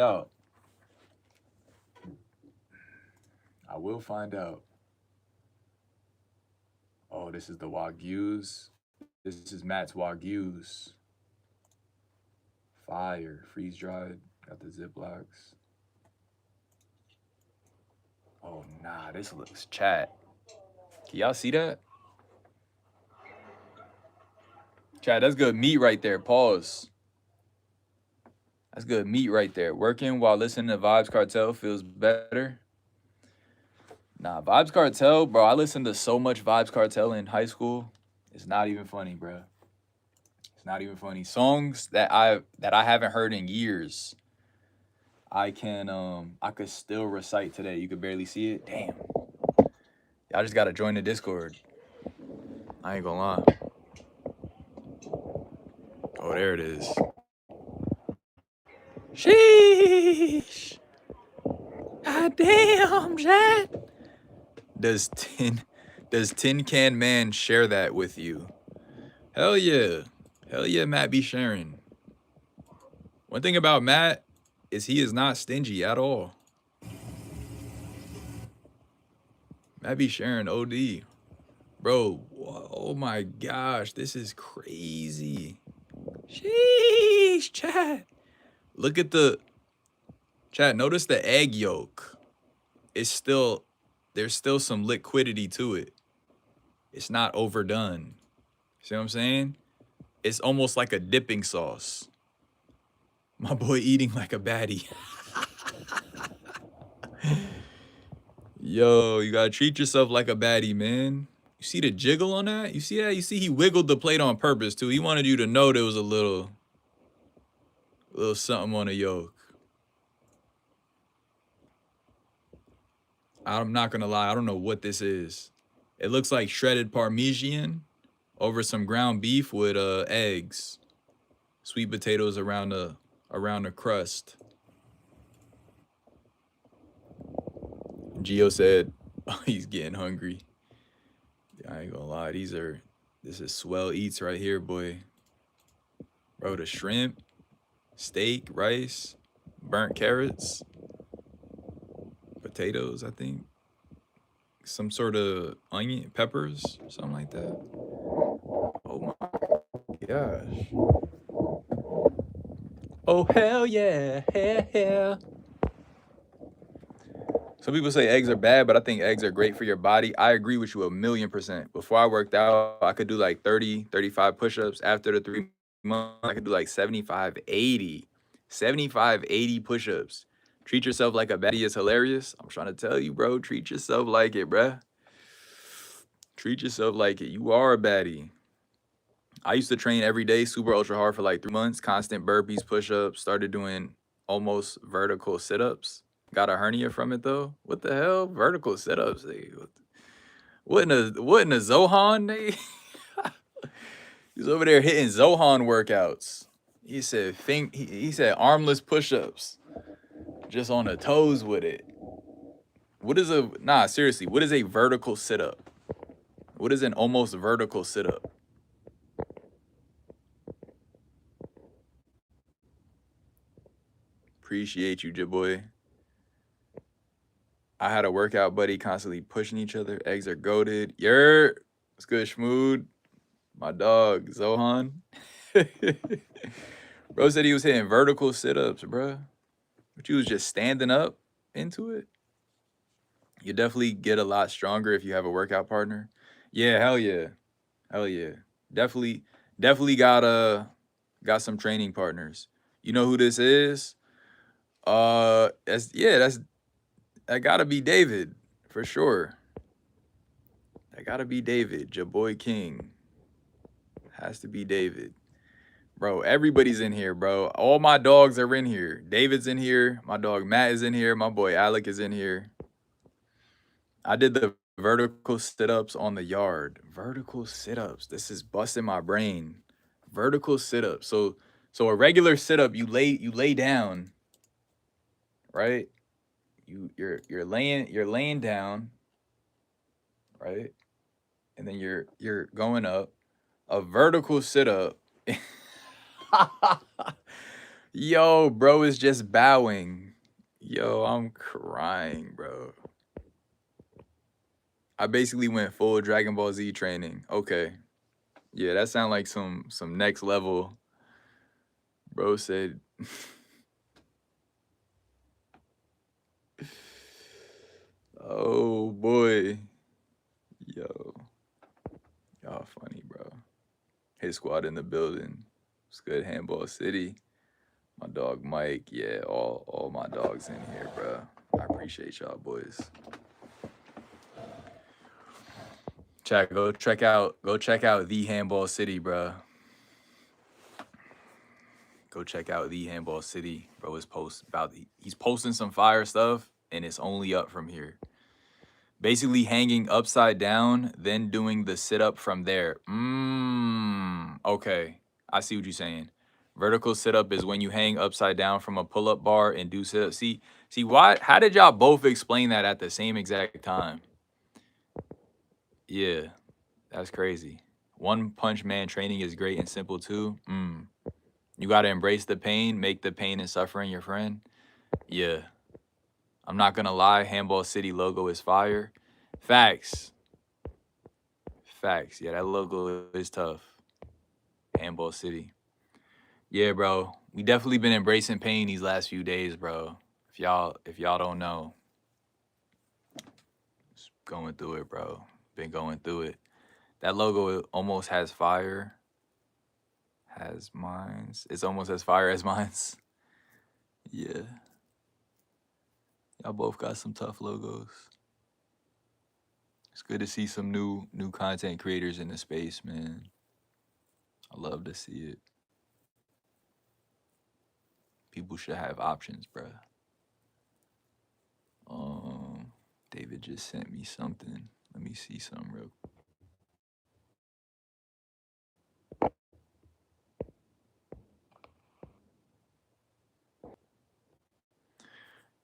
out. Oh, this is the Wagyus. This is Matt's Wagyus. Fire. Freeze dried. Got the Ziplocs. Oh, nah, this looks chat. Can y'all see that? Chat, that's good meat right there. Pause. That's good meat right there. Working while listening to Vibes Cartel feels better. Nah, Vibes Cartel, bro, I listened to so much Vibes Cartel in high school. It's not even funny, bro. It's not even funny. Songs that I haven't heard in years. I could still recite today. You could barely see it. Damn. Y'all just gotta join the Discord. I ain't gonna lie. Oh, there it is. Sheesh. God damn, Chad. Does Tin Can Man share that with you? Hell yeah. Hell yeah, Matt be sharing. One thing about Matt is he is not stingy at all. Matt be sharing OD. Bro, oh my gosh, this is crazy. Sheesh, chat. Look at chat, notice the egg yolk. There's still some liquidity to it. It's not overdone. See what I'm saying? It's almost like a dipping sauce. My boy eating like a baddie. Yo, you gotta treat yourself like a baddie, man. You see the jiggle on that? You see that? You see he wiggled the plate on purpose too. He wanted you to know there was a little something on the yolk. I'm not gonna lie, I don't know what this is. It looks like shredded Parmesan over some ground beef with eggs, sweet potatoes around the crust. Gio said, oh, he's getting hungry. Yeah, I ain't gonna lie, this is swell eats right here, boy. Bro, the shrimp, steak, rice, burnt carrots, potatoes, I think. Some sort of onion, peppers, something like that. Oh my gosh. Oh, hell yeah, hell. Some people say eggs are bad, but I think eggs are great for your body. I agree with you 1,000,000%. Before I worked out, I could do like 30, 35 push-ups. After the 3 months, I could do like 75, 80. 75, 80 push-ups. Treat yourself like a baddie is hilarious. I'm trying to tell you, bro. Treat yourself like it, bruh. Treat yourself like it. You are a baddie. I used to train every day, super ultra hard for like 3 months. Constant burpees, push-ups. Started doing almost vertical sit-ups. Got a hernia from it though. What the hell? Vertical sit-ups. What in a Zohan? He's over there hitting Zohan workouts. He said he said armless push-ups, just on the toes with it. What is seriously, what is a vertical sit-up? What is an almost vertical sit-up? Appreciate you, Jaboy. I had a workout buddy constantly pushing each other. Eggs are goated. What's good, Schmood? My dog, Zohan. Bro said he was hitting vertical sit-ups, bro. But you was just standing up into it. You definitely get a lot stronger if you have a workout partner. Yeah, hell yeah. Hell yeah. Definitely got some training partners. You know who this is? That gotta be David, for sure. That gotta be David, Jaboy King. Has to be David. Bro, everybody's in here, bro. All my dogs are in here. David's in here. My dog Matt is in here. My boy Alec is in here. I did the vertical sit-ups on the yard. Vertical sit-ups. This is busting my brain. Vertical sit-ups. So a regular sit-up, you lay down, right? You're laying down, right? And then you're going up. A vertical sit-up. Yo, bro is just bowing. Yo, I'm crying, bro. I basically went full Dragon Ball Z training. Okay. Yeah, that sound like some next level. Bro said oh boy. Yo. Y'all funny, bro. His squad in the building. It's good, Handball City. My dog Mike. Yeah, all my dogs in here, bro. I appreciate y'all boys. Chat, go check out the Handball City, bro. Go check out the Handball City, bro. He's posting some fire stuff, and it's only up from here. Basically hanging upside down, then doing the sit up from there. Okay, I see what you're saying. Vertical sit up is when you hang upside down from a pull up bar and do sit up. See why? How did y'all both explain that at the same exact time? Yeah, that's crazy. One Punch Man training is great and simple too. You gotta embrace the pain, make the pain and suffering your friend. Yeah. I'm not gonna lie, Handball City logo is fire. Facts. Yeah, that logo is tough. Handball City. Yeah, bro. We definitely been embracing pain these last few days, bro. If y'all don't know. Just going through it, bro. Been going through it. That logo almost has fire. Has mines. It's almost as fire as mines. Yeah. Y'all both got some tough logos. It's good to see some new content creators in the space, man. I love to see it. People should have options, bro. David just sent me something. Let me see something real quick.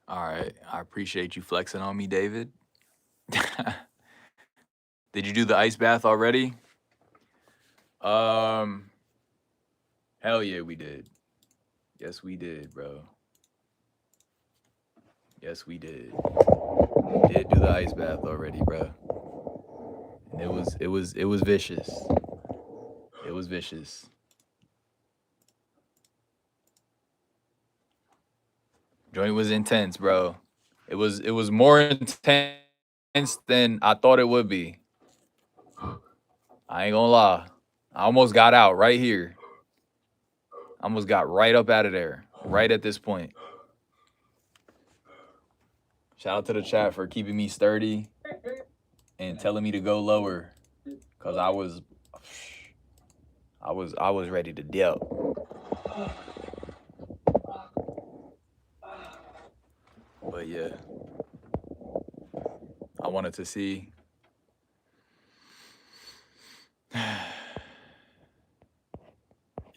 All right. I appreciate you flexing on me, David. Did you do the ice bath already? Hell yeah, we did. Yes, we did, bro. Yes, we did. We did do the ice bath already, bro. And it was vicious. It was vicious. Joint was intense, bro. It was more intense than I thought it would be. I ain't gonna lie. I almost got out right here. I almost got right up out of there, right at this point. Shout out to the chat for keeping me sturdy and telling me to go lower, cause I was ready to dip. But yeah, I wanted to see.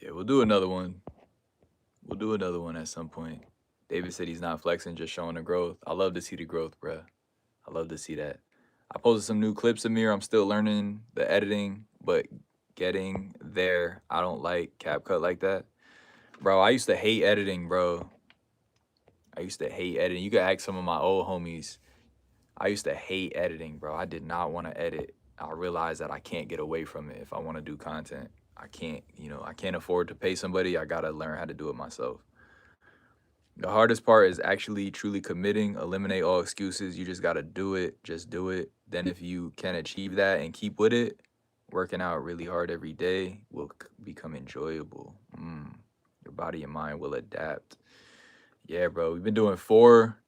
Yeah, we'll do another one. We'll do another one at some point. David said he's not flexing, just showing the growth. I love to see the growth, bruh. I love to see that. I posted some new clips, Amir. I'm still learning the editing, but getting there. I don't like CapCut like that. Bro, I used to hate editing, bro. I used to hate editing. You can ask some of my old homies. I used to hate editing, bro. I did not want to edit. I realized that I can't get away from it if I want to do content. I can't, I can't afford to pay somebody. I got to learn how to do it myself. The hardest part is actually truly committing, eliminate all excuses. You just got to do it. Just do it. Then if you can achieve that and keep with it, working out really hard every day will become enjoyable. Your body and mind will adapt. Yeah, bro. We've been doing 4.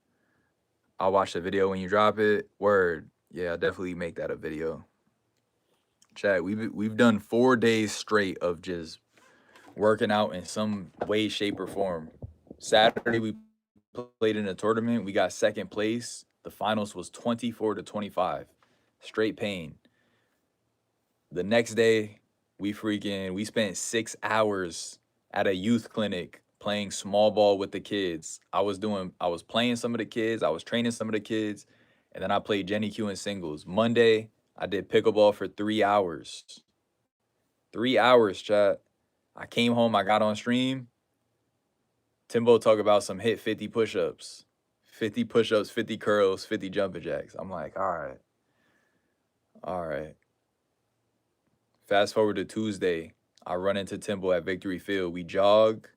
I'll watch the video when you drop it. Word. Yeah, I'll definitely make that a video. Chat, we've done 4 days straight of just working out in some way, shape, or form. Saturday, we played in a tournament. We got 2nd place. The finals was 24-25. Straight pain. The next day, we spent 6 hours at a youth clinic playing small ball with the kids. I was playing some of the kids. I was training some of the kids. And then I played Jenny Q in singles. Monday, I did pickleball for 3 hours. 3 hours, chat. I came home, I got on stream. Timbo talk about some hit 50 push-ups. 50 push-ups, 50 curls, 50 jumping jacks. I'm like, all right. Fast forward to Tuesday. I run into Timbo at Victory Field. We jog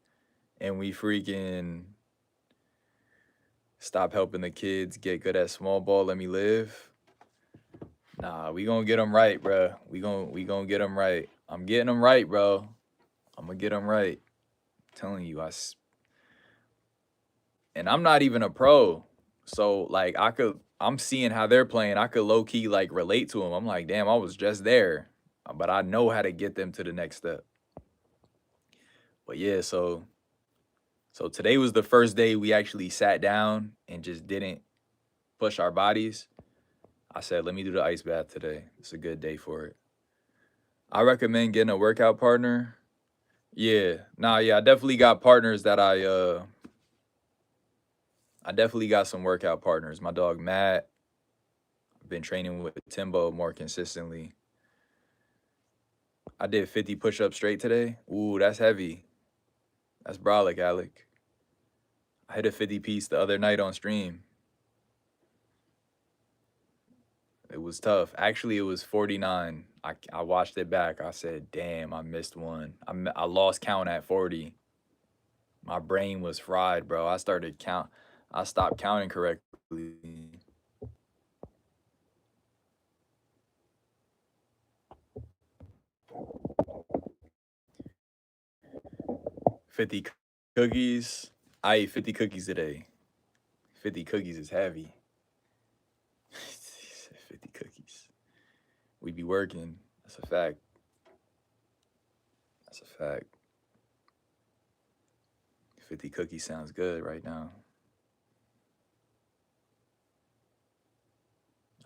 and we freaking stop helping the kids get good at small ball. Let me live. Nah, we gonna get them right, bro. We gonna get them right. I'm getting them right, bro. I'm gonna get them right. I'm telling you, and I'm not even a pro. So like I'm seeing how they're playing. I could low key like relate to them. I'm like, damn, I was just there, but I know how to get them to the next step. But yeah, so today was the first day we actually sat down and just didn't push our bodies. I said, let me do the ice bath today. It's a good day for it. I recommend getting a workout partner. Yeah, I definitely got partners that I definitely got some workout partners. My dog Matt. I've been training with Timbo more consistently. I did 50 push-ups straight today. Ooh, that's heavy. That's brolic, Alec. I hit a 50 piece the other night on stream. It was tough. Actually, it was 49. I watched it back. I said, damn, I missed one. I lost count at 40. My brain was fried, bro. I stopped counting correctly. $50 cookies. I ate 50 cookies today. 50 cookies is heavy. 50 cookies. We be working. That's a fact. That's a fact. 50 cookies sounds good right now.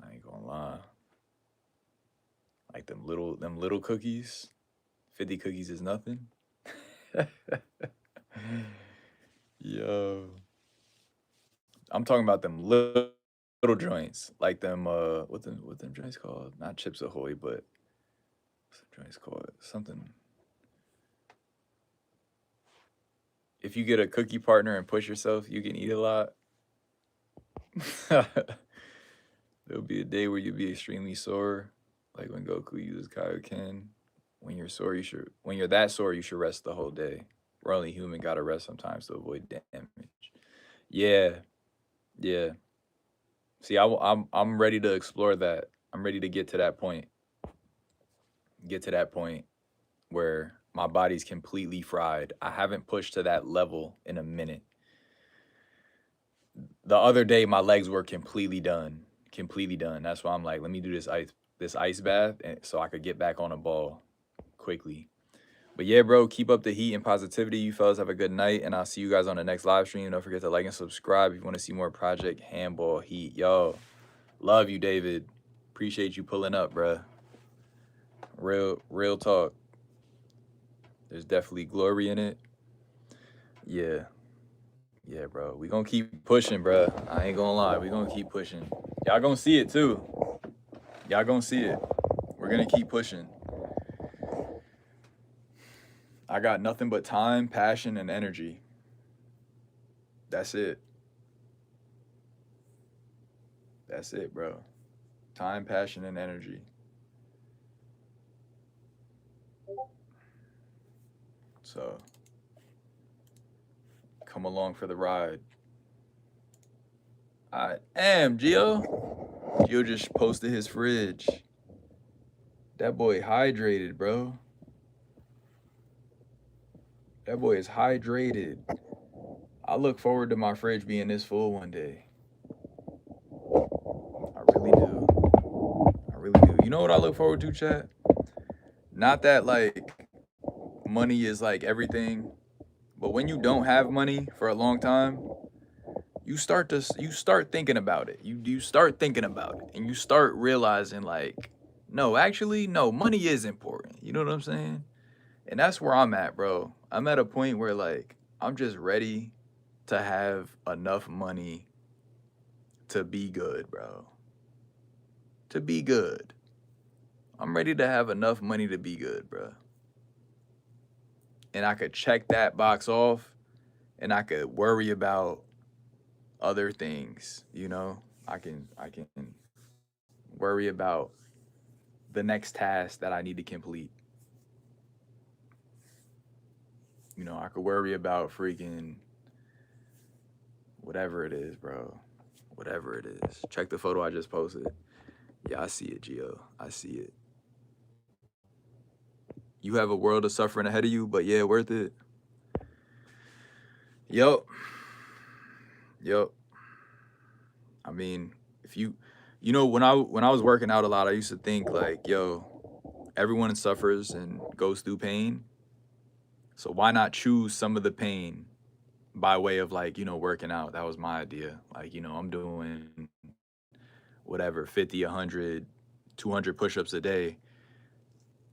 I ain't gonna lie. Like them little cookies. 50 cookies is nothing. Yo. I'm talking about them little joints. Like them what them joints called? Not Chips Ahoy, but what's the joints called? Something. If you get a cookie partner and push yourself, you can eat a lot. There'll be a day where you'll be extremely sore, like when Goku uses Kaioken. When you're that sore, you should rest the whole day. We're only human, gotta rest sometimes to avoid damage. Yeah. See, I'm ready to explore that. I'm ready to get to that point. Where my body's completely fried. I haven't pushed to that level in a minute. The other day, my legs were completely done. That's why I'm like, let me do this ice bath so I could get back on a ball quickly. But yeah, bro, keep up the heat and positivity. You fellas have a good night, and I'll see you guys on the next live stream. Don't forget to like and subscribe if you want to see more Project Handball Heat. Yo, love you, David. Appreciate you pulling up, bruh. Real talk. There's definitely glory in it. Yeah. Yeah, bro. We gonna keep pushing, bro. I ain't gonna lie. We gonna keep pushing. Y'all gonna see it too. Y'all gonna see it. We're gonna keep pushing. I got nothing but time, passion, and energy. That's it. That's it, bro. Time, passion, and energy. So come along for the ride. I am Gio. Gio just posted his fridge. That boy hydrated, bro. That boy is hydrated. I look forward to my fridge being this full one day. I really do. I really do. You know what I look forward to, chat? Not that like money is like everything, but when you don't have money for a long time, you start thinking about it. You start thinking about it, and you start realizing like, no, actually, no, money is important. You know what I'm saying? And that's where I'm at, bro. I'm at a point where like I'm just ready to have enough money to be good, bro. To be good. I'm ready to have enough money to be good, bro. And I could check that box off and I could worry about other things, you know? I can worry about the next task that I need to complete. You know, I could worry about freaking whatever it is, bro. Whatever it is. Check the photo I just posted. Yeah, I see it, Gio. I see it. You have a world of suffering ahead of you, but yeah, worth it. Yup. Yup. I mean, if you know, when I was working out a lot, I used to think like, yo, everyone suffers and goes through pain. So why not choose some of the pain by way of like, you know, working out? That was my idea. Like, you know, I'm doing whatever, 50, 100, 200 push-ups a day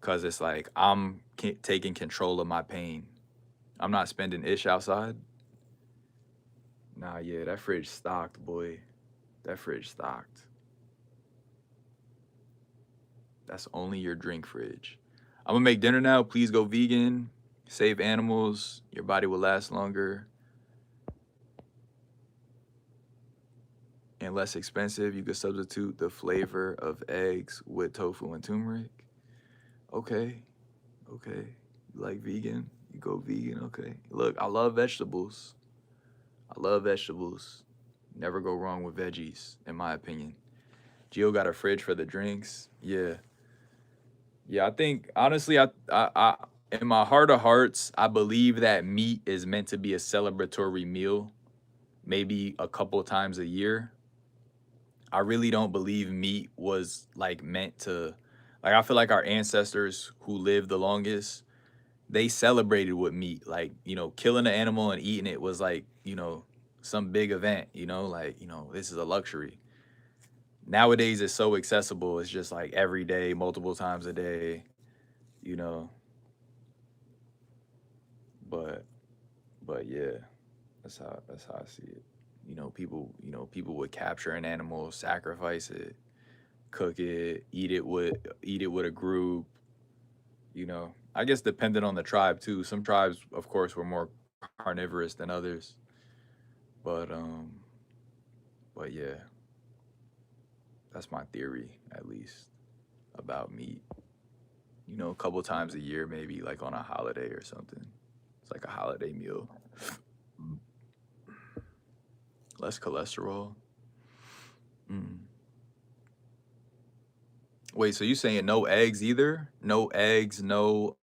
because it's like I'm taking control of my pain. I'm not spending ish outside. Nah, yeah, that fridge stocked, boy. That fridge stocked. That's only your drink fridge. I'm gonna make dinner now. Please go vegan. Save animals. Your body will last longer. And less expensive. You could substitute the flavor of eggs with tofu and turmeric. Okay. Okay. You like vegan? You go vegan. Okay. Look, I love vegetables. I love vegetables. Never go wrong with veggies, in my opinion. Gio got a fridge for the drinks. Yeah. Yeah, I think honestly, I in my heart of hearts, I believe that meat is meant to be a celebratory meal, maybe a couple times a year. I really don't believe meat was like meant to, like I feel like our ancestors who lived the longest, they celebrated with meat. Like, you know, killing an animal and eating it was like, you know, some big event, you know, like, you know, this is a luxury. Nowadays it's so accessible. It's just like every day, multiple times a day, you know. But yeah, that's how I see it. You know, people would capture an animal, sacrifice it, cook it, eat it with a group, you know. I guess depending on the tribe too. Some tribes, of course, were more carnivorous than others. But yeah, that's my theory at least about meat. You know, a couple times a year, maybe like on a holiday or something. It's like a holiday meal. Less cholesterol. Mm. Wait, so you saying no eggs either? No eggs, no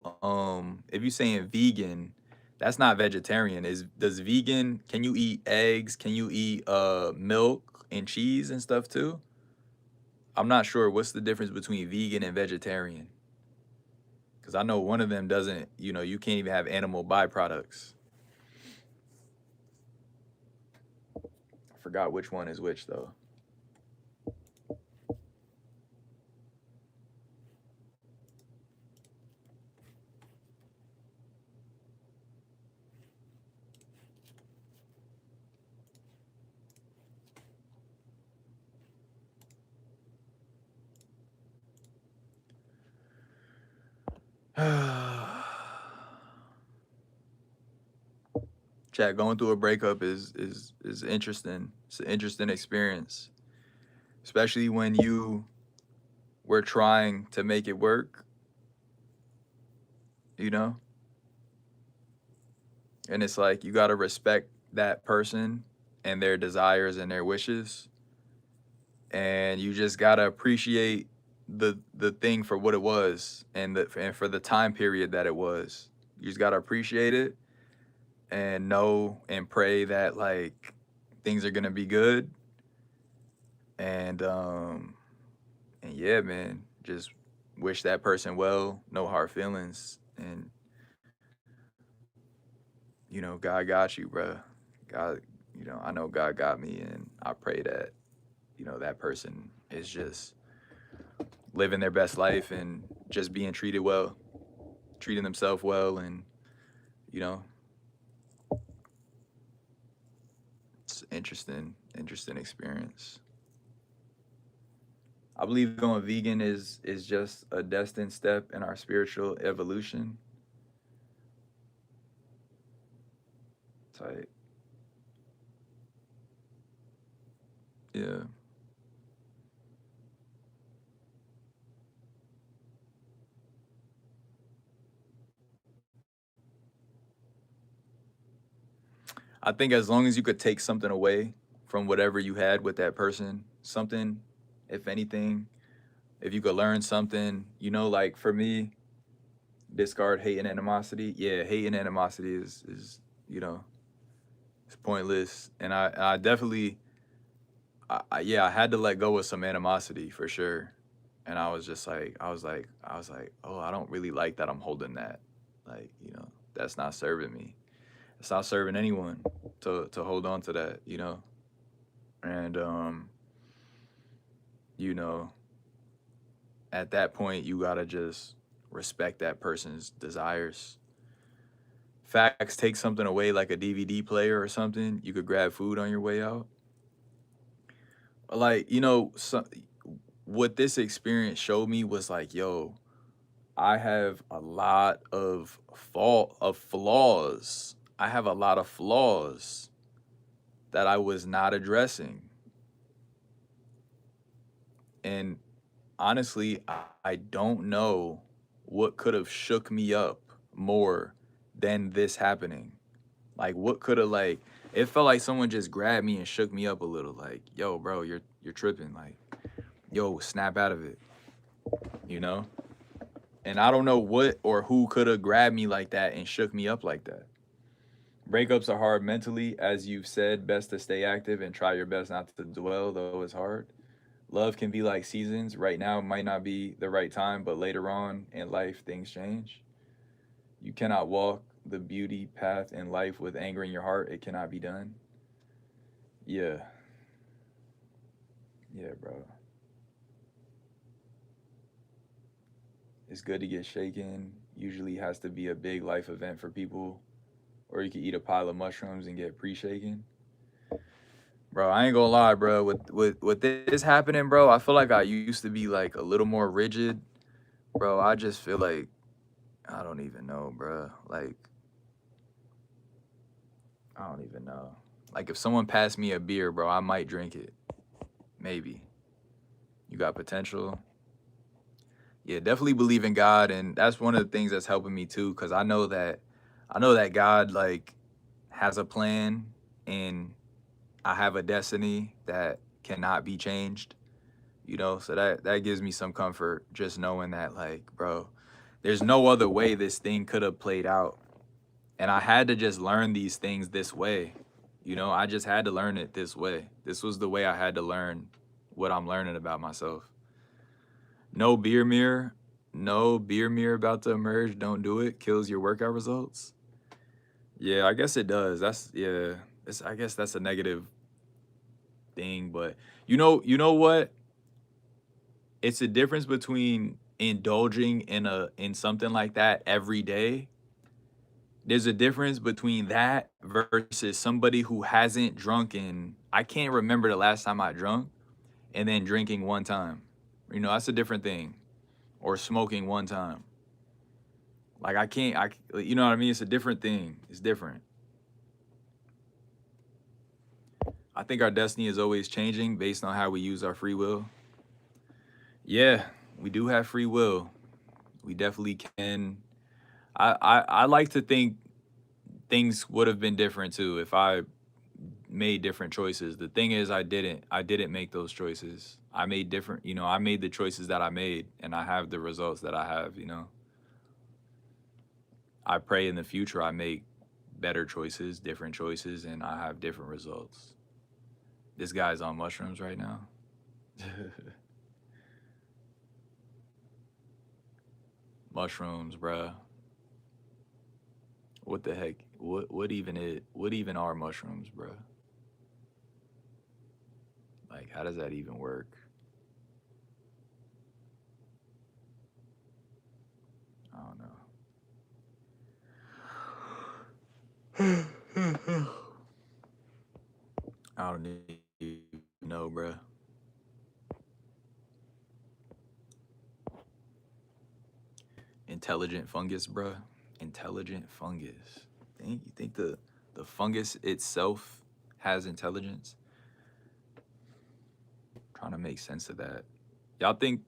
if you saying vegan, that's not vegetarian. Does vegan, can you eat eggs? Can you eat milk and cheese and stuff too? I'm not sure what's the difference between vegan and vegetarian. Cuz I know one of them doesn't, you know, you can't even have animal byproducts. I forgot which one is which though. Chat, going through a breakup is interesting. It's an interesting experience, especially when you were trying to make it work, you know? And it's like you got to respect that person and their desires and their wishes, and you just got to appreciate the thing for what it was, and for the time period that it was. You just got to appreciate it and know and pray that like things are going to be good, and yeah, man, just wish that person well, no hard feelings, and God got you, bruh. God, I know God got me, and I pray that that person is just living their best life and just being treated well, treating themselves well, and you know, it's interesting experience. I believe going vegan is just a destined step in our spiritual evolution. Type, yeah. I think as long as you could take something away from whatever you had with that person, something, if anything, if you could learn something, like for me, discard hate and animosity. Yeah, hate and animosity is you know it's pointless, and I definitely yeah, I had to let go of some animosity for sure, and I was just like I was like, oh, I don't really like that I'm holding that, like that's not serving me. It's not serving anyone to hold on to that, and you know at that point you gotta just respect that person's desires. Facts, take something away like a DVD player or something. You could grab food on your way out. Like, what this experience showed me was like, yo, I have a lot of flaws. I have a lot of flaws that I was not addressing. And honestly, I don't know what could have shook me up more than this happening. Like what could have like it felt like someone just grabbed me and shook me up a little, like, yo, bro, you're tripping, like, yo, snap out of it, you know? And I don't know what or who could have grabbed me like that and shook me up like that. Breakups are hard mentally, as you've said, best to stay active and try your best not to dwell, though it's hard. Love can be like seasons. Right now might not be the right time, but later on in life things change. You cannot walk the beauty path in life with anger in your heart. It cannot be done. Yeah. Yeah, bro. It's good to get shaken. Usually has to be a big life event for people. Or you could eat a pile of mushrooms and get pre-shaken. Bro, I ain't gonna lie, bro. With this happening, bro, I feel like I used to be like a little more rigid. Bro, I just feel like I don't even know, bro. Like I don't even know. Like if someone passed me a beer, bro, I might drink it. Maybe. You got potential. Yeah, definitely believe in God, and that's one of the things that's helping me too, because I know that God like has a plan, and I have a destiny that cannot be changed. So that gives me some comfort, just knowing that, like, bro, there's no other way this thing could have played out, and I had to just learn these things this way. I just had to learn it this way. This was the way I had to learn what I'm learning about myself. No beer mirror. No beer mirror about to emerge. Don't do it. Kills your workout results. Yeah, I guess it does. Yeah. I guess that's a negative thing, but you know what? It's a difference between indulging in something like that every day. There's a difference between that versus somebody who hasn't drunken. I can't remember the last time I drunk, and then drinking one time. That's a different thing. Or smoking one time. Like I can't, you know what I mean? It's a different thing. It's different. I think our destiny is always changing based on how we use our free will. Yeah, we do have free will. We definitely can. I like to think things would have been different too if I made different choices. The thing is, I didn't. I didn't make those choices. I made different. You know, I made the choices that I made, and I have the results that I have. You know, I pray in the future I make better choices, different choices, and I have different results. This guy's on mushrooms right now. Mushrooms, bruh. What the heck? What even are mushrooms, bruh? Like, how does that even work? I don't know. I don't even know, bruh. Intelligent fungus, bruh. Intelligent fungus. You think the fungus itself has intelligence? Trying to make sense of that. Y'all think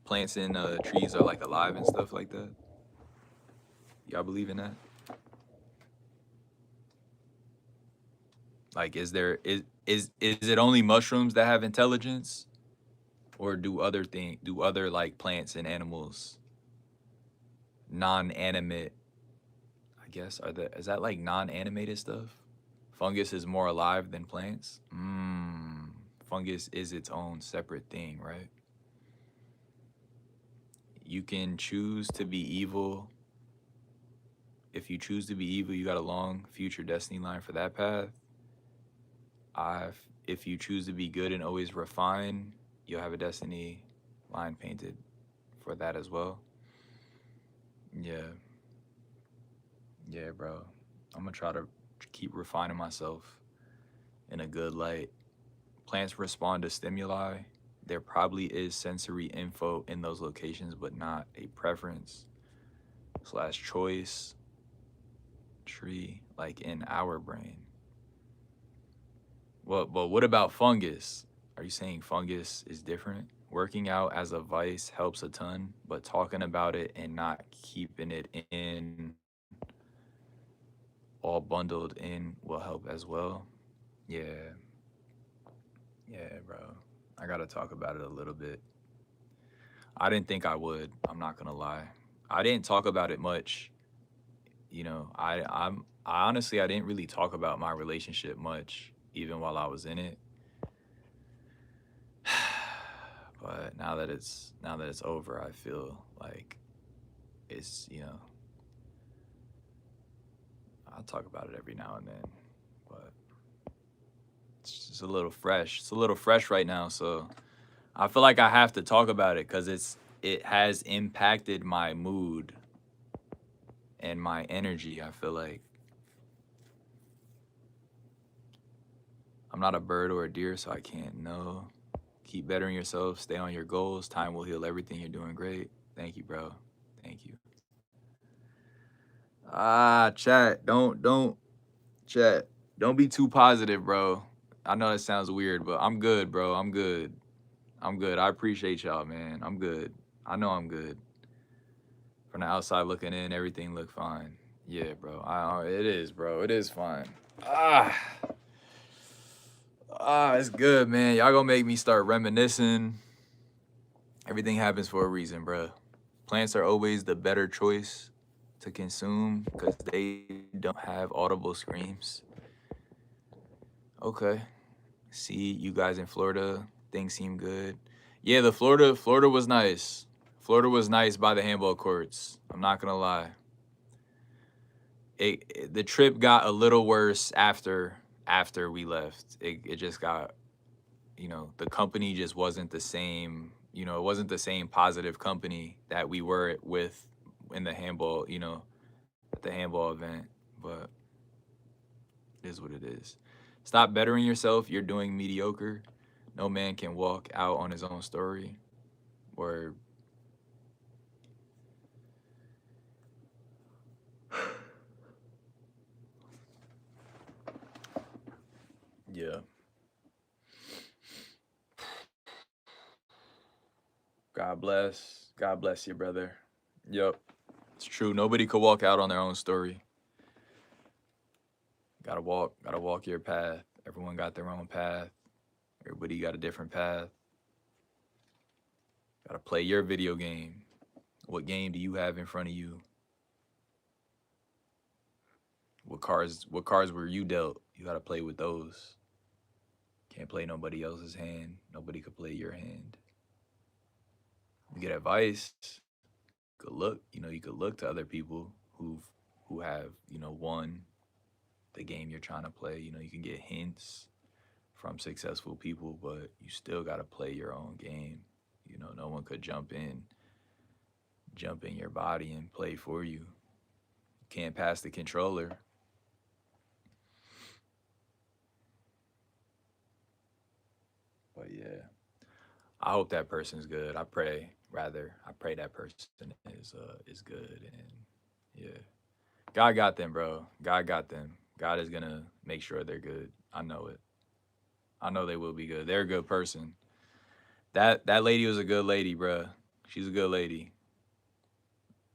plants and trees are like alive and stuff like that? Y'all believe in that? Like, is it only mushrooms that have intelligence, or do other like plants and animals, non-animate, I guess, is that like non-animated stuff? Fungus is more alive than plants. Fungus is its own separate thing, right? You can choose to be evil. If you choose to be evil, you got a long future destiny line for that path. If you choose to be good and always refine, you'll have a destiny line painted for that as well. Yeah. Yeah, bro. I'm gonna try to keep refining myself in a good light. Plants respond to stimuli. There probably is sensory info in those locations, but not a preference / choice tree like in our brain. Well, but what about fungus? Are you saying fungus is different? Working out as a vice helps a ton, but talking about it and not keeping it in, all bundled in, will help as well. Yeah. Yeah, bro. I gotta talk about it a little bit. I didn't think I would. I'm not gonna lie. I didn't talk about it much. You know, I honestly I didn't really talk about my relationship much, even while I was in it. But now that it's over, I feel like it's, I'll talk about it every now and then, but it's just a little fresh. It's a little fresh right now, so I feel like I have to talk about it because it has impacted my mood and my energy. I feel like I'm not a bird or a deer, so I can't know. Keep bettering yourself. Stay on your goals. Time will heal everything. You're doing great. Thank you, bro. Thank you. Chat. Chat. Don't be too positive, bro. I know it sounds weird, but I'm good, bro. I'm good. I'm good. I appreciate y'all, man. I'm good. I know I'm good. From the outside looking in, everything look fine. Yeah, bro. It is, bro. It is fine. It's good, man. Y'all gonna make me start reminiscing. Everything happens for a reason, bro. Plants are always the better choice to consume because they don't have audible screams. Okay. See, you guys in Florida, things seem good. Yeah, Florida was nice. Florida was nice by the handball courts. I'm not gonna lie. The trip got a little worse after we left. It just got, the company just wasn't the same. It wasn't the same positive company that we were with in the handball, at the handball event. But it is what it is. Stop bettering yourself. You're doing mediocre. No man can walk out on his own story. Or Yeah. God bless. God bless you, brother. Yep. It's true. Nobody could walk out on their own story. Gotta walk your path. Everyone got their own path. Everybody got a different path. Gotta play your video game. What game do you have in front of you? What cards were you dealt? You gotta play with those. Can't play nobody else's hand. Nobody could play your hand. You get advice. Good look. You could look to other people who have, won the game you're trying to play. You can get hints from successful people, but you still gotta play your own game. No one could jump in your body and play for you. You can't pass the controller. But yeah, I hope that person's good. I pray that person is good, and yeah, God got them, bro. God got them. God is gonna make sure they're good. I know it. I know they will be good. They're a good person. That lady was a good lady, bro. She's a good lady.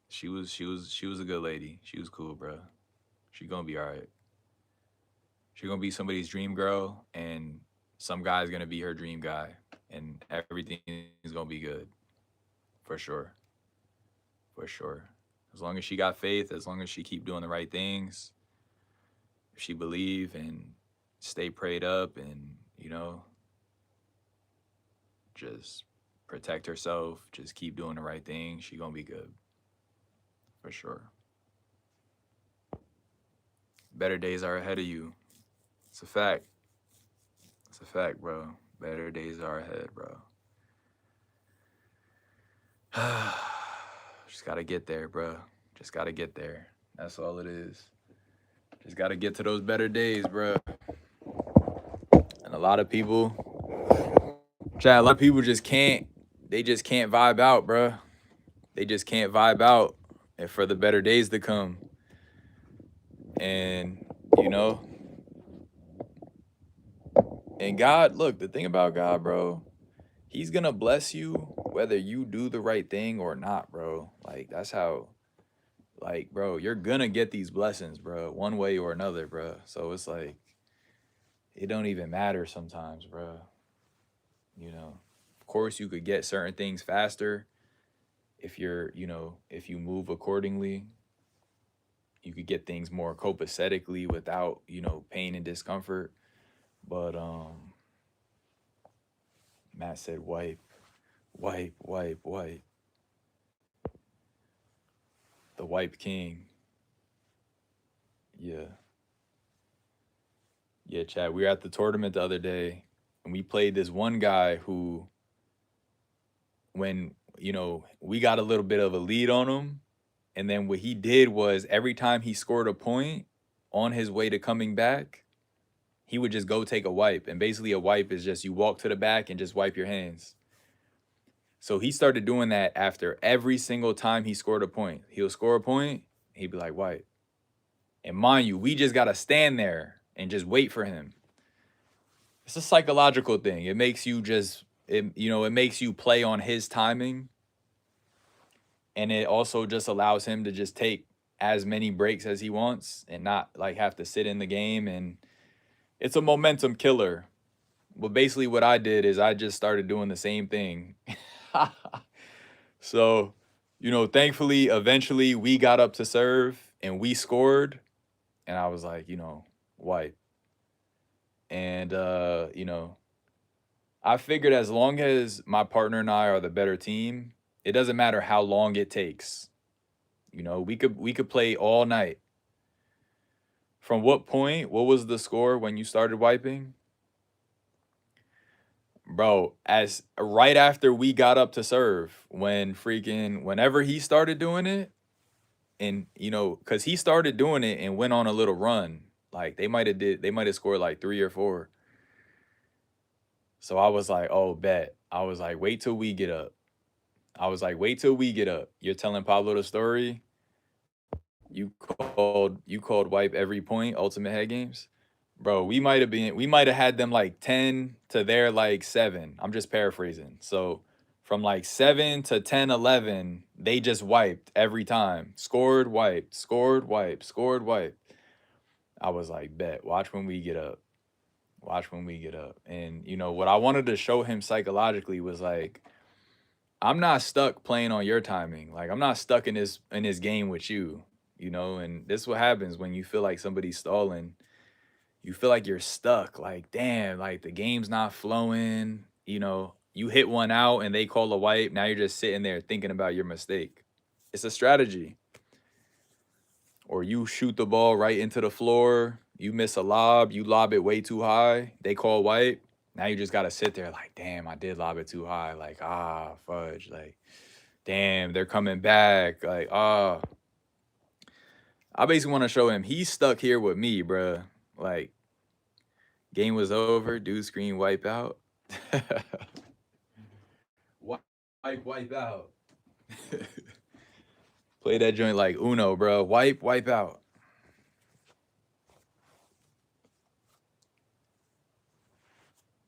She was a good lady. She was cool, bro. She gonna be all right. She gonna be somebody's dream girl, and some guy's gonna be her dream guy, and everything is gonna be good, for sure, for sure. As long as she got faith, as long as she keep doing the right things, if she believe and stay prayed up, and just protect herself, just keep doing the right thing, she gonna be good, for sure. Better days are ahead of you. It's a fact. It's a fact, bro. Better days are ahead, bro. Just gotta get there, bro. Just gotta get there. That's all it is. Just gotta get to those better days, bro. And a lot of people, just can't. They just can't vibe out, bro. They just can't vibe out, and for the better days to come. And and God, look, the thing about God, bro, He's gonna bless you whether you do the right thing or not, bro. Like, that's how, like, bro, you're gonna get these blessings, bro, one way or another, bro. So it's like, it don't even matter sometimes, bro. Of course you could get certain things faster if if you move accordingly. You could get things more copacetically without, pain and discomfort. But Matt said wipe, wipe, wipe, wipe. The wipe king. Yeah. Yeah, Chad. We were at the tournament the other day, and we played this one guy who, when, we got a little bit of a lead on him, and then what he did was every time he scored a point on his way to coming back, he would just go take a wipe. And basically a wipe is just you walk to the back and just wipe your hands. So he started doing that after every single time he scored a point. He'll score a point, he'd be like, wipe. And mind you, we just got to stand there and just wait for him. It's a psychological thing. It makes you it makes you play on his timing. And it also just allows him to just take as many breaks as he wants and not like have to sit in the game. And it's a momentum killer. Well, basically what I did is I just started doing the same thing. So, thankfully, eventually we got up to serve and we scored. And I was like, wipe. And, I figured as long as my partner and I are the better team, it doesn't matter how long it takes. We could play all night. From what point? What was the score when you started wiping? Bro, as right after we got up to serve, whenever he started doing it, and because he started doing it and went on a little run, like they might have scored like 3 or 4. So I was like, oh, bet. I was like, wait till we get up. You're telling Pablo the story. You called wipe every point, ultimate head games. Bro, we might have had them like 10 to their like 7. I'm just paraphrasing. So from like 7 to 10, 11, they just wiped every time. Scored, wiped, scored, wiped, scored, wiped. I was like, bet, watch when we get up. Watch when we get up. And you know, what I wanted to show him psychologically was like, I'm not stuck playing on your timing. Like I'm not stuck in this game with you, you know, and this is what happens when you feel like somebody's stalling. You feel like you're stuck. Like, damn, like the game's not flowing. You know, you hit one out and they call a wipe. Now you're just sitting there thinking about your mistake. It's a strategy. Or you shoot the ball right into the floor. You miss a lob. You lob it way too high. They call wipe. Now you just gotta sit there like, damn, I did lob it too high. Like, fudge. Like, damn, they're coming back. Like, I basically want to show him he's stuck here with me, bruh. Like, game was over. Dude screen wipe out. Wipe out. Play that joint like Uno, bro. Wipe out.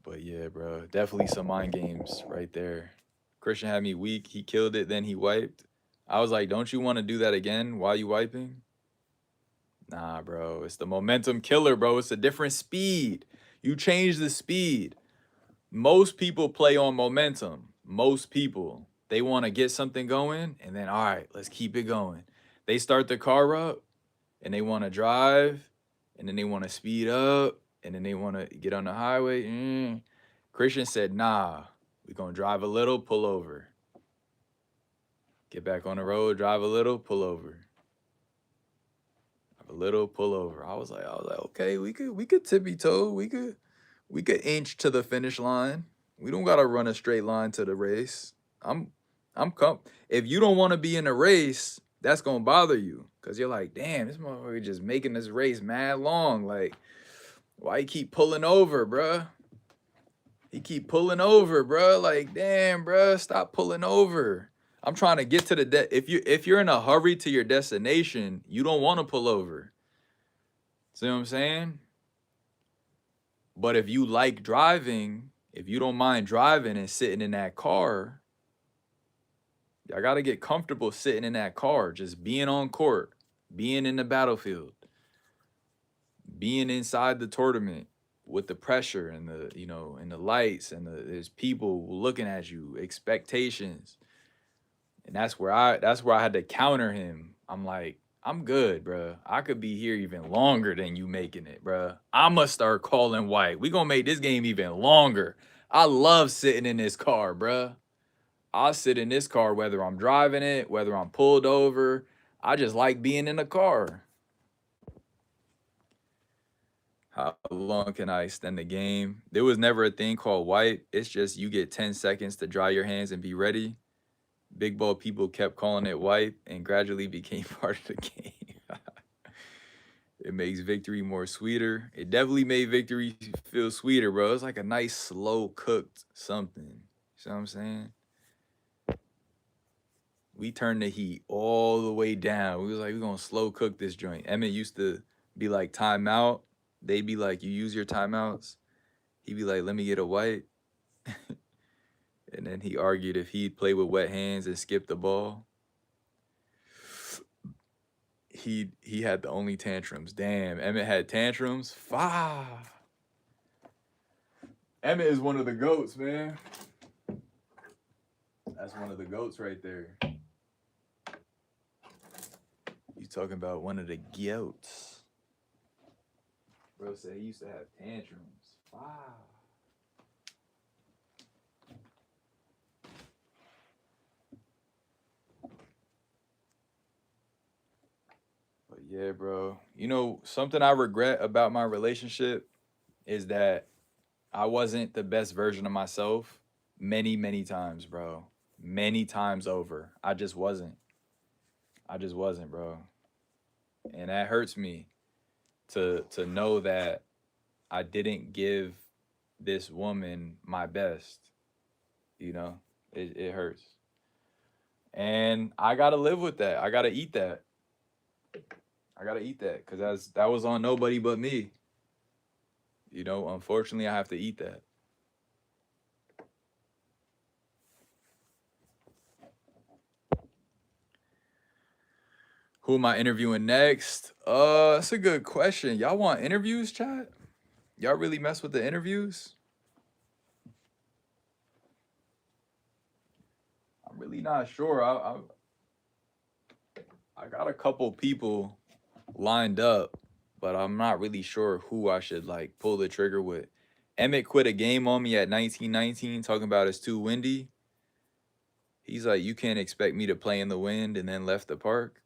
But yeah, bro, definitely some mind games right there. Christian had me weak. He killed it, then he wiped. I was like, don't you want to do that again while you wiping? Nah, bro. It's the momentum killer, bro. It's a different speed. You change the speed. Most people play on momentum. Most people. They want to get something going and then, all right, let's keep it going. They start the car up and they want to drive and then they want to speed up and then they want to get on the highway. Christian said, nah, we're going to drive a little, pull over. Get back on the road, drive a little, pull over. Drive a little, pull over. I was like, okay, we could tippy toe. We could inch to the finish line. We don't gotta run a straight line to the race. I'm if you don't want to be in a race, that's gonna bother you. Cause you're like, damn, this motherfucker just making this race mad long. Like, why he keep pulling over, bruh? He keep pulling over, bruh. Like, damn, bruh, stop pulling over. I'm trying to get to the if you're in a hurry to your destination, you don't want to pull over. See what I'm saying? But if you like driving, if you don't mind driving and sitting in that car, I gotta get comfortable sitting in that car, just being on court, being in the battlefield, being inside the tournament with the pressure and the, you know, and the lights and there's people looking at you, expectations. And that's where I had to counter him. I'm like, I'm good, bro. I could be here even longer than you making it, bro. I'ma start calling white. We gonna make this game even longer. I love sitting in this car, bro. I'll sit in this car whether I'm driving it, whether I'm pulled over. I just like being in the car. How long can I extend the game? There was never a thing called wipe. It's just you get 10 seconds to dry your hands and be ready. Big ball people kept calling it wipe and gradually became part of the game. It makes victory more sweeter. It definitely made victory feel sweeter, bro. It's like a nice slow cooked something. You see what I'm saying? We turned the heat all the way down. We was like, we're gonna slow cook this joint. Emmett used to be like, timeout. They'd be like, you use your timeouts. He'd be like, let me get a white. And then he argued if he'd play with wet hands and skip the ball. He had the only tantrums. Damn, Emmett had tantrums. Emmett is one of the goats, man. That's one of the goats right there. You talking about one of the goats. Bro said he used to have tantrums. But yeah, bro. You know, something I regret about my relationship is that I wasn't the best version of myself many, many times, bro. Many times over. I just wasn't. Bro. And that hurts me to know that I didn't give this woman my best. You know, it hurts. And I gotta live with that. I gotta eat that. Because that was on nobody but me. You know, unfortunately, I have to eat that. Who am I interviewing next? That's a good question. Y'all want interviews, chat? Y'all really mess with the interviews? I'm really not sure. I got a couple people lined up, but I'm not really sure who I should like pull the trigger with. Emmett quit a game on me at 1919, talking about it's too windy. He's like, you can't expect me to play in the wind, and then left the park.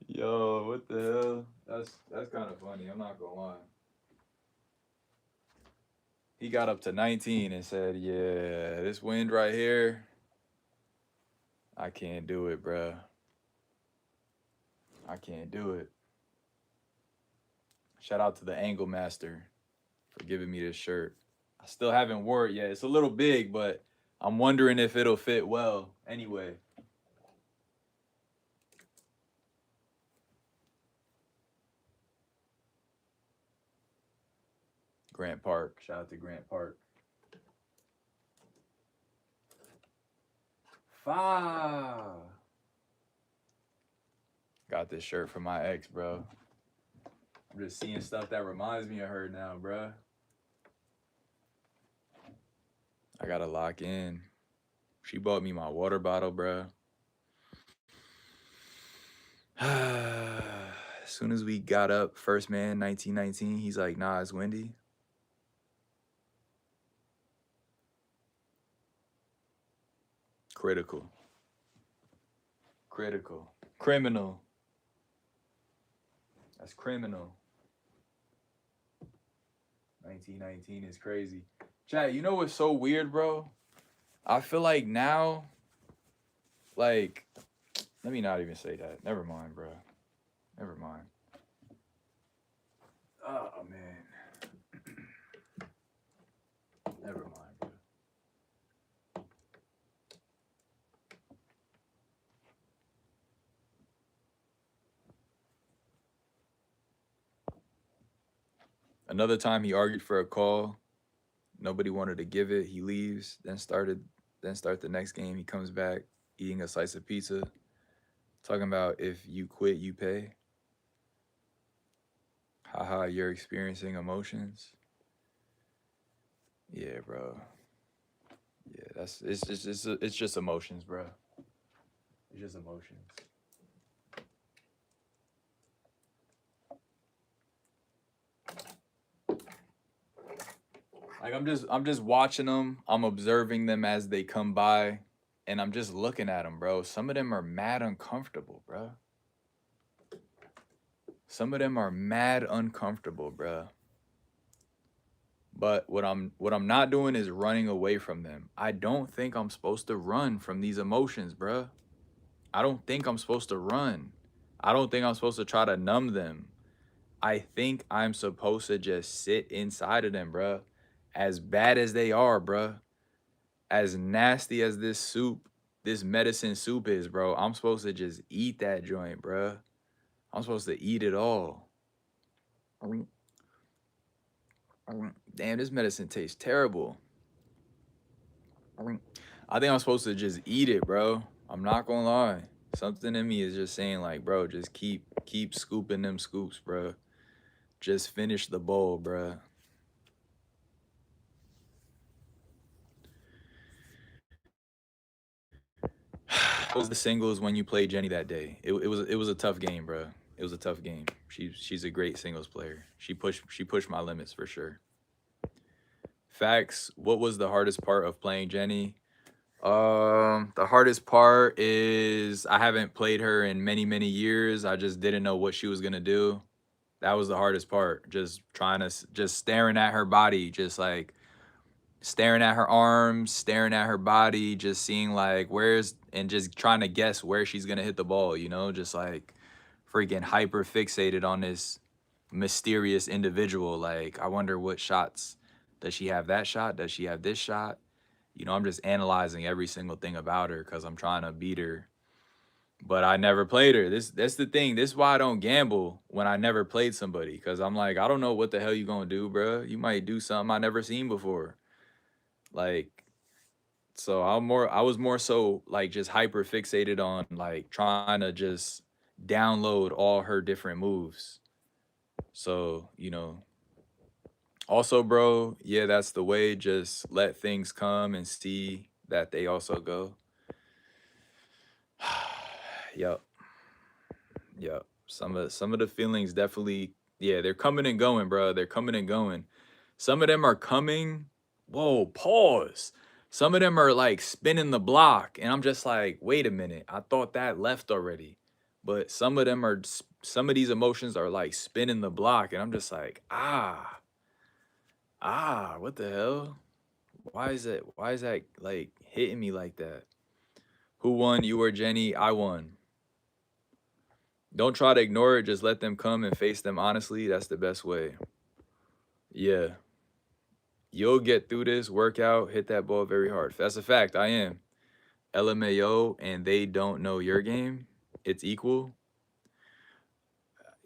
Yo, what the hell? That's kind of funny. I'm not gonna lie. He got up to 19 and said, "Yeah, this wind right here, I can't do it, bruh. I can't do it." Shout out to the Angle Master for giving me this shirt. I still haven't wore it yet. It's a little big, but I'm wondering if it'll fit well. Anyway. Grant Park. Shout out to Grant Park. Got this shirt from my ex, bro. I'm just seeing stuff that reminds me of her now, bro. I gotta lock in. She bought me my water bottle, bro. As soon as we got up, first man, 1919, he's like, nah, it's windy. Critical. Criminal. That's criminal. 1919 is crazy. Chat, you know what's so weird, bro? I feel like now, like, let me not even say that. Never mind, bro. Never mind. Oh, man. Never mind, bro. Another time he argued for a call. Nobody wanted to give it. He leaves. Then start the next game. He comes back eating a slice of pizza. Talking about if you quit, you pay. Haha, you're experiencing emotions. Yeah, bro. Yeah, it's just emotions, bro. It's just emotions. Like I'm just watching them. I'm observing them as they come by, and I'm just looking at them, bro. Some of them are mad uncomfortable, bro. Some of them are mad uncomfortable, bro. But what I'm not doing is running away from them. I don't think I'm supposed to run from these emotions, bro. I don't think I'm supposed to run. I don't think I'm supposed to try to numb them. I think I'm supposed to just sit inside of them, bro. As bad as they are, bro. As nasty as this soup, this medicine soup is, bro. I'm supposed to just eat that joint, bro. I'm supposed to eat it all. Damn, this medicine tastes terrible. I think I'm supposed to just eat it, bro. I'm not gonna lie. Something in me is just saying, like, bro, just keep scooping them scoops, bro. Just finish the bowl, bro. What was the singles when you played Jenny that day? It was a tough game, bro. It was a tough game. She's a great singles player. She pushed my limits for sure. Facts. What was the hardest part of playing Jenny? The hardest part is I haven't played her in many years. I just didn't know what she was gonna do. That was the hardest part. Just staring at her body, just like staring at her arms, staring at her body, just seeing like and just trying to guess where she's gonna hit the ball, you know, just like freaking hyper fixated on this mysterious individual. Like, I wonder what shots. Does she have that shot? Does she have this shot? You know, I'm just analyzing every single thing about her because I'm trying to beat her but I never played her. That's the thing. This is why I don't gamble when I never played somebody, because I'm like, I don't know what the hell you gonna do, bro. You might do something I never seen before. Like, so I was more so like just hyper fixated on like trying to just download all her different moves. So, also, bro, yeah, that's the way. Just let things come and see that they also go. Yep. Yep. Some of the feelings definitely, yeah, they're coming and going, bro. They're coming and going. Some of them are coming. Whoa, pause. Some of them are like spinning the block, and I'm just like, wait a minute. I thought that left already. But some of these emotions are like spinning the block, and I'm just like, what the hell? Why is that like hitting me like that? Who won? You or Jenny? I won. Don't try to ignore it. Just let them come and face them honestly. That's the best way. Yeah. You'll get through this. Work out. Hit that ball very hard. That's a fact. I am. LMAO and they don't know your game. It's equal.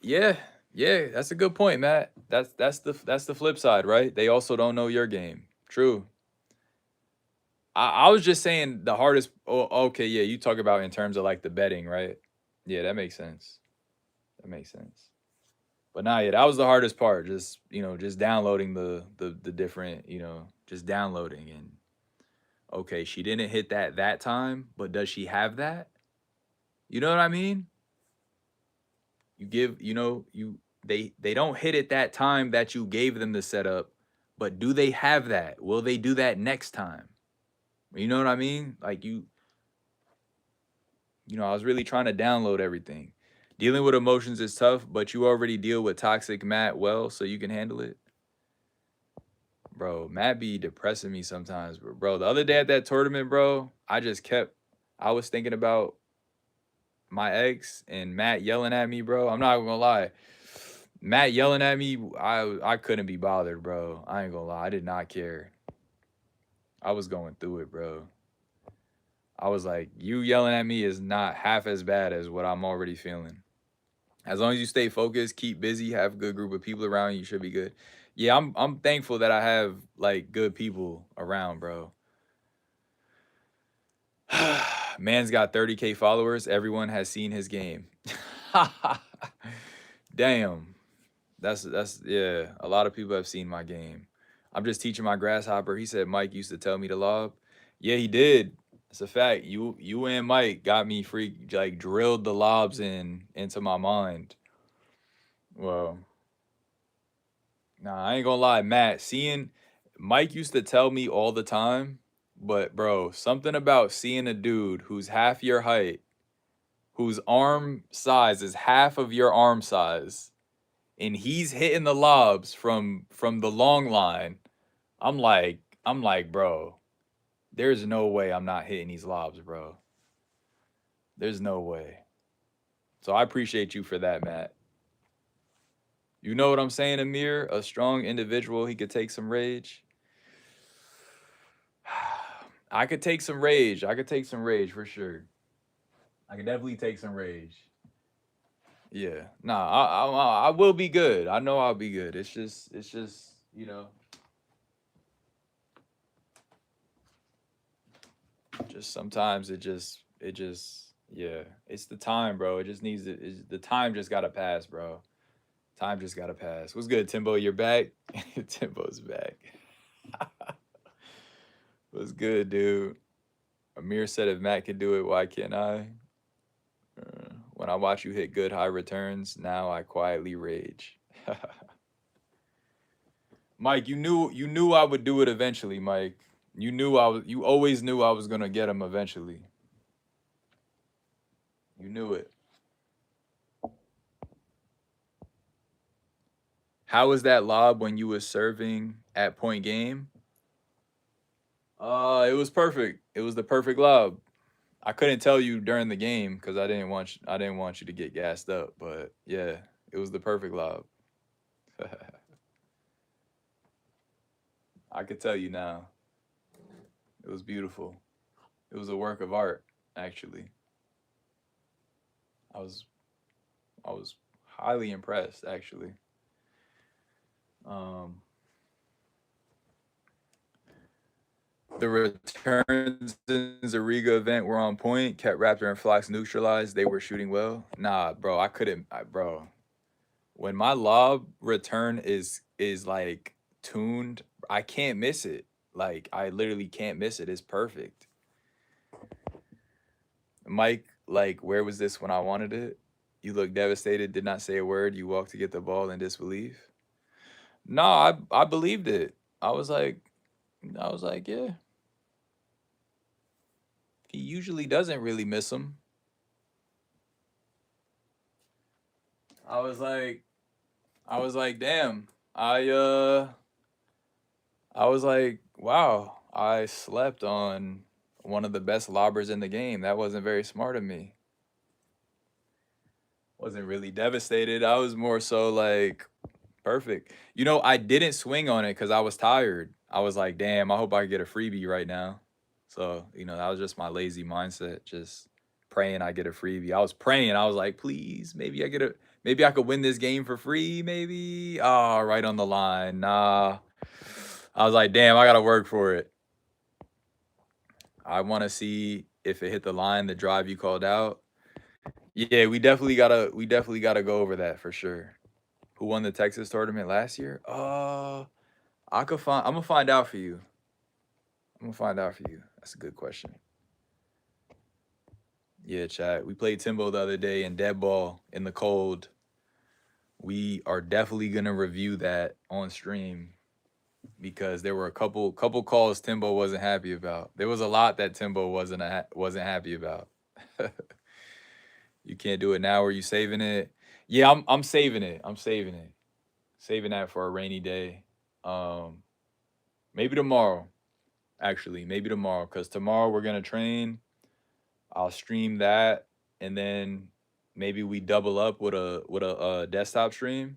Yeah. Yeah. That's a good point, Matt. That's the flip side, right? They also don't know your game. True. I was just saying the hardest. Oh, okay. Yeah. You talk about in terms of like the betting, right? Yeah, that makes sense. That makes sense. But nah, yeah, that was the hardest part. Just just downloading the different, just downloading and okay, she didn't hit that time, but does she have that? You know what I mean? You give, they don't hit it that time that you gave them the setup, but do they have that? Will they do that next time? You know what I mean? Like I was really trying to download everything. Dealing with emotions is tough, but you already deal with toxic Matt well, so you can handle it. Bro, Matt be depressing me sometimes. Bro, the other day at that tournament, bro, I was thinking about my ex and Matt yelling at me, bro. I'm not gonna lie. Matt yelling at me, I couldn't be bothered, bro. I ain't gonna lie. I did not care. I was going through it, bro. I was like, you yelling at me is not half as bad as what I'm already feeling. As long as you stay focused, keep busy, have a good group of people around you, you should be good. Yeah, I'm thankful that I have like good people around, bro. Man's got 30K followers. Everyone has seen his game. Damn. That's yeah. A lot of people have seen my game. I'm just teaching my grasshopper. He said Mike used to tell me to lob. Yeah, he did. It's a fact. You and Mike got me like drilled the lobs into my mind. Well, nah, I ain't gonna lie, Matt. Seeing Mike used to tell me all the time, but bro, something about seeing a dude who's half your height, whose arm size is half of your arm size, and he's hitting the lobs from the long line. I'm like, bro, there's no way I'm not hitting these lobs, bro. There's no way. So I appreciate you for that, Matt. You know what I'm saying, Amir? A strong individual, he could take some rage. I could take some rage. I could take some rage for sure. I could definitely take some rage. Yeah. Nah, I will be good. I know I'll be good. It's just, just sometimes it just yeah. It's the time, bro. It just needs the time just gotta pass, bro. Time just gotta pass. What's good, Timbo? You're back? Timbo's back. What's good, dude? Amir said if Matt can do it, why can't I? When I watch you hit good high returns, now I quietly rage. Mike, you knew I would do it eventually, Mike. You always knew I was gonna get him eventually. You knew it. How was that lob when you was serving at point game? It was perfect. It was the perfect lob. I couldn't tell you during the game because I didn't want you to get gassed up, but yeah, it was the perfect lob. I could tell you now. It was beautiful. It was a work of art, actually. I was I was highly impressed actually. Um, the returns in Zariga event were on point. Kept Raptor and Flox neutralized. They were shooting well. Nah, bro, I couldn't. Bro, when my lob return is like tuned, I can't miss it. Like I literally can't miss it. It's perfect. Mike, like, where was this when I wanted it? You look devastated, did not say a word. You walked to get the ball in disbelief. No, I believed it. I was like, yeah. He usually doesn't really miss them. I was like, damn. I was like, wow, I slept on one of the best lobbers in the game. That wasn't very smart of me. Wasn't really devastated. I was more so like, perfect. You know, I didn't swing on it because I was tired. I was like, damn, I hope I get a freebie right now. So, you know, that was just my lazy mindset, just praying I get a freebie. I was praying. I was like, please, maybe I could win this game for free, maybe. Oh, right on the line. Nah. I was like, damn, I gotta work for it. I wanna see if it hit the line, the drive you called out. Yeah, we definitely gotta go over that for sure. Who won the Texas tournament last year? I'm gonna find out for you. That's a good question. Yeah, chat. We played Timbo the other day in dead ball in the cold. We are definitely gonna review that on stream because there were a couple calls Timbo wasn't happy about. There was a lot that Timbo wasn't happy about. You can't do it now. Are you saving it? Yeah, I'm saving it. I'm saving it. Saving that for a rainy day. Um, maybe tomorrow. Actually, maybe tomorrow, because tomorrow we're gonna train. I'll stream that, and then maybe we double up with a desktop stream.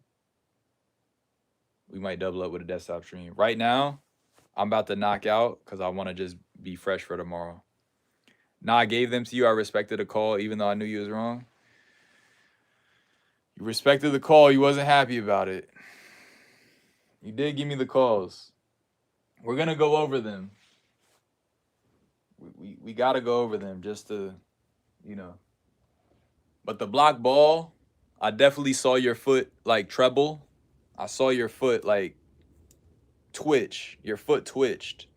We might double up with a desktop stream. Right now, I'm about to knock out because I want to just be fresh for tomorrow. Nah, I gave them to you. I respected the call, even though I knew you was wrong. You respected the call. You wasn't happy about it. You did give me the calls. We're gonna go over them. We gotta go over them just to, you know. But the block ball, I definitely saw your foot like treble. I saw your foot like twitch. Your foot twitched,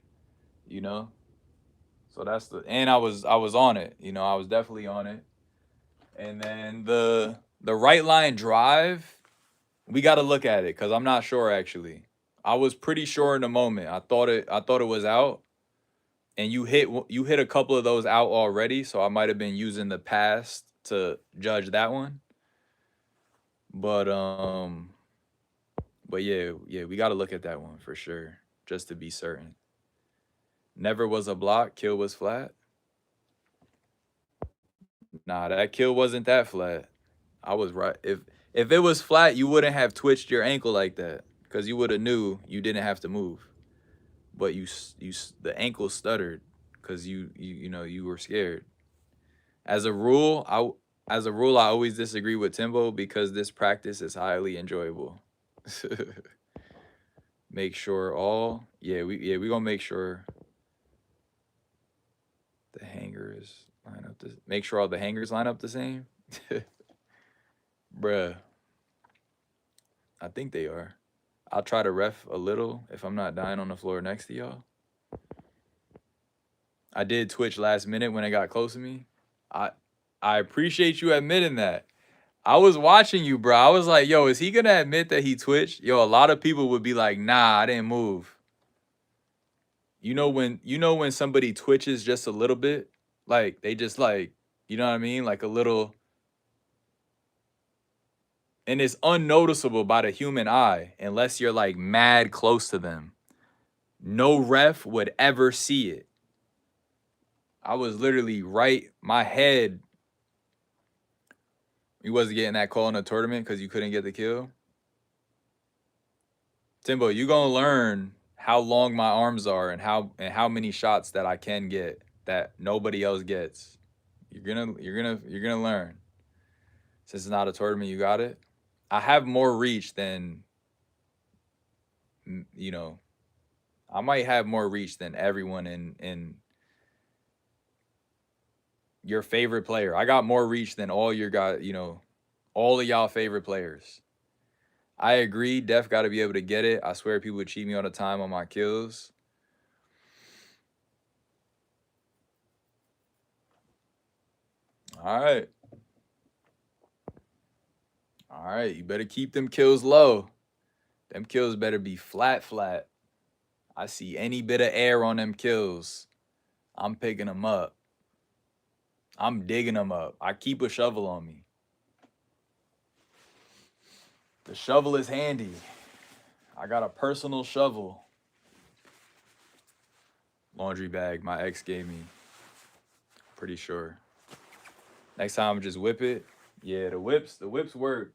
you know? So that's and I was on it, you know, I was definitely on it. And then the right line drive, we got to look at it cuz I'm not sure actually. I was pretty sure in the moment. I thought it was out, and you hit a couple of those out already, so I might have been using the past to judge that one. But yeah, we got to look at that one for sure just to be certain. Never was a block, kill was flat. Nah, that kill wasn't that flat. I was right. If it was flat, you wouldn't have twitched your ankle like that cuz you would have knew you didn't have to move. But the ankle stuttered cuz you were scared. As a rule, I always disagree with Timbo because this practice is highly enjoyable. Make sure all we gonna make sure the hangers line up. Make sure all the hangers line up the same. Bruh, I think they are. I'll try to ref a little if I'm not dying on the floor next to y'all. I did twitch last minute when it got close to me. I I appreciate you admitting that. I was watching you, bro. I was like, yo, is he gonna admit that he twitched? Yo, a lot of people would be like, nah, I didn't move. You know when somebody twitches just a little bit, like they just like, you know what I mean, like a little, and it's unnoticeable by the human eye unless you're like mad close to them. No ref would ever see it. I was literally right, my head. You wasn't getting that call in the tournament because you couldn't get the kill. Timbo, you gonna learn how long my arms are and how many shots that I can get that nobody else gets. You're gonna learn. Since it's not a tournament, you got it. I have more reach than, you know, I might have more reach than everyone in your favorite player. I got more reach than all your guys, you know, all of y'all favorite players. I agree. Def got to be able to get it. I swear people would cheat me all the time on my kills. All right. All right. You better keep them kills low. Them kills better be flat, flat. I see any bit of air on them kills, I'm picking them up. I'm digging them up. I keep a shovel on me. The shovel is handy. I got a personal shovel. Laundry bag my ex gave me. Pretty sure. Next time, just whip it. Yeah, the whips work.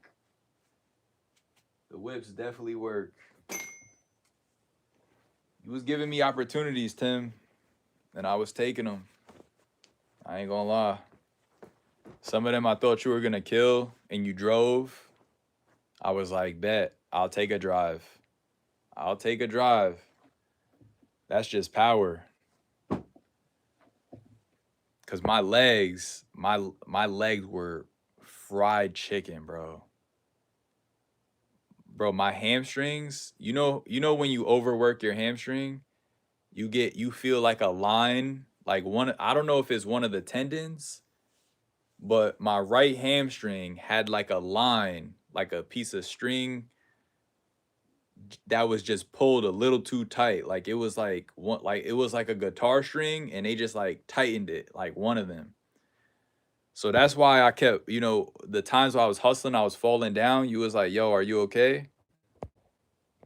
The whips definitely work. You was giving me opportunities, Tim, and I was taking them. I ain't gonna lie. Some of them I thought you were gonna kill, and you drove. I was like, bet, I'll take a drive. I'll take a drive. That's just power. Cause my legs were fried chicken, bro. Bro, my hamstrings, you know when you overwork your hamstring, you feel like a line, like one, I don't know if it's one of the tendons, but my right hamstring had like a line, like a piece of string that was just pulled a little too tight. Like it was like one, like it was like a guitar string and they just like tightened it, like one of them. So that's why I kept, you know, the times I was hustling, I was falling down. You was like, yo, are you okay?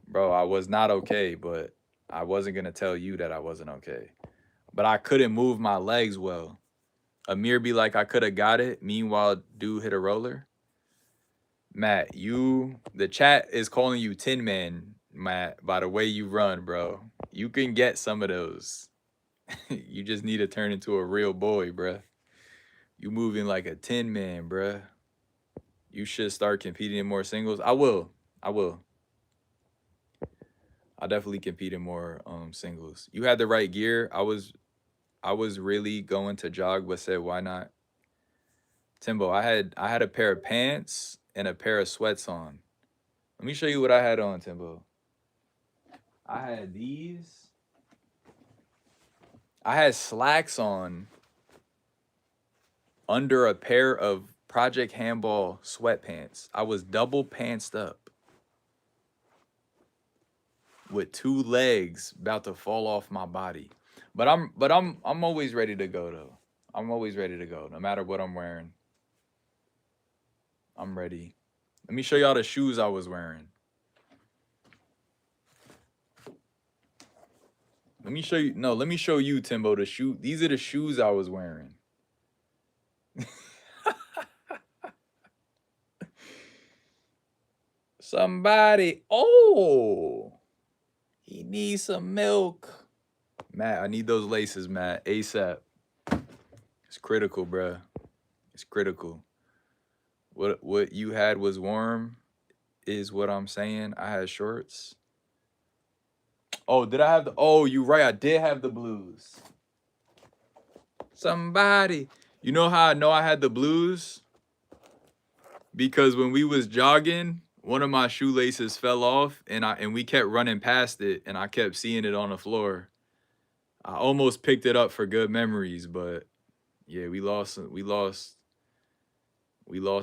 Bro, I was not okay, but I wasn't going to tell you that I wasn't okay. But I couldn't move my legs well. Amir be like, I could have got it. Meanwhile, dude hit a roller. Matt, the chat is calling you Tin Man, Matt, by the way you run, bro. You can get some of those. You just need to turn into a real boy, bruh. You moving like a Tin Man, bruh. You should start competing in more singles. I will. I'll definitely compete in more singles. You had the right gear. I was really going to jog, but said why not? Timbo, I had a pair of pants and a pair of sweats on. Let me show you what I had on, Timbo. I had these. I had slacks on under a pair of Project Handball sweatpants. I was double pantsed up with two legs about to fall off my body. But I'm always ready to go though. I'm always ready to go, no matter what I'm wearing. I'm ready. Let me show y'all the shoes I was wearing. Let me show you, Timbo, the shoe. These are the shoes I was wearing. Somebody, he needs some milk. Matt, I need those laces, Matt, ASAP. It's critical, bruh. It's critical. What you had was warm, is what I'm saying. I had shorts. Oh, did I have the? Oh, you right. I did have the blues. Somebody, you know how I know I had the blues? Because when we was jogging, one of my shoelaces fell off, and we kept running past it, and I kept seeing it on the floor. I almost picked it up for good memories, but yeah, we lost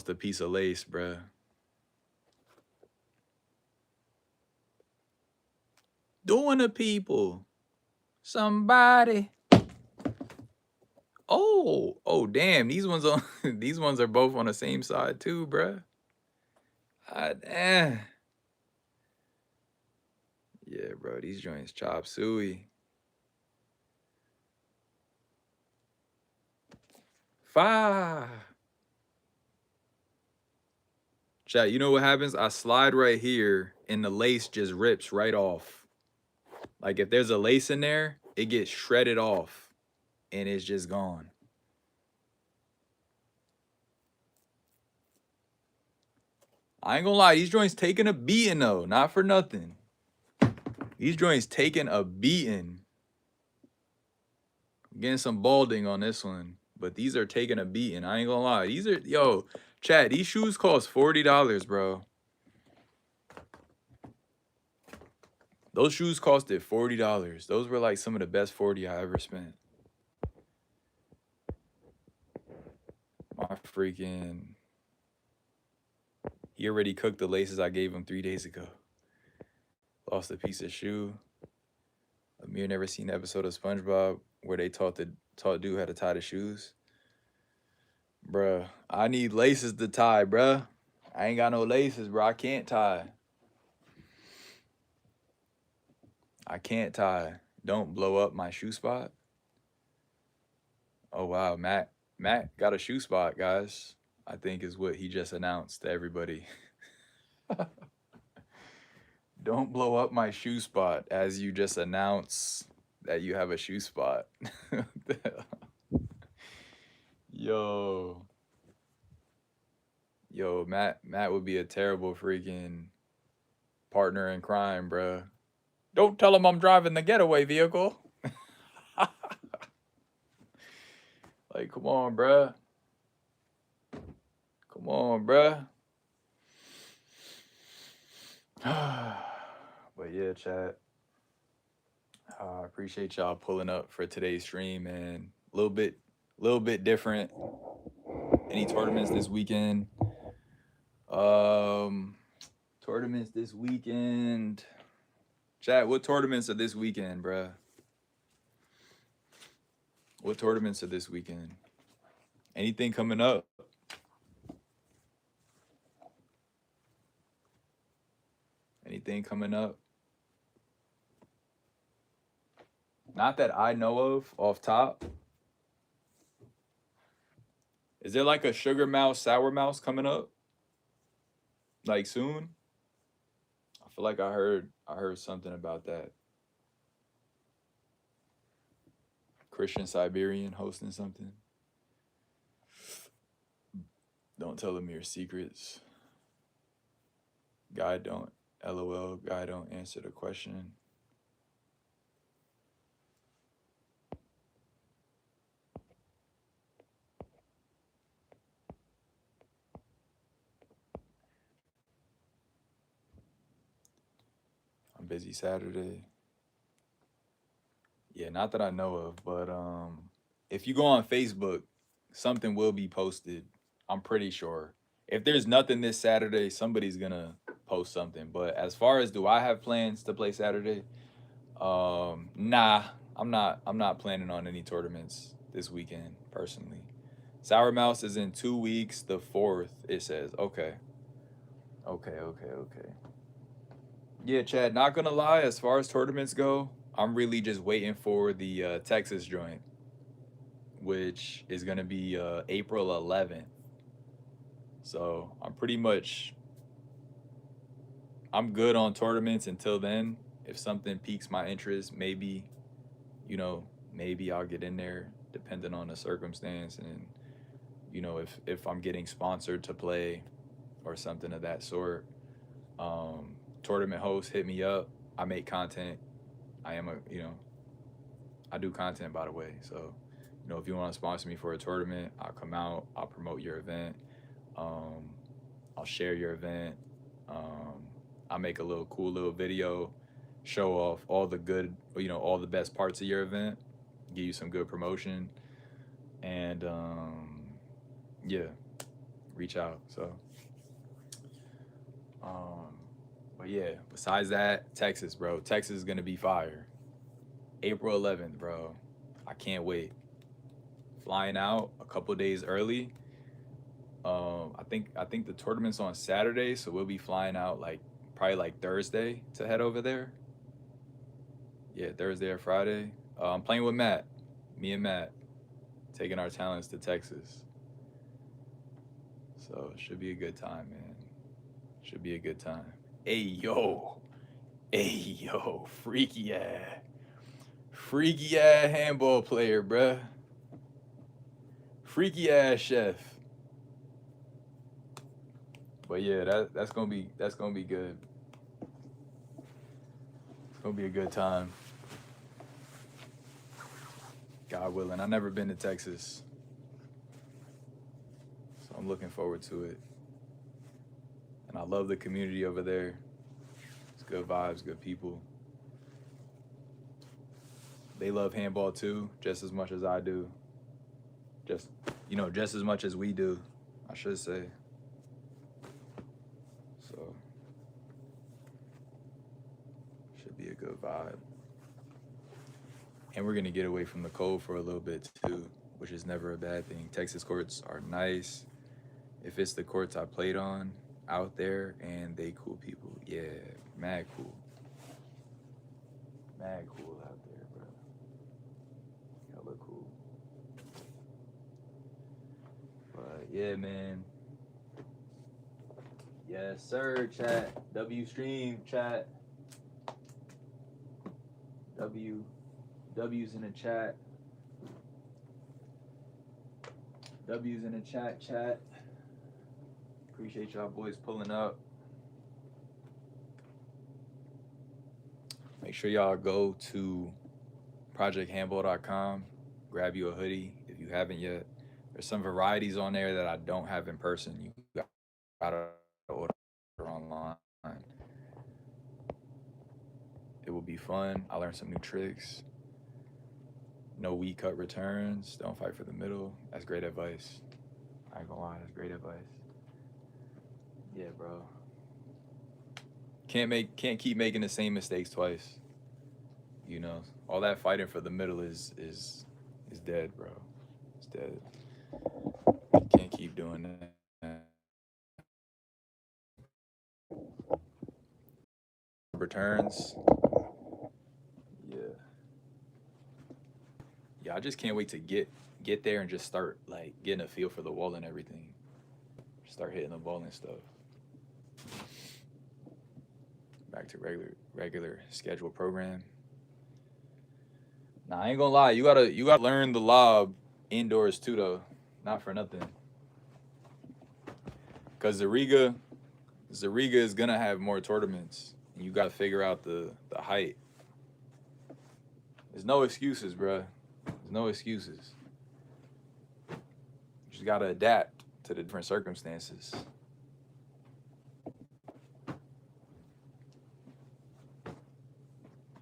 a piece of lace, bruh. Doing the people. Somebody. Oh, damn. These ones are both on the same side too, bruh. Yeah, bro. These joints chop suey. Fire. Chat, you know what happens? I slide right here and the lace just rips right off. Like if there's a lace in there, it gets shredded off and it's just gone. I ain't gonna lie, these joints taking a beating though, not for nothing. These joints taking a beating. Getting some balding on this one, but these are taking a beating. I ain't gonna lie. These are, yo, chat, these shoes cost $40, bro. Those shoes costed $40. Those were like some of the best 40 I ever spent. My freaking, he already cooked the laces I gave him 3 days ago. Lost a piece of shoe. Amir never seen the episode of SpongeBob where they taught dude how to tie the shoes. Bruh, I need laces to tie, bruh. I ain't got no laces, bro. I can't tie. I can't tie. Don't blow up my shoe spot. Oh, wow. Matt got a shoe spot, guys. I think is what he just announced to everybody. Don't blow up my shoe spot as you just announce that you have a shoe spot. Yo, Matt would be a terrible freaking partner in crime, bruh. Don't tell him I'm driving the getaway vehicle. Like, come on, bruh. Come on, bruh. But yeah, chat. I appreciate y'all pulling up for today's stream, man. A little bit different. Any tournaments this weekend? Tournaments this weekend. Chat, what tournaments are this weekend, bruh? What tournaments are this weekend? Anything coming up? Anything coming up? Not that I know of off top. Is there like a sugar mouse, sour mouse coming up? Like soon? I feel like I heard something about that. Christian Siberian hosting something. Don't tell them your secrets. Guy don't, LOL, guy don't answer the question. I'm busy Saturday. Yeah, not that I know of, but if you go on Facebook, something will be posted. I'm pretty sure. If there's nothing this Saturday, somebody's gonna post something. But as far as do I have plans to play Saturday? Nah, I'm not planning on any tournaments this weekend personally. Sour Mouse is in 2 weeks, the 4th, it says. Okay. Yeah, Chad, not gonna lie, as far as tournaments go, I'm really just waiting for the Texas joint, which is gonna be April 11th. So I'm good on tournaments until then. If something piques my interest, maybe I'll get in there, depending on the circumstance, and if I'm getting sponsored to play or something of that sort. Tournament hosts hit me up. I make content. I do content, by the way. So, if you want to sponsor me for a tournament, I'll come out. I'll promote your event. I'll share your event. I'll make a cool little video, show off all the good, all the best parts of your event, give you some good promotion, and yeah, reach out. So, but yeah, besides that, Texas, bro. Texas is gonna be fire. April 11th, bro. I can't wait. Flying out a couple days early. I think the tournament's on Saturday, so we'll be flying out probably like Thursday to head over there. Yeah, Thursday or Friday. I'm playing with Matt. Me and Matt taking our talents to Texas. So it should be a good time, man. Should be a good time. Hey yo, freaky ass handball player, bruh. Freaky ass chef. But yeah, that's gonna be good. It's gonna be a good time. God willing. I've never been to Texas, so I'm looking forward to it. And I love the community over there. It's good vibes, good people. They love handball too, just as much as I do. Just just as much as we do, I should say. So should be a good vibe. And we're gonna get away from the cold for a little bit too, which is never a bad thing. Texas courts are nice. If it's the courts I played on out there and they cool people, yeah, mad cool. Mad cool out there, bro. Hella cool. But yeah, man. Yes, sir, chat. W stream, chat. W's in the chat. W's in the chat. Appreciate y'all boys pulling up. Make sure y'all go to projecthandball.com. Grab you a hoodie if you haven't yet. There's some varieties on there that I don't have in person. You gotta order online. It will be fun. I learned some new tricks. No weak cut returns. Don't fight for the middle. That's great advice. I ain't gonna lie, that's great advice. Yeah, bro. Can't keep making the same mistakes twice. You know, all that fighting for the middle is dead, bro. It's dead. Can't keep doing that. Returns. Yeah, I just can't wait to get there and just start like getting a feel for the wall and everything. Start hitting the ball and stuff. Back to regular scheduled program. Nah, I ain't gonna lie. You gotta learn the lob indoors too, though. Not for nothing. Cause Zariga is gonna have more tournaments, and you gotta figure out the height. There's no excuses, bruh. There's no excuses. You just gotta adapt to the different circumstances.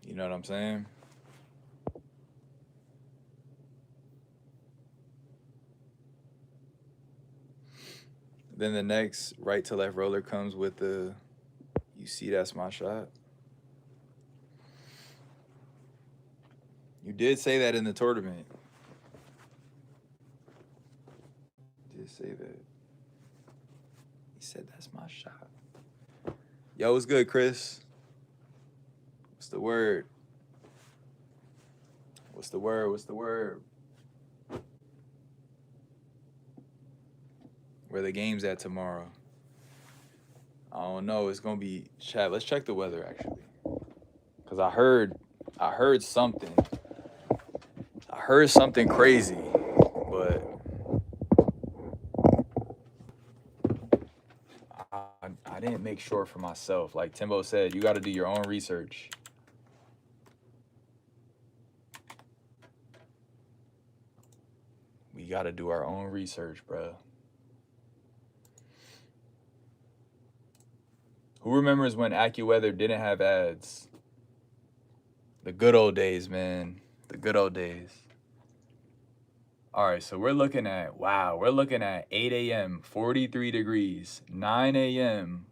You know what I'm saying? Then the next right to left roller comes with the, you see that's my shot. You did say that in the tournament. You did say that. He said that's my shot. Yo, what's good, Chris? What's the word? What's the word? What's the word? Where the game's at tomorrow? I don't know. It's gonna be chat. Let's check the weather actually, cause I heard something. I heard something crazy, but I didn't make sure for myself. Like Timbo said, you got to do your own research. We got to do our own research, bro. Who remembers when AccuWeather didn't have ads? The good old days, man. The good old days. All right, so we're looking at 8 a.m., 43 degrees, 9 a.m.,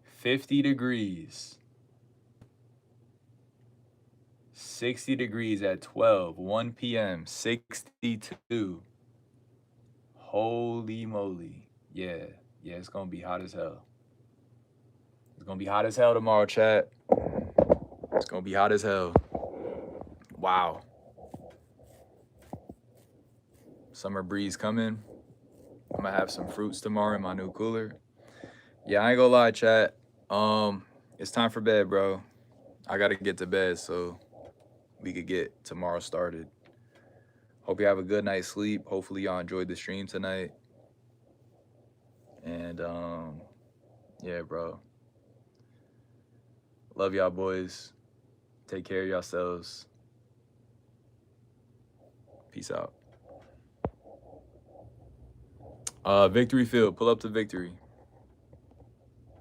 50 degrees, 60 degrees at 12, 1 p.m., 62. Holy moly. Yeah, it's going to be hot as hell. It's going to be hot as hell tomorrow, chat. It's going to be hot as hell. Wow. Summer breeze coming. I'm going to have some fruits tomorrow in my new cooler. Yeah, I ain't gonna lie, chat. It's time for bed, bro. I got to get to bed so we could get tomorrow started. Hope you have a good night's sleep. Hopefully y'all enjoyed the stream tonight. And Yeah, bro. Love y'all boys. Take care of yourselves. Peace out. Victory Field. Pull up to Victory.